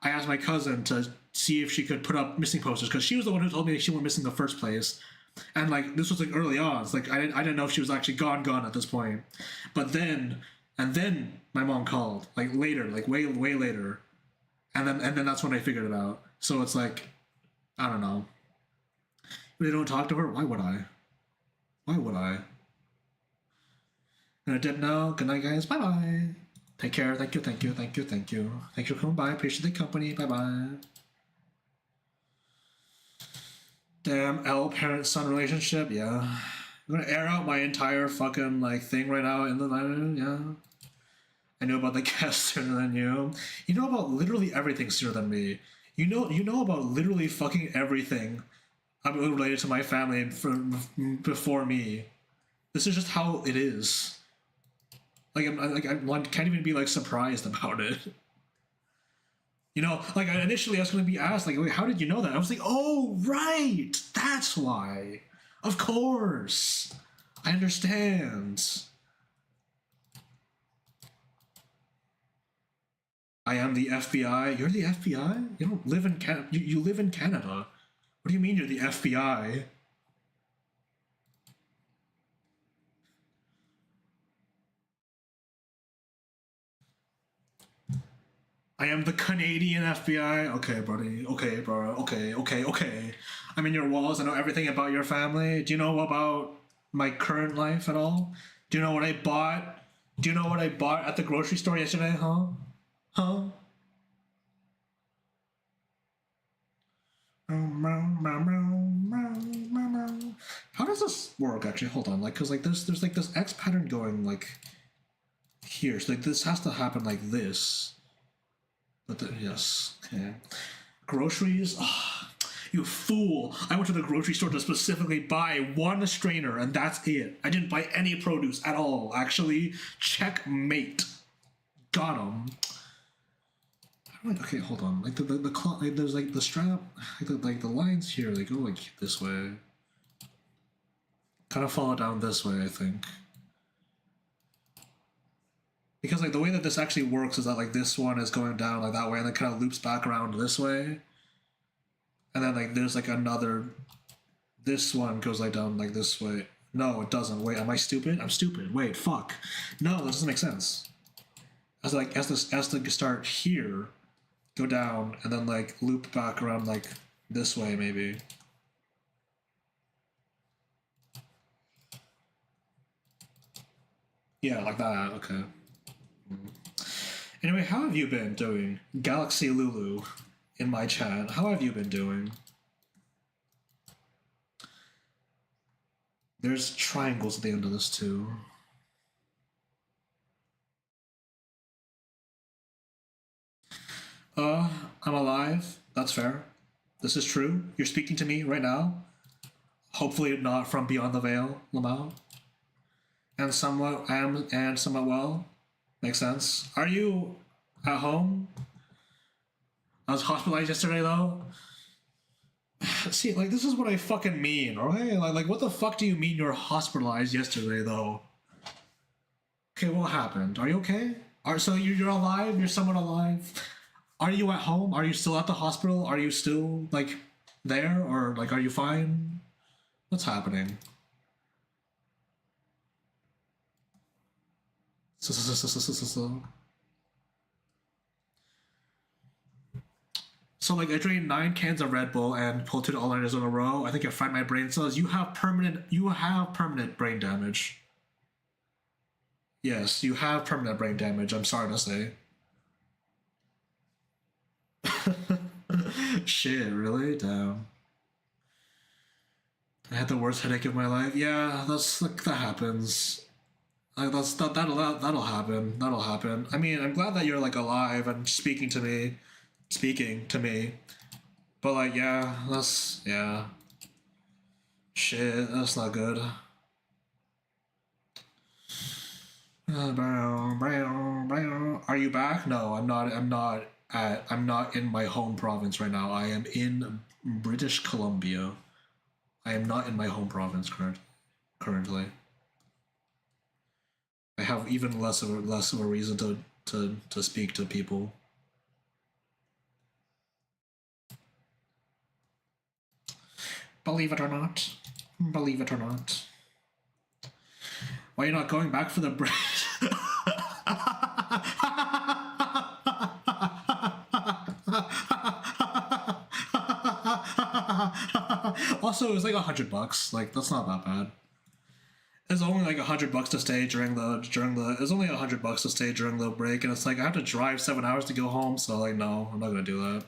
S1: asked my cousin to see if she could put up missing posters because she was the one who told me she went missing in the first place, and like this was like early on. It's like I didn't know if she was actually gone at this point, but then my mom called like later, like way later, and then that's when I figured it out. So it's like I don't know. They don't talk to her? Why would I? Gonna dip now. Good night, guys. Bye-bye. Take care. Thank you. Thank you for coming by. Appreciate the company. Bye-bye. Damn, L parent-son relationship. Yeah. I'm gonna air out my entire fucking, like, thing right now in the line. Yeah. I know about the guest sooner than you. You know about literally everything sooner than me. You know about literally fucking everything related to my family before me. This is just how it is. I can't even be like surprised about it. You know, like initially I was going to be asked, like, wait, how did you know that? I was like, oh right, that's why. Of course, I understand. I am the FBI. You're the FBI. You don't live in Canada. You live in Canada. What do you mean you're the FBI? I am the Canadian FBI. Okay, buddy. Okay, bro. Okay. I'm in your walls. I know everything about your family. Do you know about my current life at all? Do you know what I bought? Do you know what I bought at the grocery store yesterday, huh? Huh? How does this work actually? Hold on, like, cause like there's like this X pattern going like here, so like this has to happen like this. But yes, okay. Groceries. You fool! I went to the grocery store to specifically buy one strainer, and that's it. I didn't buy any produce at all. Actually, checkmate. Got him. Okay, hold on. Like the cloth, like, there's like the strap, like the lines here. They go like this way. Kind of follow down this way, I think. Because like the way that this actually works is that like this one is going down like that way, and then kind of loops back around this way. And then like there's like another. This one goes like down like this way. No, it doesn't. Wait, am I stupid? I'm stupid. Wait, fuck. No, this doesn't make sense. As to start here, go down, and then like loop back around like this way maybe. Yeah, like that. Okay. Anyway, how have you been doing? Galaxy Lulu in my chat. How have you been doing? There's triangles at the end of this too. I'm alive. That's fair. This is true. You're speaking to me right now. Hopefully not from beyond the veil, Lamau. And somewhat well. Makes sense. Are you at home? I was hospitalized yesterday though. See, like this is what I fucking mean, okay? Like what the fuck do you mean you're hospitalized yesterday though? Okay, what happened? Are you okay? So you're alive? You're somewhat alive? Are you at home? Are you still at the hospital? Are you still like there, or like are you fine? What's happening? So like I drank 9 cans of Red Bull and pulled 2 all-nighters in a row. I think I fried my brain cells. You have permanent brain damage. Yes, you have permanent brain damage. I'm sorry to say. Shit, really? Damn. I had the worst headache of my life. Yeah, that's like that happens. Like that'll happen. That'll happen. I mean, I'm glad that you're like alive and speaking to me. But like, yeah. Shit, that's not good. Are you back? No, I'm not. I'm not in my home province right now. I am in British Columbia. I am not in my home province currently. I have even less of a reason to speak to people. Believe it or not. Believe it or not. Why are you not going back for the break? Also, it was like $100. Like that's not that bad. It's only like $100 to stay during the. It's only $100 to stay during the break, and it's like I have to drive 7 hours to go home. So like, no, I'm not gonna do that.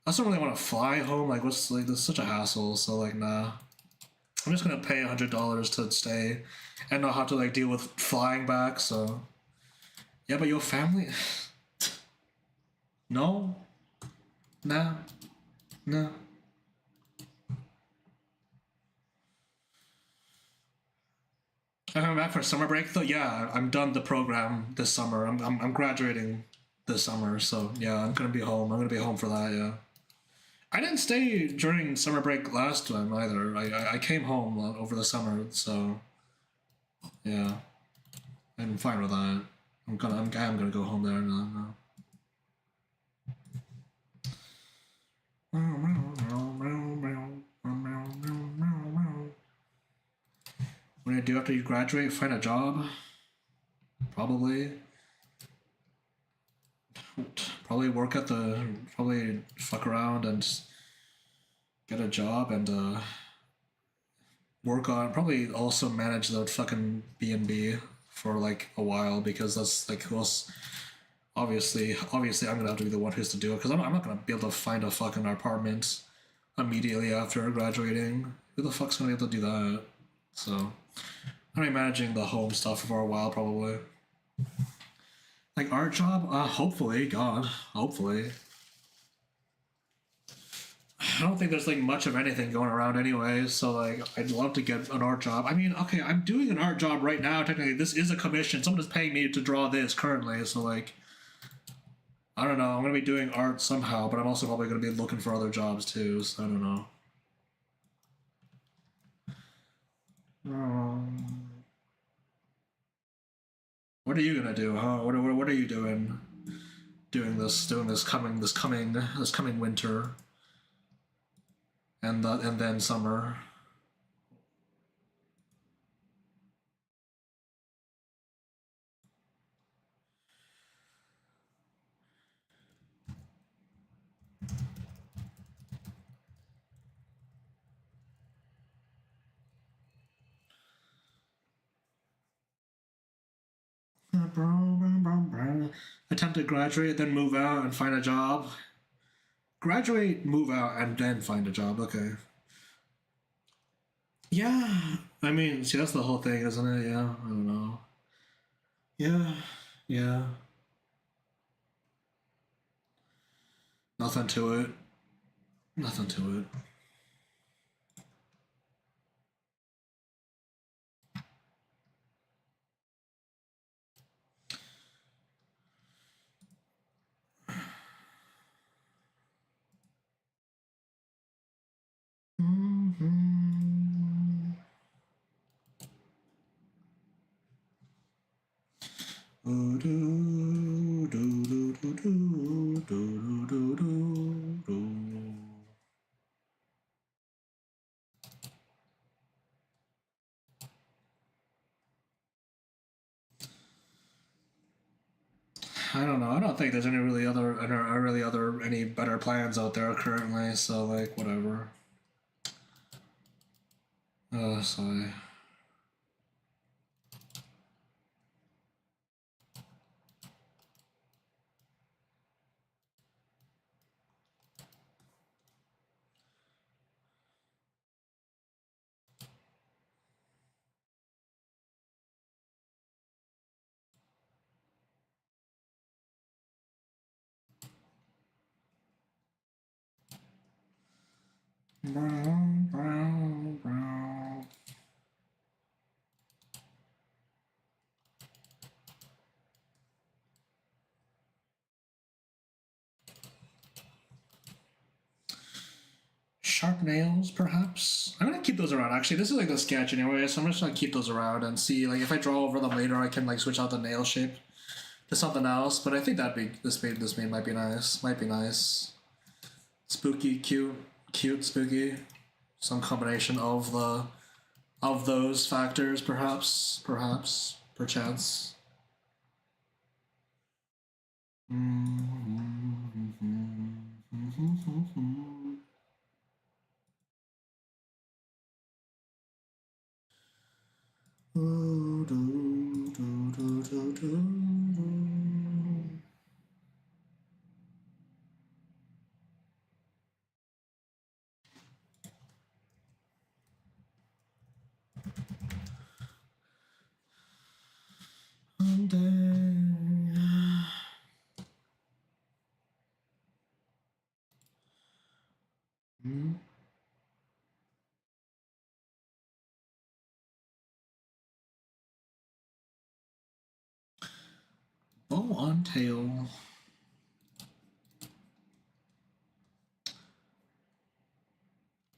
S1: I just don't really want to fly home. Like, what's like this is such a hassle. So like, nah. I'm just gonna pay $100 to stay, and not have to like deal with flying back. So, yeah, but your family. No. Nah. No. I'm coming back for summer break though. Yeah, I'm done the program this summer. I'm graduating this summer, so yeah, I'm gonna be home. I'm gonna be home for that. Yeah. I didn't stay during summer break last time either. I came home over the summer, so yeah, I'm fine with that. I'm gonna go home there now. What do you do after you graduate? Find a job? Probably work at probably fuck around and get a job and work on, probably also manage the fucking B&B for like a while, because that's like who else. Obviously I'm gonna have to be the one who's to do it, because I'm not gonna be able to find a fucking apartment immediately after graduating. Who the fuck's gonna be able to do that? So I'm gonna be managing the home stuff for a while probably. Like art job? Hopefully, God, hopefully. I don't think there's like much of anything going around anyway. So like, I'd love to get an art job. I mean, okay, I'm doing an art job right now. Technically, this is a commission. Someone is paying me to draw this currently. So like, I don't know. I'm gonna be doing art somehow, but I'm also probably gonna be looking for other jobs too. So I don't know. What are you gonna do? Huh? What are you doing? Doing this coming winter and then summer. Attempt to graduate, then move out and find a job. Graduate, move out, and then find a job. Okay. Yeah. I mean, see, that's the whole thing, isn't it? Yeah. I don't know. Yeah. Yeah. Nothing to it. Nothing to it. Mm-hmm. Do, do, do, do, do, do, do, do, do, do. I don't know. I don't think there's any better plans out there currently. So like whatever. Sorry. Brown, brown, brown. Sharp nails, perhaps. I'm gonna keep those around. Actually, this is like the sketch anyway, so I'm just gonna keep those around and see. Like, if I draw over them later, I can like switch out the nail shape to something else. But I think that'd be this might be nice. Might be nice. Spooky, cute, spooky. Some combination of those factors, perhaps, perchance. Bow on tail.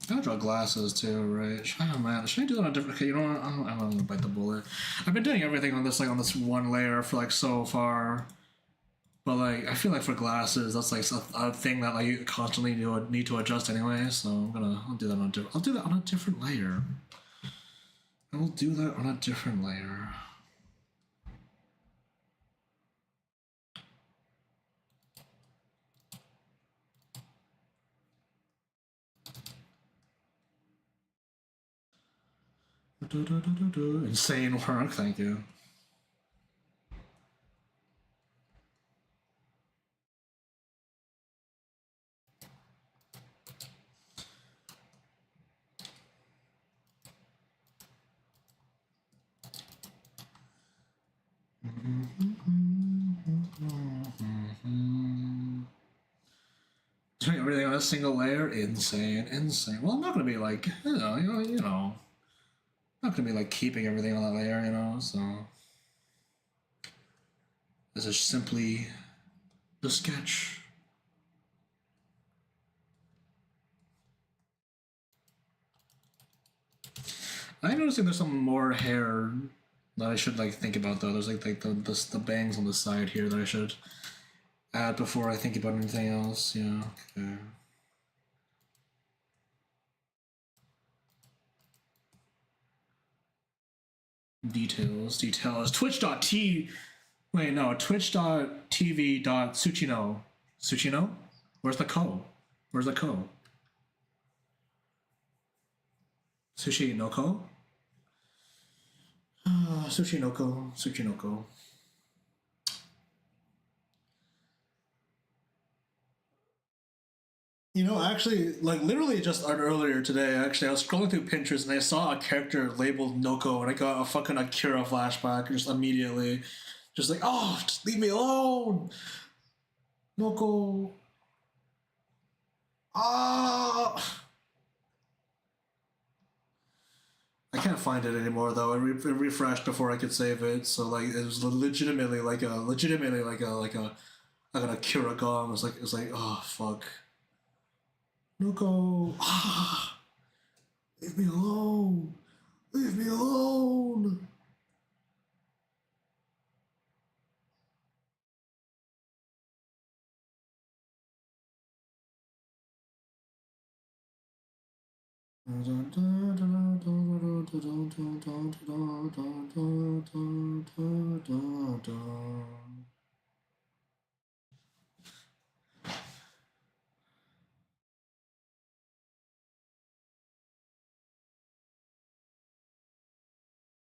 S1: I gotta draw glasses too, right? Oh man, should I do that on a different? Okay, you know what? I'm gonna bite the bullet. I've been doing everything on this one layer for like so far, but like I feel like for glasses, that's like a thing that like you constantly need to adjust anyway. So I'll do that on I'll do that on a different layer. I will do that on a different layer. Insane work, thank you. Everything on a single layer, insane, insane. Well, I'm not gonna be like, not gonna be like keeping everything on that layer, So this is simply the sketch. I'm noticing there's some more hair that I should like think about though. There's like the bangs on the side here that I should add before I think about anything else. Yeah. Okay. Details. Twitch.tv. Wait, no. Twitch.tv.suchino. Suchino? Where's the ko? Where's the ko? Sushi no ko? Sushi no ko. Sushi no ko. Actually, like literally just earlier today, actually, I was scrolling through Pinterest and I saw a character labeled Noko and I got a fucking Akira flashback just immediately. Just like, oh, just leave me alone! Noko. Ah! I can't find it anymore though. It refreshed before I could save it, so like it was legitimately like like an Akira gong. It's like oh fuck. Noko. Ah! Leave me alone. Leave me alone.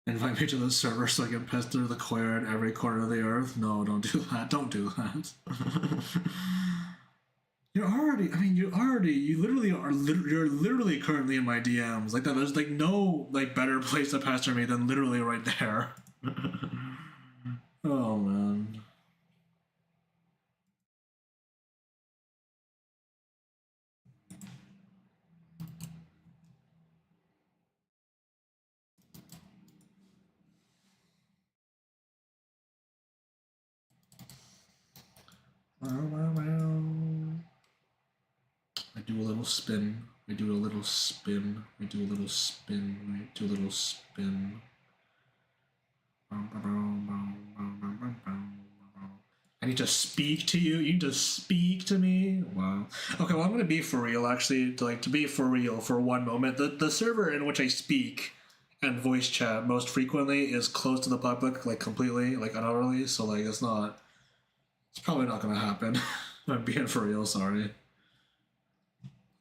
S1: Invite me to the server so I can pester the choir in every corner of the earth. No, don't do that. Don't do that. You literally are. You're literally currently in my DMs. Like that. There's like no like better place to pester me than literally right there. Oh man. I do a little spin. We do a little spin. We do a little spin. We do a little spin. I need to speak to you. You need to speak to me. Wow. Okay, well I'm gonna be for real. Actually, to be for real for one moment. The server in which I speak and voice chat most frequently is closed to the public, like completely, like utterly. So like it's not. It's probably not gonna happen. I'm being for real. Sorry.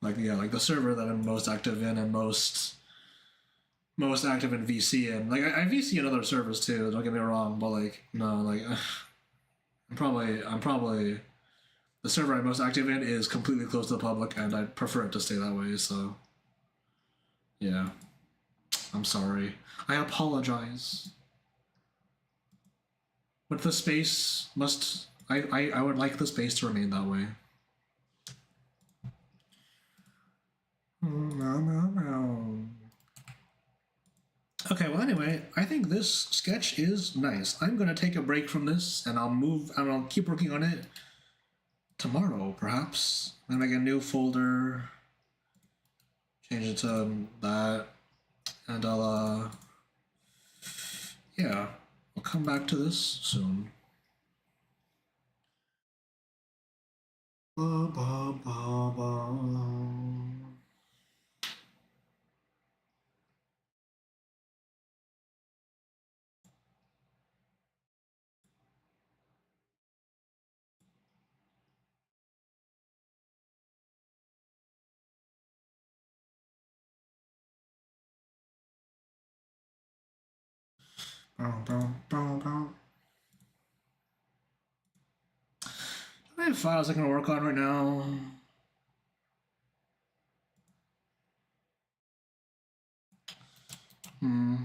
S1: Like yeah, like the server that I'm most active in and most active in VC in. Like I VC in other servers too. Don't get me wrong, but like no, like I'm probably the server I'm most active in is completely closed to the public, and I prefer it to stay that way. So yeah, I'm sorry. I apologize. But the space must. I would like the space to remain that way. Okay, well, anyway, I think this sketch is nice. I'm gonna take a break from this, and I'll keep working on it tomorrow, perhaps. I'm gonna make a new folder, change it to that, and yeah, I'll come back to this soon. Ba, ba, ba, ba. I have files I can work on right now. Hmm.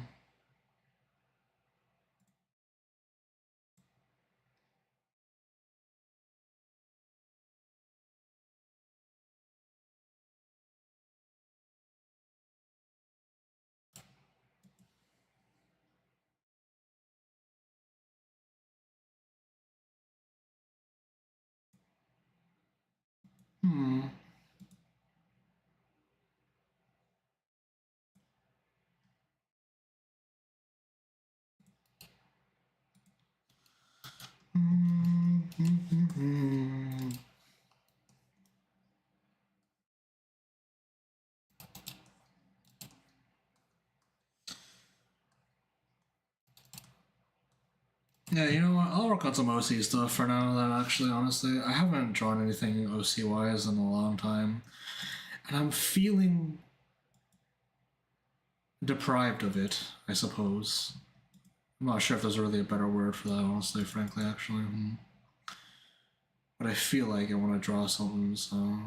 S1: Hmm. Yeah, you know what? I'll work on some OC stuff for now. Then, actually, honestly, I haven't drawn anything OC wise in a long time, and I'm feeling deprived of it. I suppose. I'm not sure if there's really a better word for that, honestly, frankly, actually. But I feel like I want to draw something, so.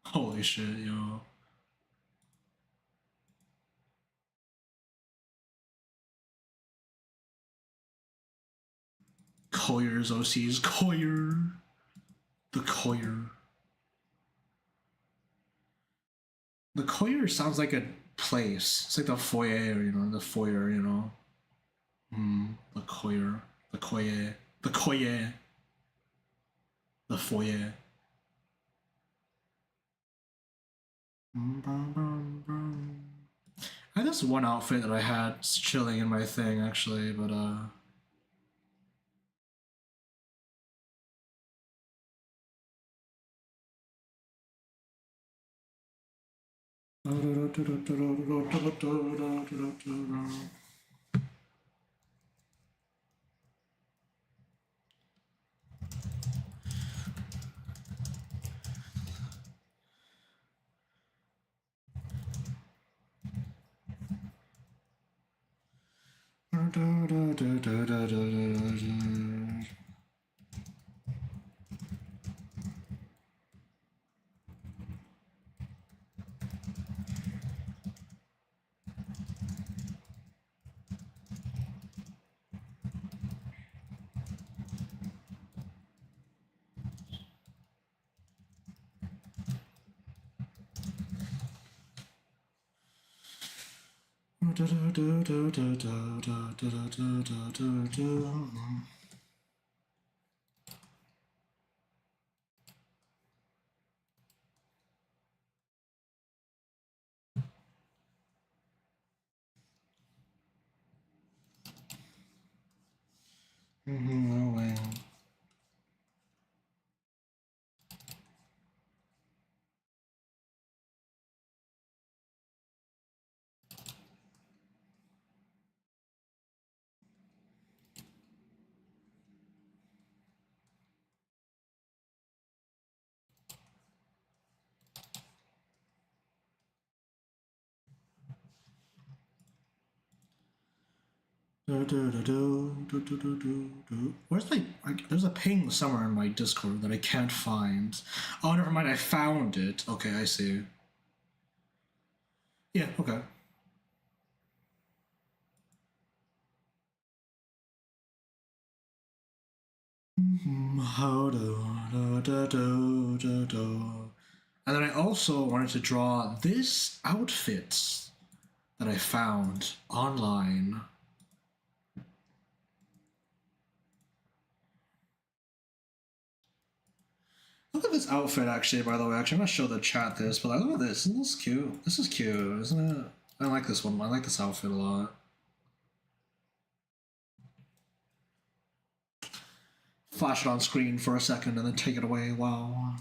S1: Holy shit, yo. Coyer's OC's Coyer. The Coyer. The Coyer sounds like a place. It's like the foyer, you know, the foyer, you know. The Coyer. The Coyer. The Coyer. The foyer. I had this one outfit that I had chilling in my thing, actually, but, no way. Where's my? There's a ping somewhere in my Discord that I can't find. Oh, never mind. I found it. Okay, I see. Yeah. Okay. And then I also wanted to draw this outfit that I found online. Look at this outfit, actually, by the way. Actually, I'm going to show the chat this, but like, look at this. This is cute. This is cute, isn't it? I like this one. I like this outfit a lot. Flash it on screen for a second and then take it away. Wow.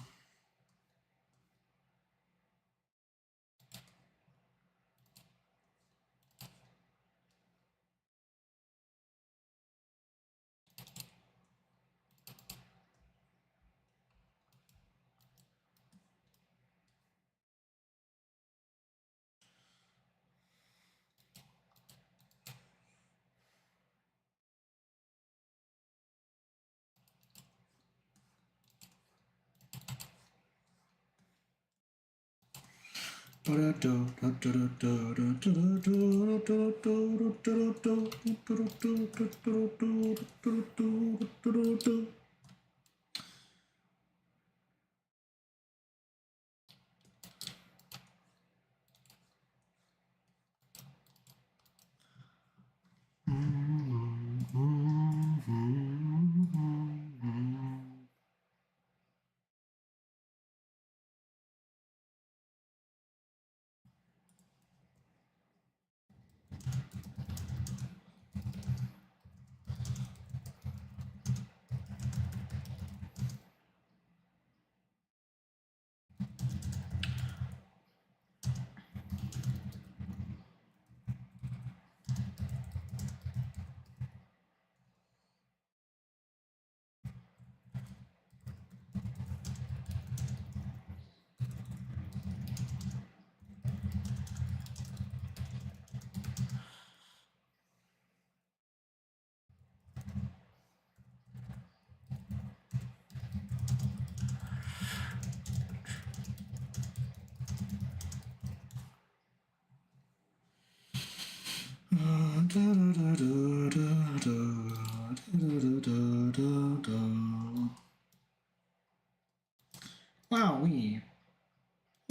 S1: Wowee.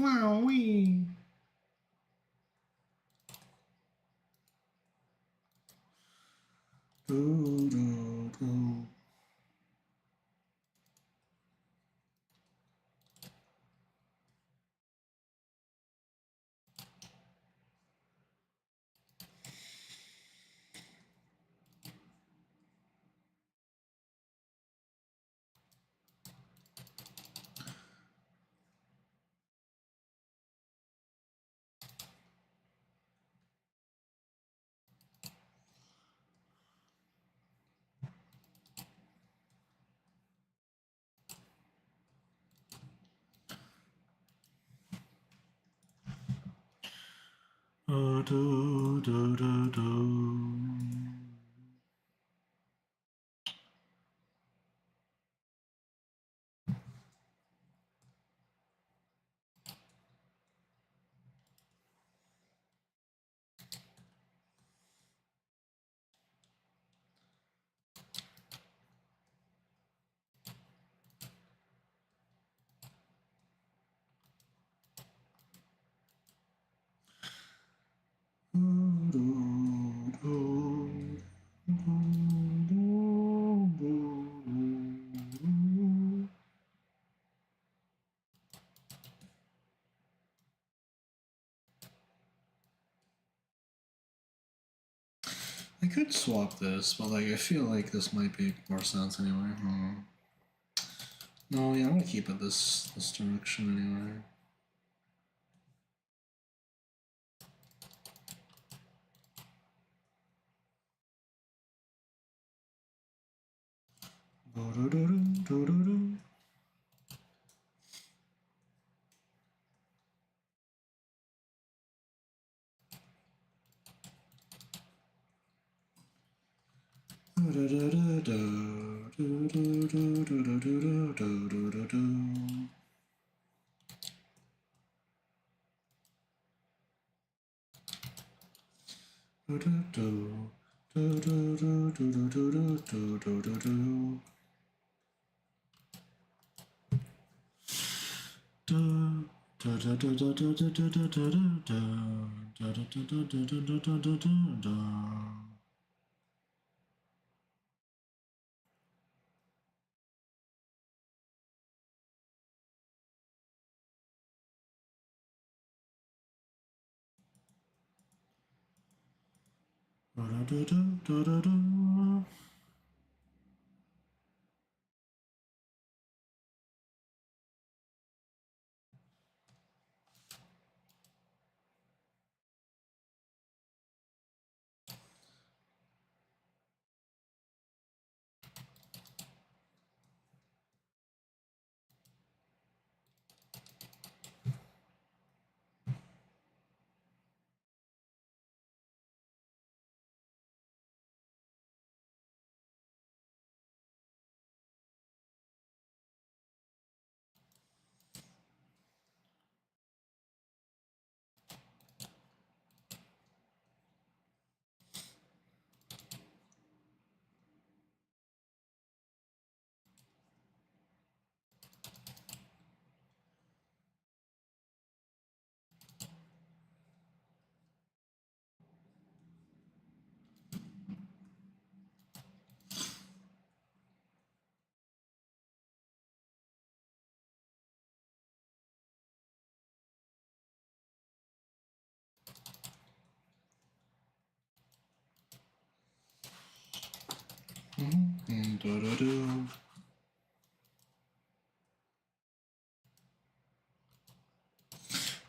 S1: Wowee. I could swap this, but like I feel like this might make more sense anyway. No, yeah, I'm gonna keep it this direction anyway.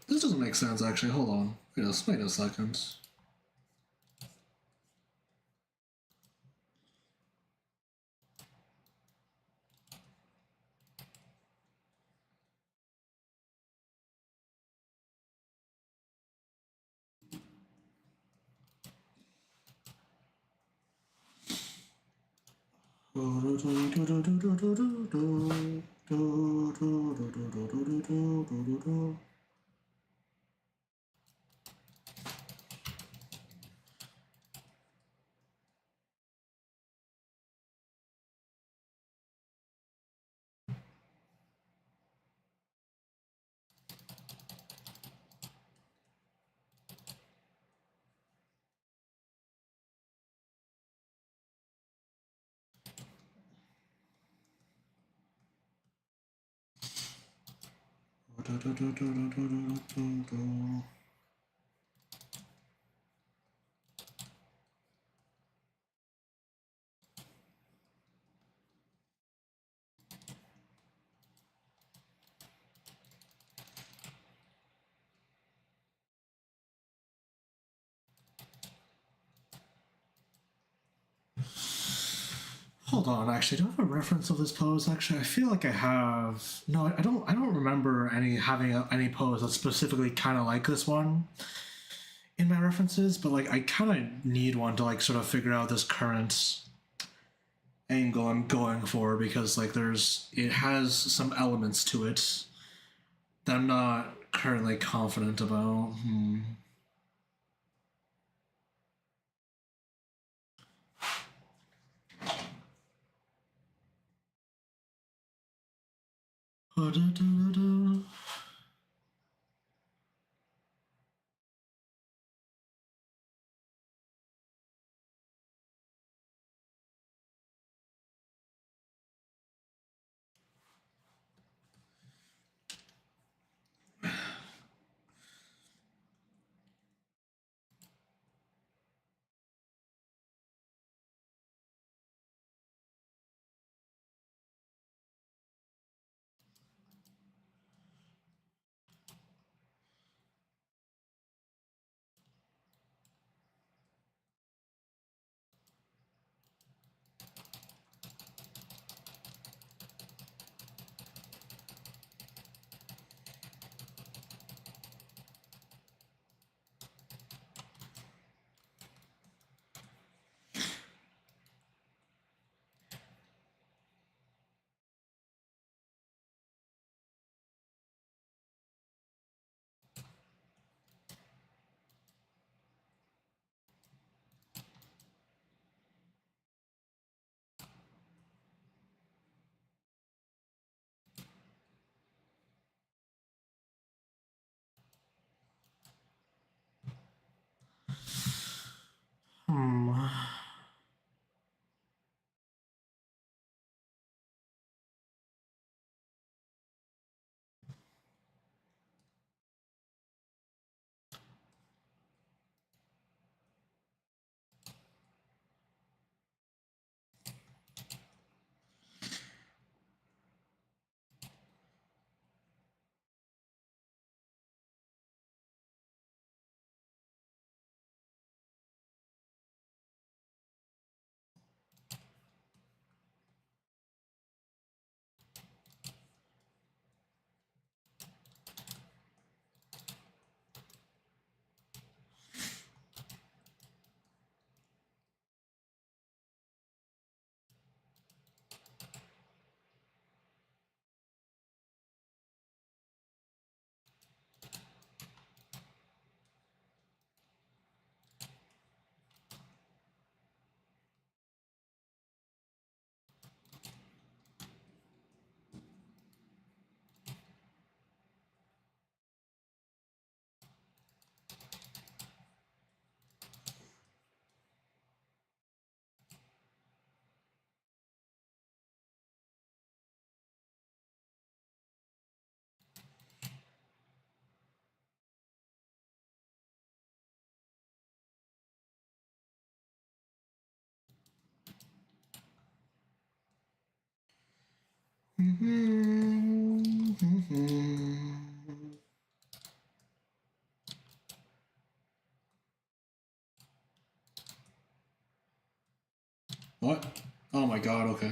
S1: This doesn't make sense actually. Hold on. Wait a second. Hold on, actually, do I have a reference of this pose? Actually, I feel like I have. No, I don't. I don't remember any pose that's specifically kind of like this one in my references. But like, I kind of need one to like sort of figure out this current angle I'm going for, because like it has some elements to it that I'm not currently confident about. Hmm. What? Oh my god, okay.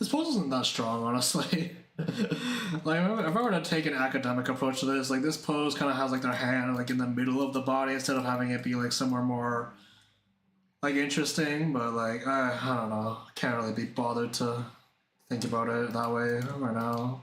S1: This pose isn't that strong, honestly. Like if I were to take an academic approach to this, like this pose kind of has like their hand like in the middle of the body instead of having it be like somewhere more like interesting. But like I don't know, can't really be bothered to think about it that way right now.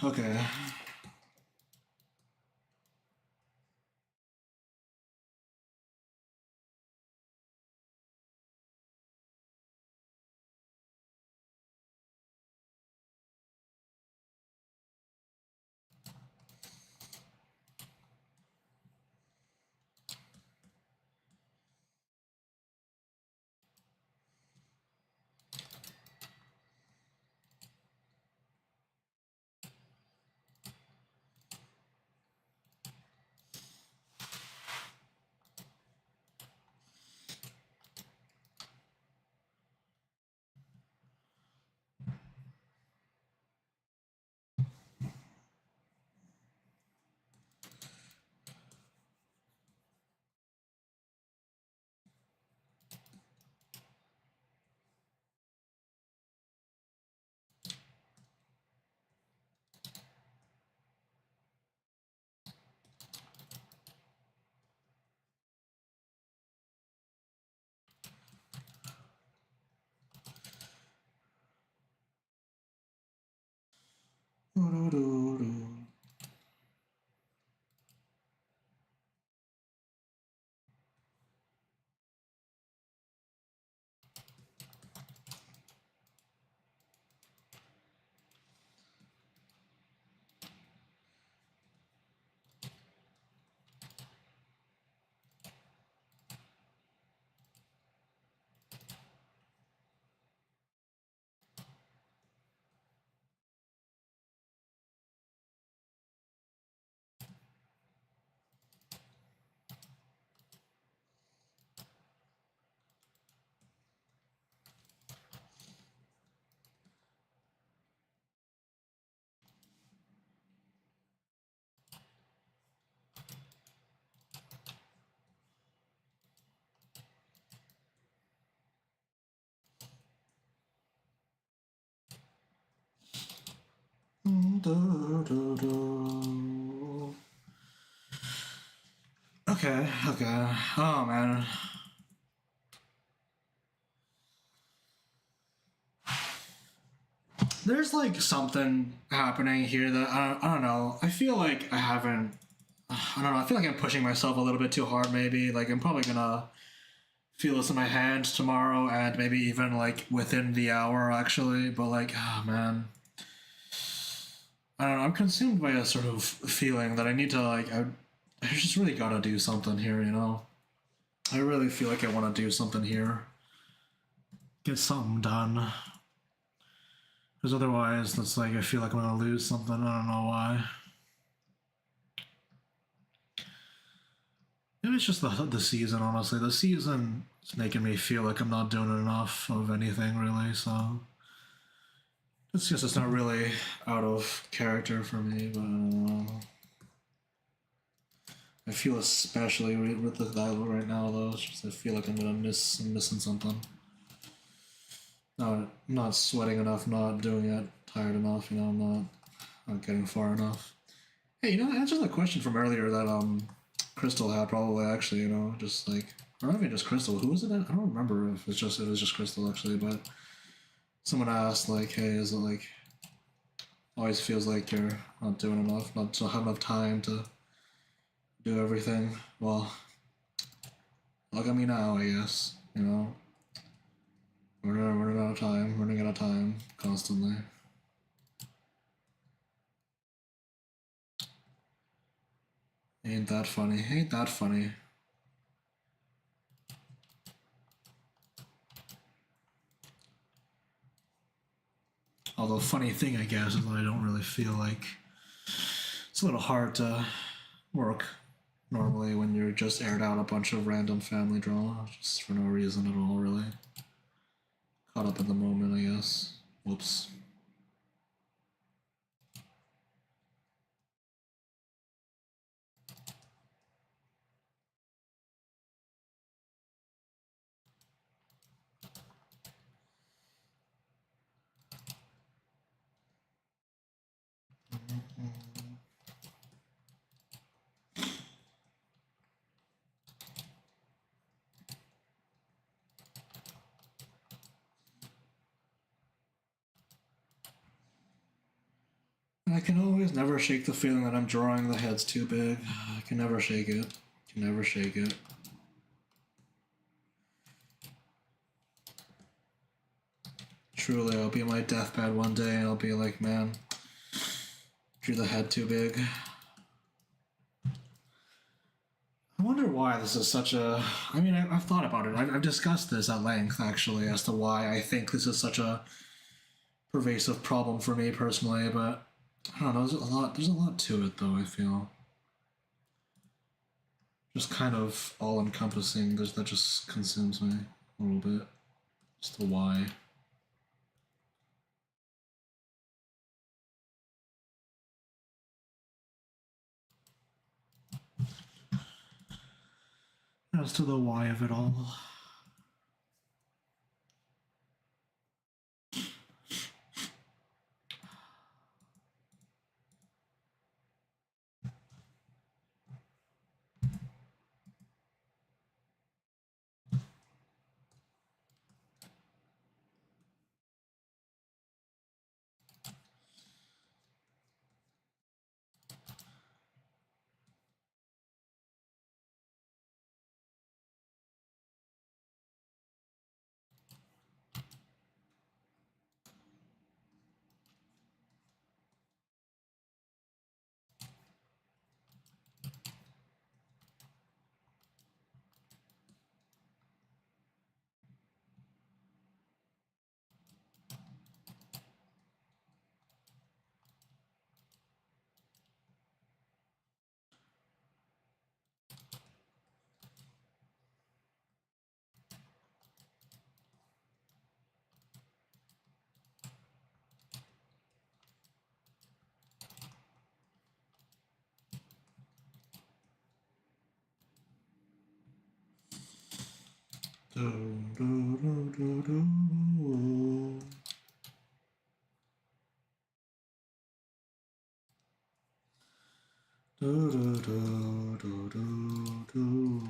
S1: Okay. Okay, okay. Oh man. There's like something happening here that I don't know. I feel like I haven't. I don't know. I feel like I'm pushing myself a little bit too hard. Maybe like I'm probably gonna feel this in my hands tomorrow, and maybe even like within the hour actually. But like, oh man, I don't know. I'm consumed by a sort of feeling that I need to like. I just really gotta do something here. You know. I really feel like I want to do something here. Get something done. Because otherwise, it's like I feel like I'm gonna lose something. I don't know why. Maybe it's just the season. Honestly, the season is making me feel like I'm not doing enough of anything really. So it's just it's not really out of character for me. But I feel especially with that right now though. It's just I feel like I'm missing something. Not sweating enough, not doing it, tired enough. You know, not getting far enough. Hey, you know, answer the question from earlier that Crystal had probably actually. You know, just like or not even just Crystal. Who was it? I don't remember if it was just Crystal actually, but someone asked like, hey, is it like always feels like you're not doing enough, not to have enough time to do everything. Well, look at me now, I guess. You know, we're running out of time, running out of time constantly. Ain't that funny? Ain't that funny? Although, funny thing, I guess, is that I don't really feel like it's a little hard to work normally when you're just aired out a bunch of random family drama just for no reason at all, really. Caught up in the moment, I guess. Whoops. I can always never shake the feeling that I'm drawing the heads too big. I can never shake it. Can never shake it. Truly, I'll be on my deathbed one day and I'll be like, man, drew the head too big. I wonder why this is such a. I mean, I've thought about it. I've discussed this at length, actually, as to why I think this is such a pervasive problem for me personally, but I don't know. There's a lot to it, though. I feel just kind of all encompassing. That just consumes me a little bit. Just the why. As to the why of it all. Do, do, do, do, do. Do, do, do, do, do, do.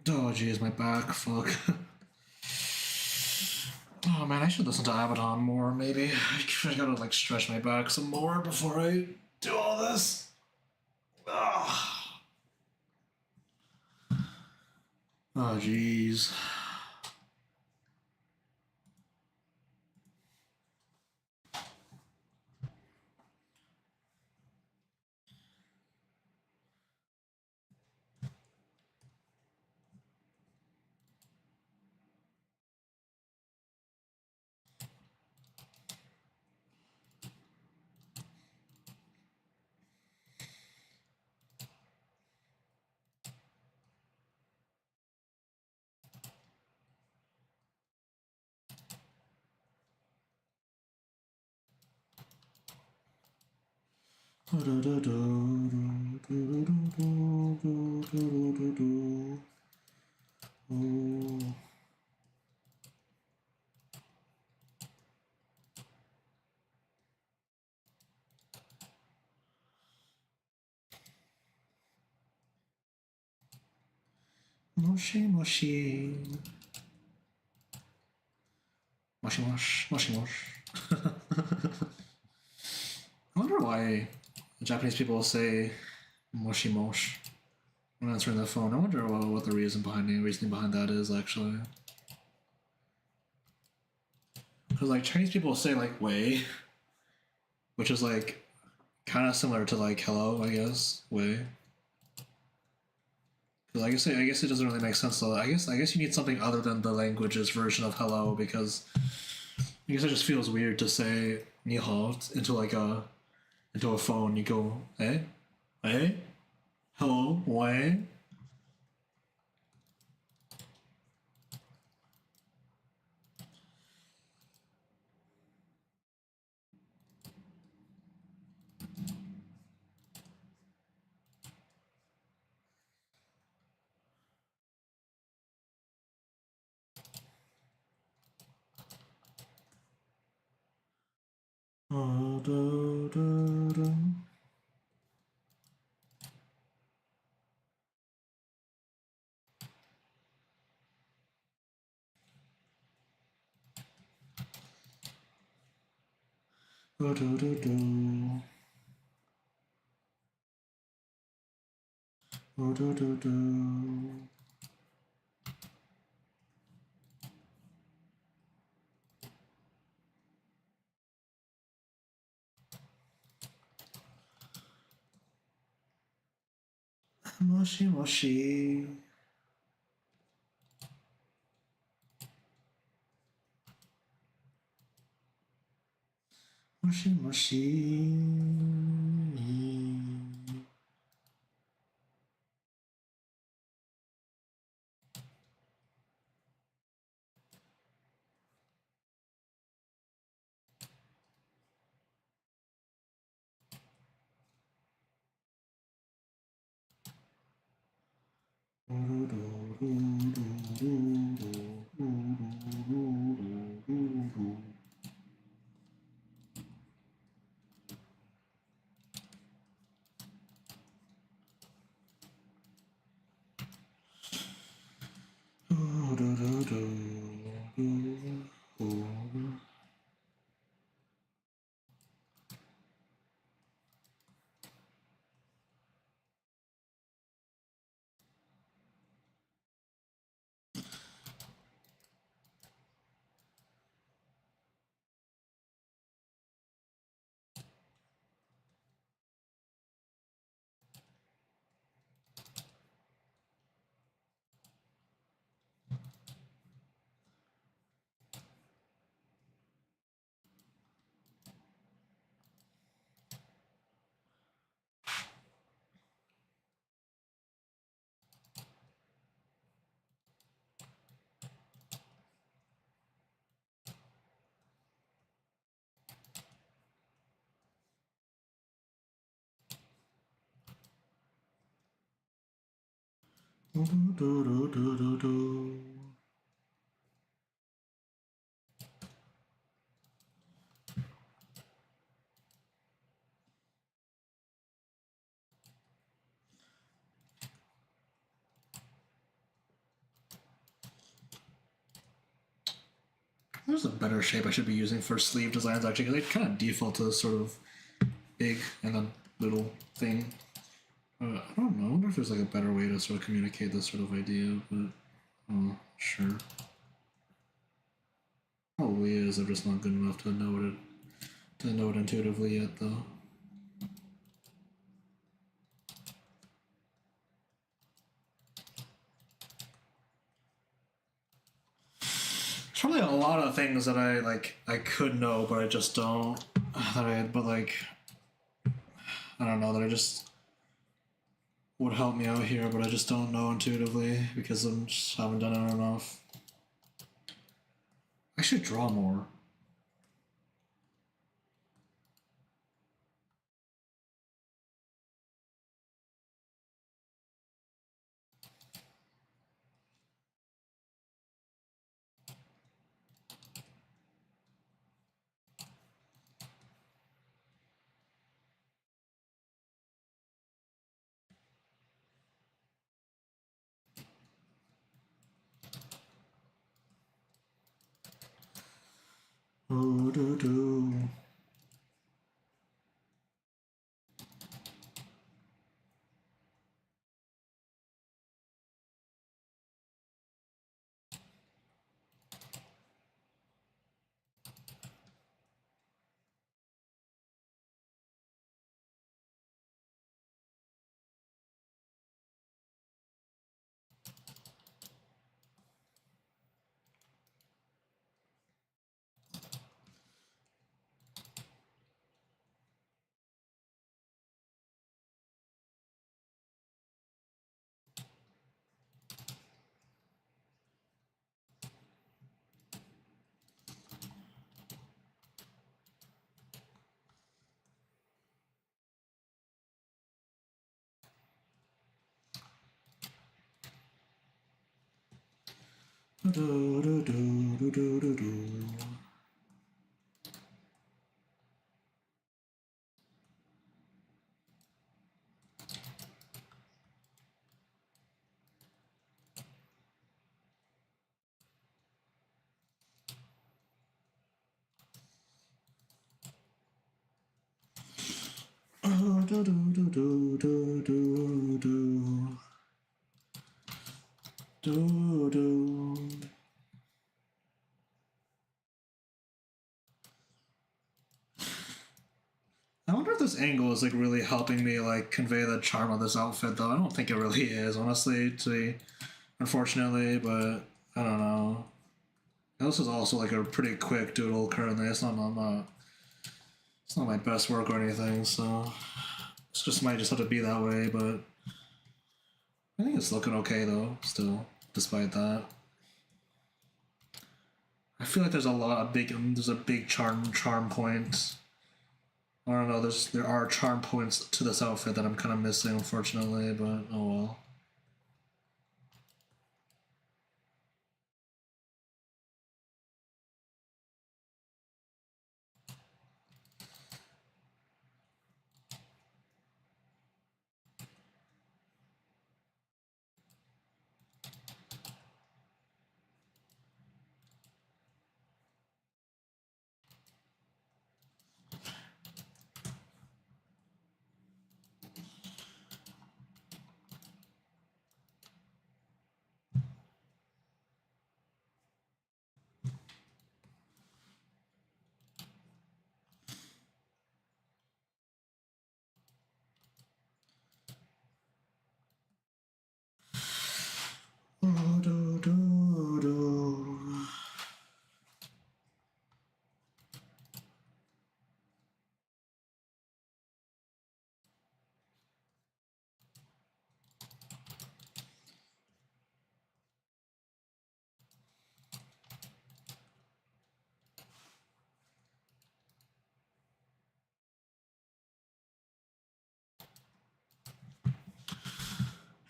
S1: Oh jeez, my back. Fuck. Oh man, I should listen to Abaddon more. Maybe I gotta like stretch my back some more before I do all this. Oh jeez. Moshi moshi. Moshi mosh. Moshi mosh. I wonder why Japanese people say moshi mosh when answering the phone. I wonder what the reasoning behind that is actually. Because like Chinese people say like way, which is like kind of similar to like hello, I guess. Way. Because I guess it doesn't really make sense though. I guess you need something other than the language's version of hello because I guess it just feels weird to say ni hao into a phone. You go eh hello way. Do do do do. Do do do do. Moshi moshi. Moshi moshi. There's a better shape I should be using for sleeve designs actually, because I kind of default to this sort of big and then little thing. I don't know. I wonder if there's like a better way to sort of communicate this sort of idea, but sure. Probably is. I'm just not good enough to know it intuitively yet, though. There's probably a lot of things that I could know, but I just don't. But like I don't know that I just would help me out here, but I just don't know intuitively because I just haven't done it enough. I should draw more. Oh, do, do. Do, do, do, do, do, do, do. do do do do do do do do. I wonder if this angle is like really helping me like convey the charm of this outfit though. I don't think it really is, honestly, unfortunately, but I don't know. This is also like a pretty quick doodle currently. It's not my best work or anything, so it's just might just have to be that way, but I think it's looking okay though, still, despite that. I feel like there's a big charm point. I don't know, there are charm points to this outfit that I'm kind of missing, unfortunately, but oh well. Oh, do, do, do.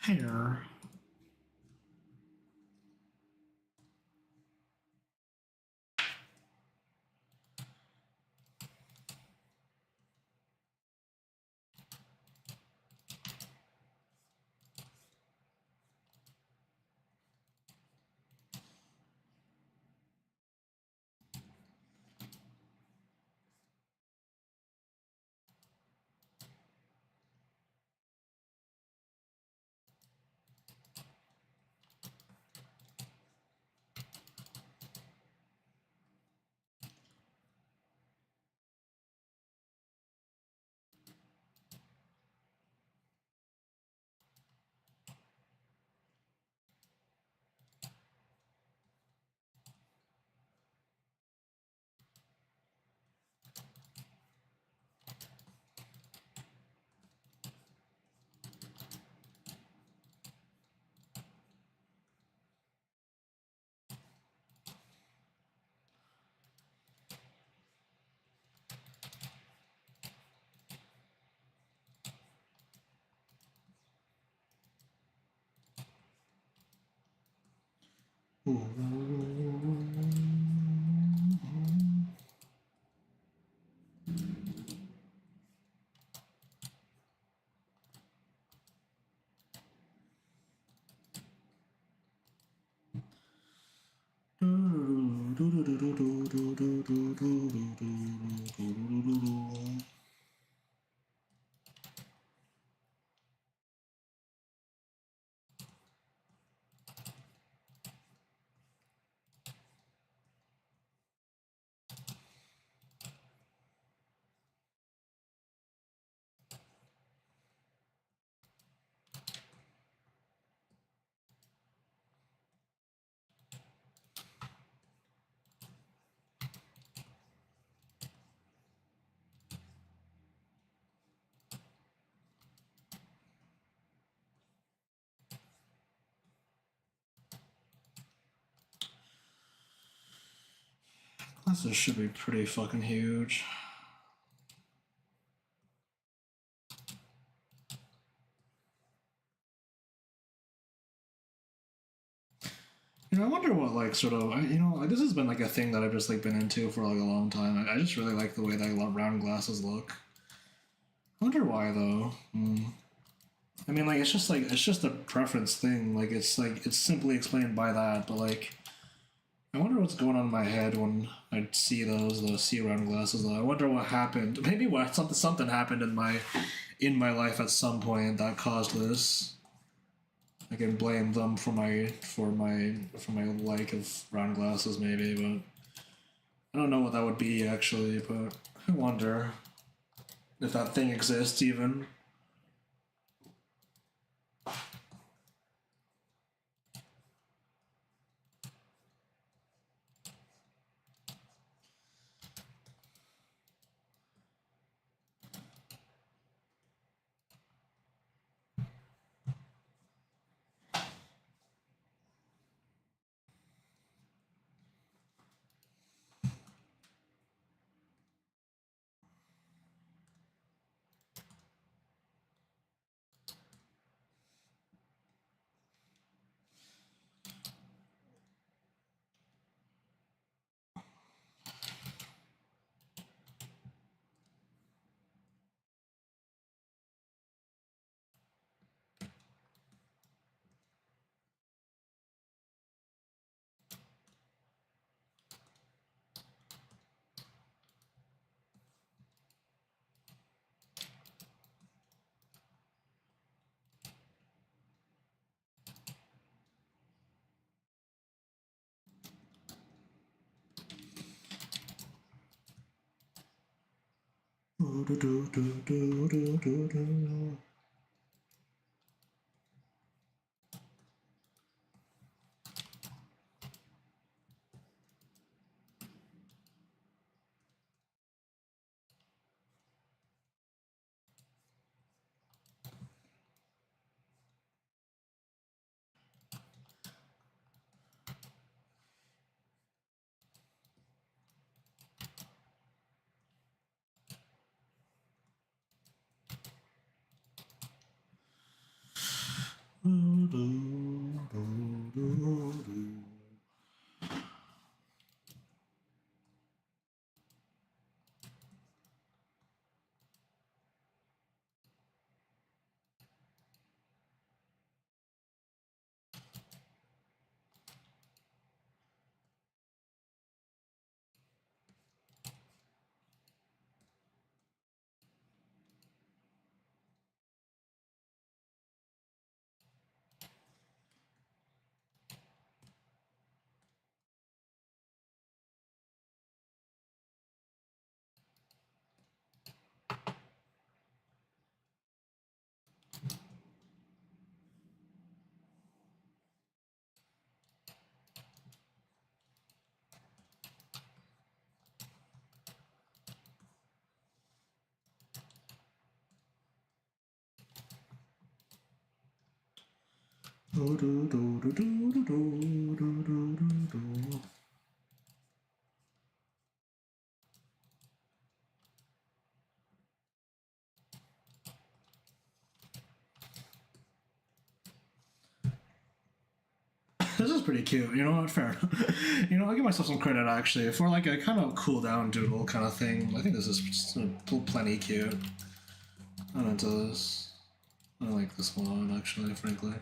S1: Hair. Glasses should be pretty fucking huge. I wonder what like sort of like this has been like a thing that I've just like been into for like a long time. I just really like the way that round glasses look. I wonder why though. I mean, like it's just a preference thing. Like it's simply explained by that. But like I wonder what's going on in my head when I see the see around glasses. Though I wonder what happened. Maybe what something happened in my life at some point that caused this. I can blame them for my like of round glasses, maybe, but I don't know what that would be actually. But I wonder if that thing exists even. This is pretty cute. You know what? Fair. I'll give myself some credit actually for like a kind of cool down doodle kind of thing. I think this is plenty cute. I'm into this. I like this one actually, frankly.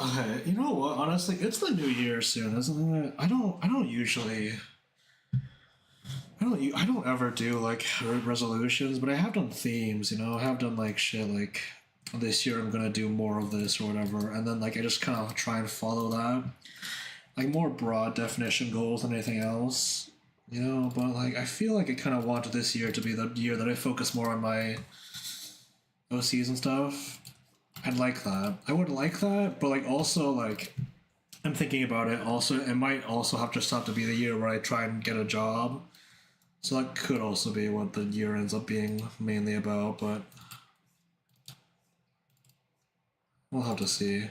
S1: Okay, you know what? Honestly, it's the new year soon, isn't it? I don't usually. I don't ever do like resolutions, but I have done themes. I have done like shit like this year I'm gonna do more of this or whatever, and then like I just kind of try and follow that, like more broad definition goals than anything else. But like I feel like I kind of wanted this year to be the year that I focus more on my OCs and stuff. I'd like that. I would like that, but like also like I'm thinking about it. Also, it might also have to be the year where I try and get a job. So that could also be what the year ends up being mainly about. But We'll have to see.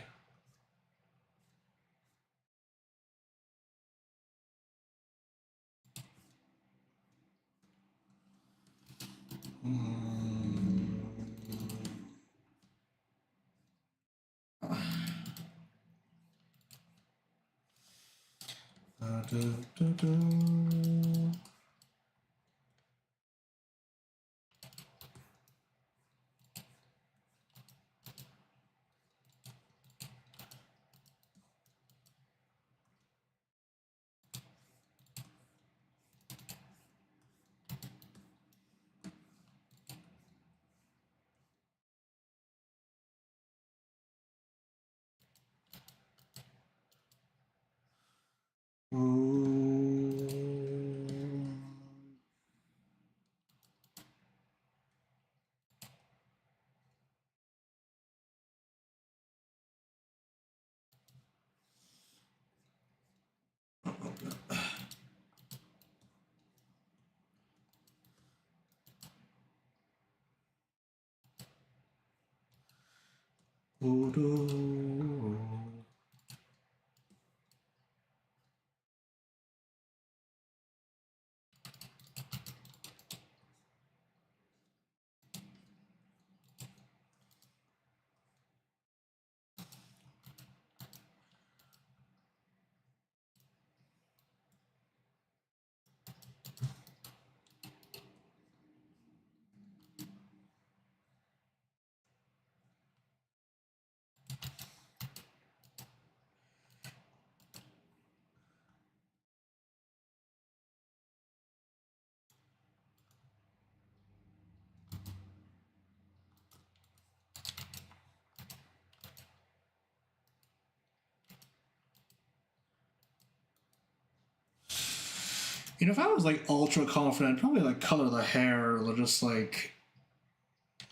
S1: You know, if I was like ultra confident, I'd probably like color the hair or just like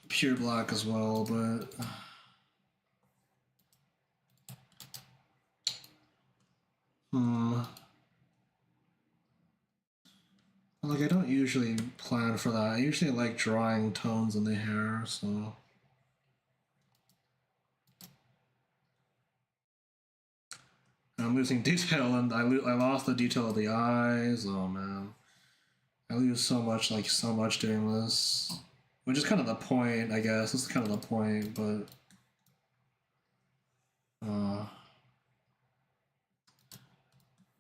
S1: pure black as well, but like I don't usually plan for that. I usually like drawing tones in the hair, so I'm losing detail, and I lost the detail of the eyes. Oh man, I lose so much, like so much doing this, which is kind of the point, I guess. It's kind of the point, but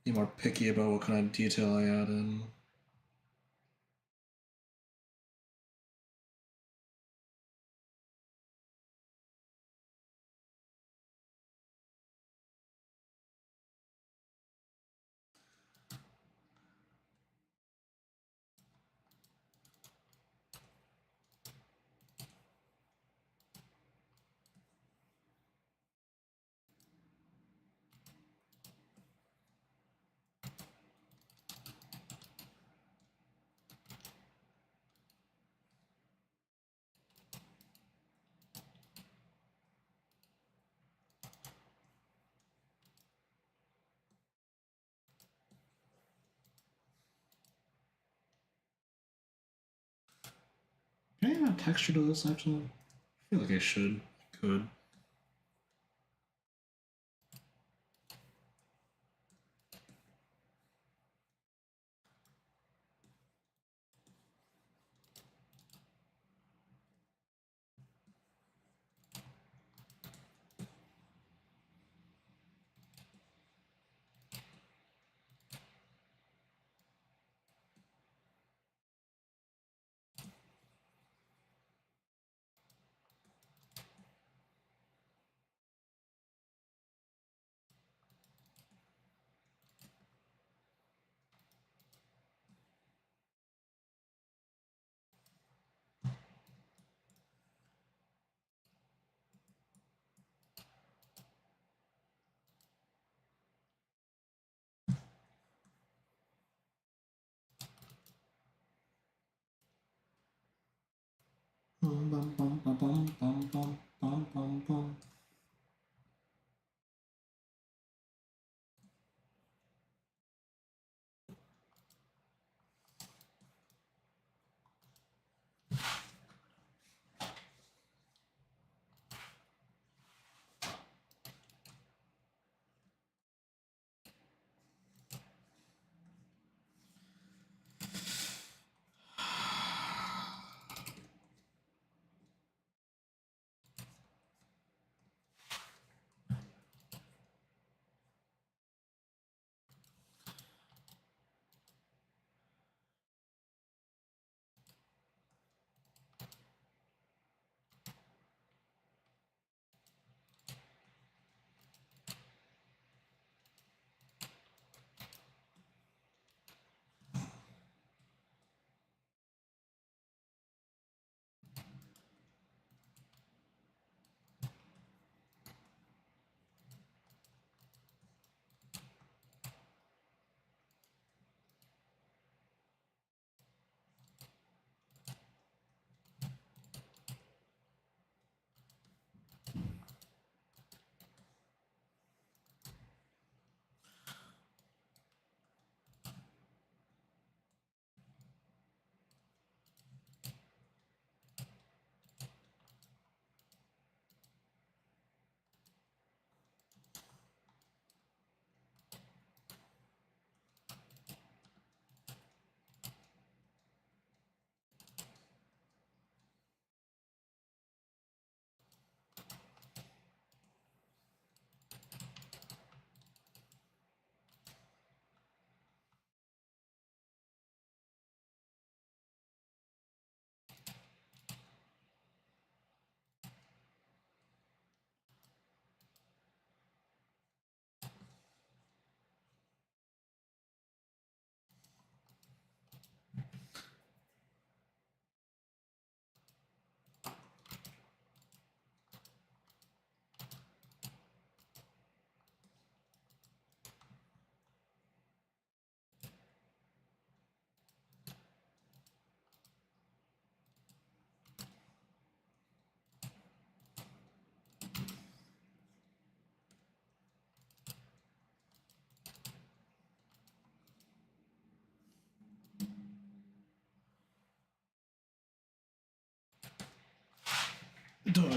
S1: be more picky about what kind of detail I add in. Can I add texture to this actually? I feel like I should. I could. Bum, bum, bum, bum, bum, bum, bum, bum, bum, bum.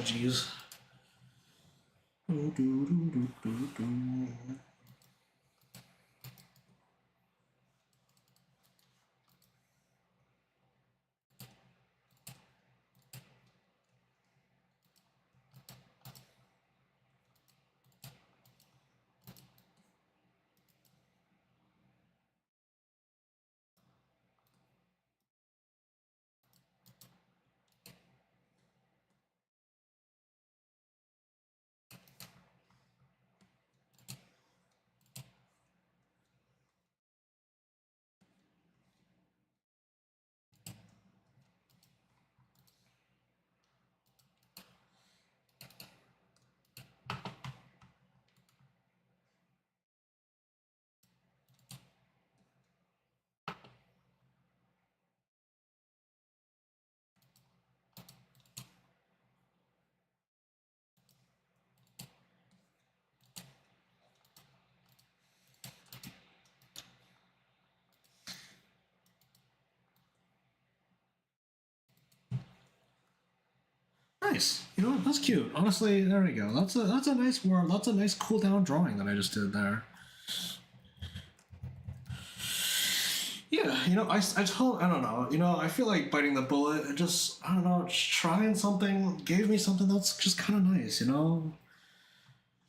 S1: Apologies. Nice. You know, that's cute. Honestly, there we go. That's a nice warm. That's a nice cool down drawing that I just did there. Yeah, you know, I don't know. You know, I feel like biting the bullet and just I don't know, just trying something gave me something that's just kind of nice. You know,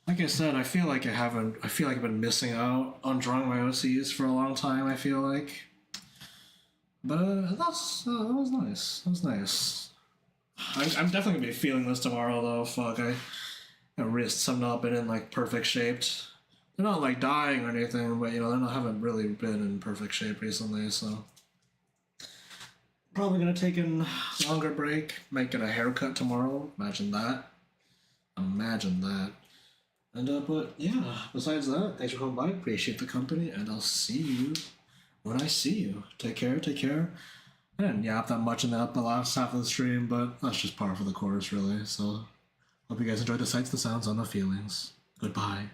S1: like I said, I feel like I haven't. I feel like I've been missing out on drawing my OCs for a long time. I feel like, but that was nice. That was nice. I'm definitely gonna be feeling this tomorrow though. Fuck, my wrists have not been in like perfect shape. They're not like dying or anything, but you know they haven't really been in perfect shape recently. So probably gonna take a longer break. Might get a haircut tomorrow. Imagine that. Imagine that. And but yeah. Besides that, thanks for coming by. Appreciate the company, and I'll see you when I see you. Take care. Take care. I didn't yap that much in the last half of the stream, but that's just par for the course, really. So, hope you guys enjoyed the sights, the sounds, and the feelings. Goodbye.